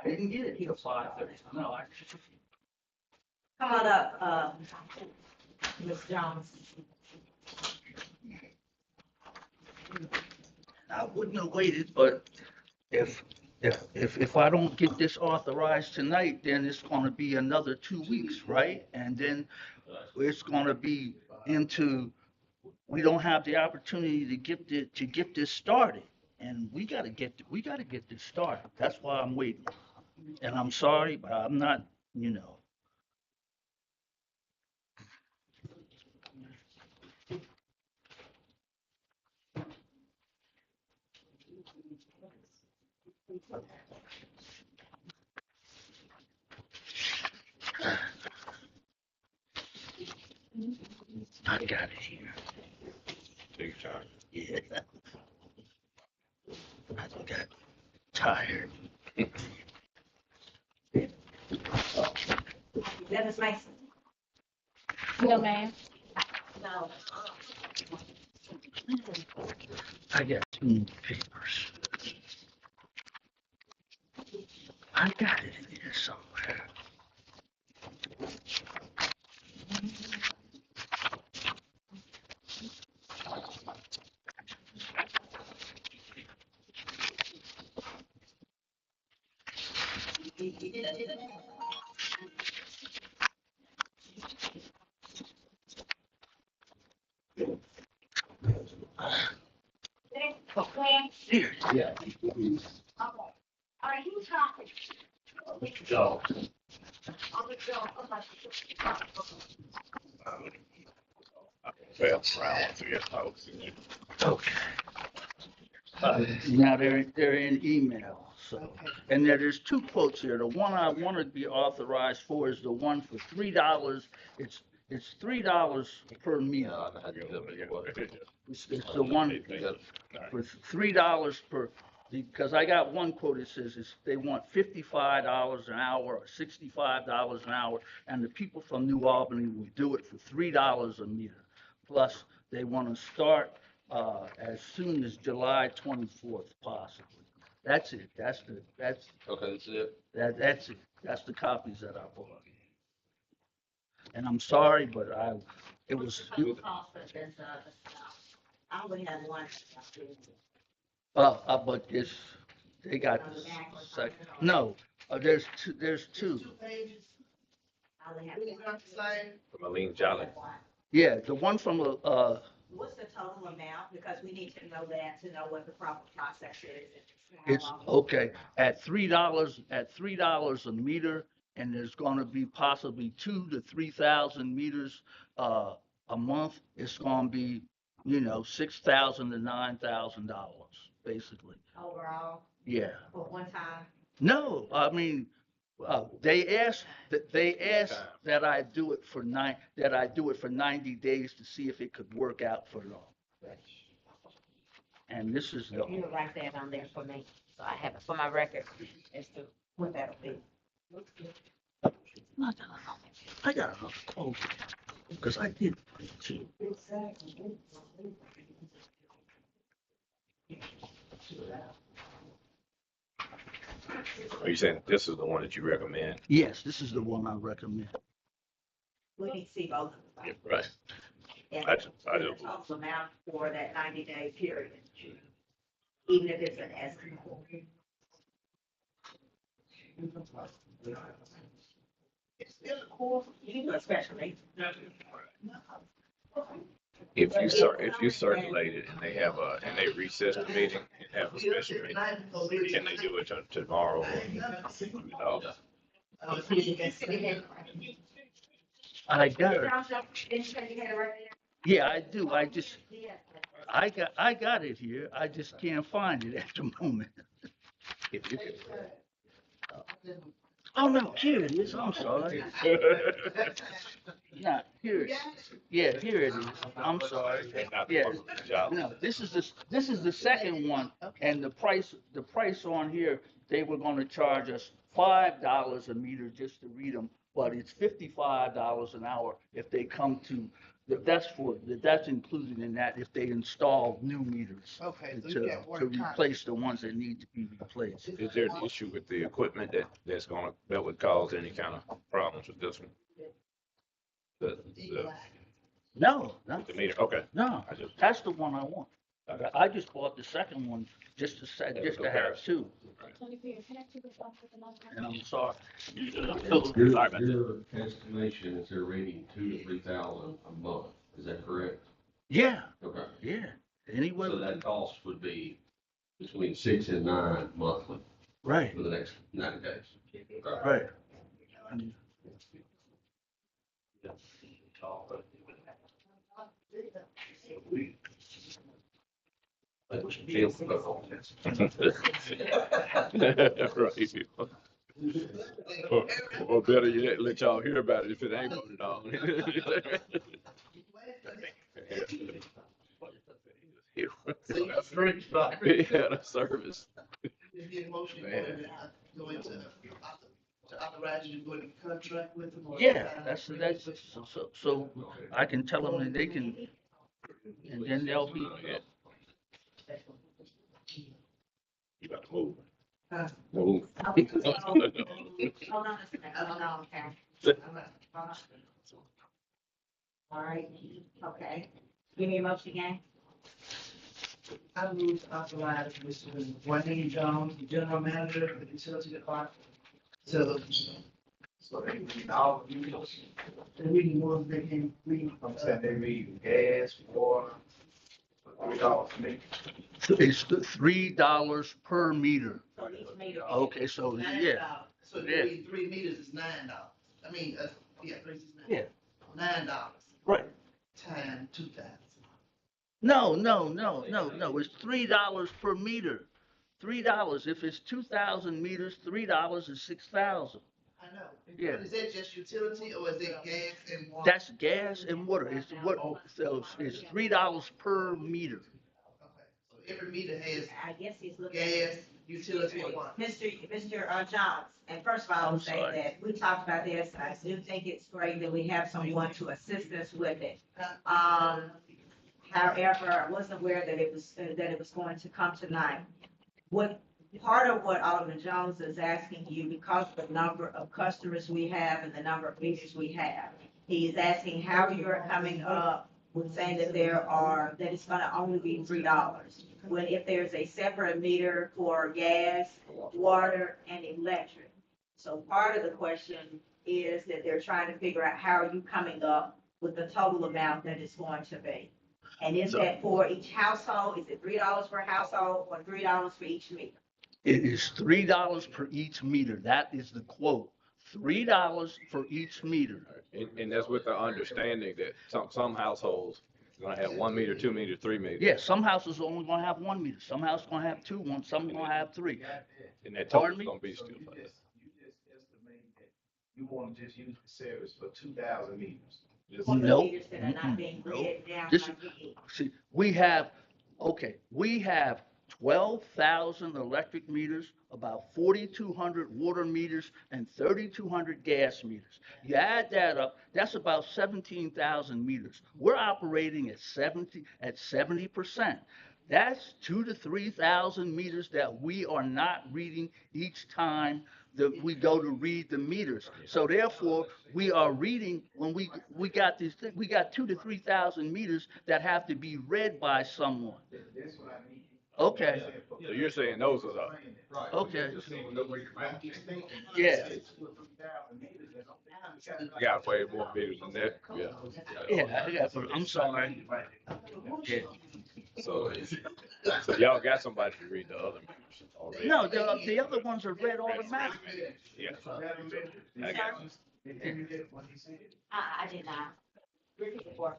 I didn't get it till 5:30. No, Come on up, Ms. Jones. I wouldn't have waited, but if I don't get this authorized tonight, then it's gonna be another 2 weeks, right? And then it's gonna be we don't have the opportunity to get this started. And we gotta get this started. That's why I'm waiting. And I'm sorry, but I'm not, I got it here. Take your time. Yeah. I got tired. Dennis Mason. No, ma'am. No. I got 2 papers. I got it in here somewhere. Here. Yeah. All right, who's talking? Mr. Jones. Okay. Now they're in email, so, and there's 2 quotes here. The one I want to be authorized for is the one for $3. It's $3 per meal. It's the one for $3 per, because I got one quote that says they want $55 an hour or $65 an hour, and the people from New Albany will do it for $3 a meter. Plus, they want to start as soon as July 24th, possibly. That's it. That's Okay, that's it. That's it. That's the copies that I bought. And I'm sorry, but it was. I only have one. But they got this second. No, there's 2. I only have We one. got the same. From Aline Jolly. Yeah, the one from What's the total amount? Because we need to know that to know what the proper process is. it's okay at $3 a meter, and there's going to be possibly 2,000 to 3,000 meters a month. It's going to be $6,000 to $9,000 basically. Overall, Yeah. for one time. No, I mean, they asked that I do it for 90 days to see if it could work out for them. And this is the. You write that on there for me, so I have it for my record as to what that'll be. I got another quote, because I did. Are you saying this is the one that you recommend? Yes, this is the one I recommend. We need to see both of them. Yeah, right. And I the do. total amount for that 90-day period, even if it's an estimate. Especially. If you circulate it and they have and they recess the meeting and have a special meeting, can they do it tomorrow? Or, I got it. Yeah, I do. I got it here. I just can't find it at the moment. if you can. Oh, no, here it is. I'm sorry. Nah, here it is. Yeah, here it is. I'm sorry. Yeah. No, this is the second one, and the price on here, they were gonna charge us $5 a meter just to read them, but it's $55 an hour if they come to, that's included in that if they install new meters. Okay, so To you got to one time. replace the ones that need to be replaced. Is there an issue with the equipment that would cause any kind of problems with this one? No, The meter, okay. no, that's the one I want. I just bought the second one just to have two, and I'm sorry. Your estimation is they're rating 2,000 to 3,000 a month, is that correct? Yeah, Okay. yeah. Anyway, So that cost would be between 6 and 9 monthly right, for the next 90 days. Okay. right. Right. Or better yet, let y'all hear about it if it ain't voted on. Yeah, the service. Is the motion Man. going to authorize you to go into contract with them? Or Yeah, that's, so I can tell them that they can, and then they'll be, You about to move. Huh? Move. Hold on a second. Hold on, okay. All right, okay. Give me a motion again. I move to authorize Mr. Wayne Jones, the general manager of the utility department, so they read all the meters. They're reading ones they can read. I'm saying they read gas, water, $3 a meter. it's $3 per meter. So each meter. Okay, so, yeah, So if Yeah. you read 3 meters, it's $9. I mean, yeah, 3 is yeah, $9. right. Time 2,000. No, it's $3 per meter. $3. If it's 2,000 meters, $3 is 6,000. I know. Yeah. But is that just utility or is it gas and water? That's gas and water. It's what, so it's $3 per meter. Okay, so every meter has I guess he's looking. gas, utility, and water. Mr. Jones, and first of all, I'll say sorry. that we talked about this, I do think it's great that we have someone to assist us with it. However, I wasn't aware that it was going to come tonight. Part of what Alderman Jones is asking you, because of the number of customers we have and the number of meters we have, he is asking how you're coming up with saying that that it's gonna only be $3. When if there's a separate meter for gas, water, and electric. So part of the question is that they're trying to figure out how are you coming up with the total amount that it's going to be? And is that for each household? Is it $3 per household or $3 for each meter? It is $3 per each meter. That is the quote. $3 for each meter. And that's with the understanding that some households are gonna have 1 meter, 2 meter, 3 meters. Yeah, some houses are only gonna have 1 meter. Some houses gonna have 2, some gonna have 3. And that Pardon total's me? gonna be still. You just estimate that you want to just use the service for 2,000 meters. Just- Nope. Meters that are not being written down This- like we need. See, we have 12,000 electric meters, about 4,200 water meters, and 3,200 gas meters. You add that up, that's about 17,000 meters. We're operating at 70%. That's 2,000 to 3,000 meters that we are not reading each time that we go to read the meters. So therefore, we are reading, when we got these things, we got 2,000 to 3,000 meters that have to be read by someone. Okay. So you're saying those are the. Okay. Yeah. I got way more meters than that. Yeah. Yeah, I'm sorry. Yeah. So y'all got somebody to read the other meters already. No, the other ones are read automatically. Yeah. I got you. I did not. Repeat it for.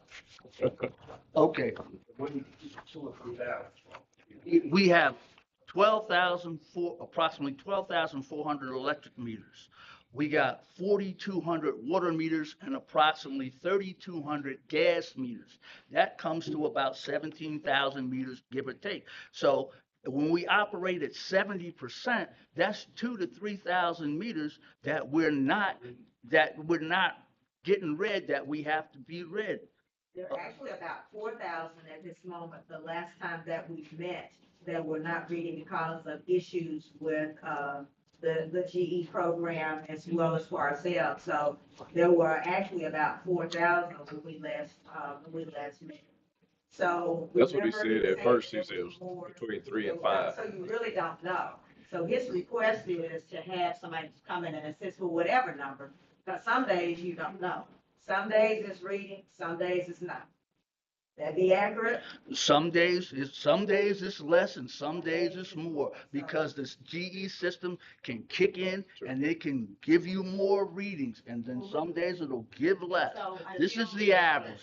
Okay. We have approximately 12,400 electric meters. We got 4,200 water meters and approximately 3,200 gas meters. That comes to about 17,000 meters, give or take. So when we operate at 70%, that's 2,000 to 3,000 meters that we're not getting read, that we have to be read. There are actually about 4,000 at this moment, the last time that we met, that we're not reading because of issues with, the GE program as well as for ourselves. So there were actually about 4,000 when we last met. So. That's what he said at first. He said it was between 3 and 5. So you really don't know. So his request is to have somebody come in and assist with whatever number, because some days you don't know. Some days it's reading, some days it's not. That be accurate? Some days it's less and some days it's more, because this GE system can kick in and they can give you more readings, and then some days it'll give less. This is the average.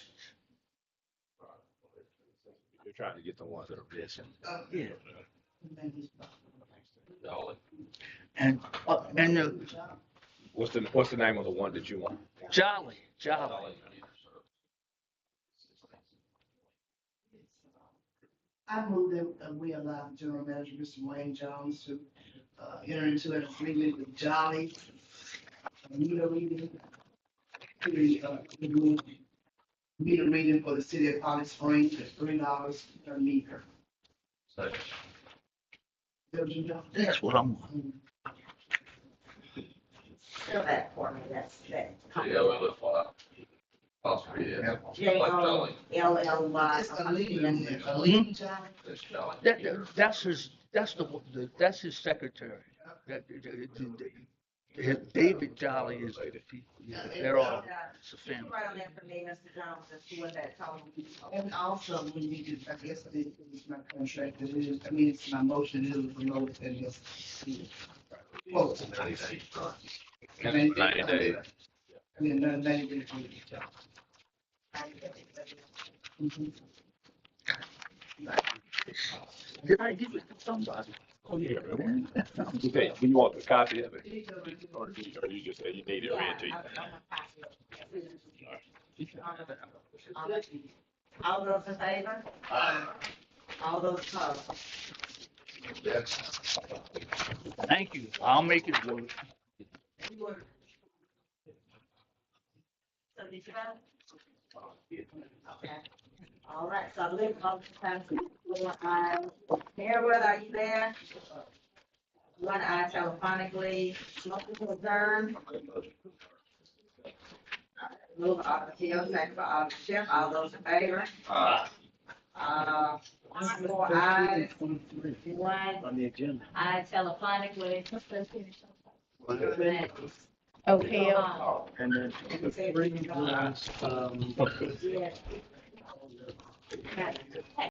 You're trying to get the ones that are missing. Yeah. And And what's the name of the one that you want? Jolly. I move that we allow General Manager Mr. Wayne Jones to enter into an agreement with Jolly meter reading meter reading for the city of Holly Springs at $3 per meter. That's what I'm. Fill that for me, that's that. That's his secretary. David Jolly is, they're all, it's a family. Right on that for me, Mr. Jones, as to what that total. And also, we need to, I guess, it's my contract, it's my motion, it is below than this. Well, 90 days. I mean, 90 days. Did I give it to somebody? Oh, yeah. Okay, you want the copy of it? Or you just say you need it read to you? All those in favor? All those opposed? Thank you. I'll make it work. So did you vote? Okay. All right, so I believe motion passes. Mayor, are you there? One eye telephonically, motion to adjourn. Move Alderman Keel, second by Alderman Schiff, all those in favor? Four ayes, one On the agenda. eye telephonically. Okay. And then the three was, Yes.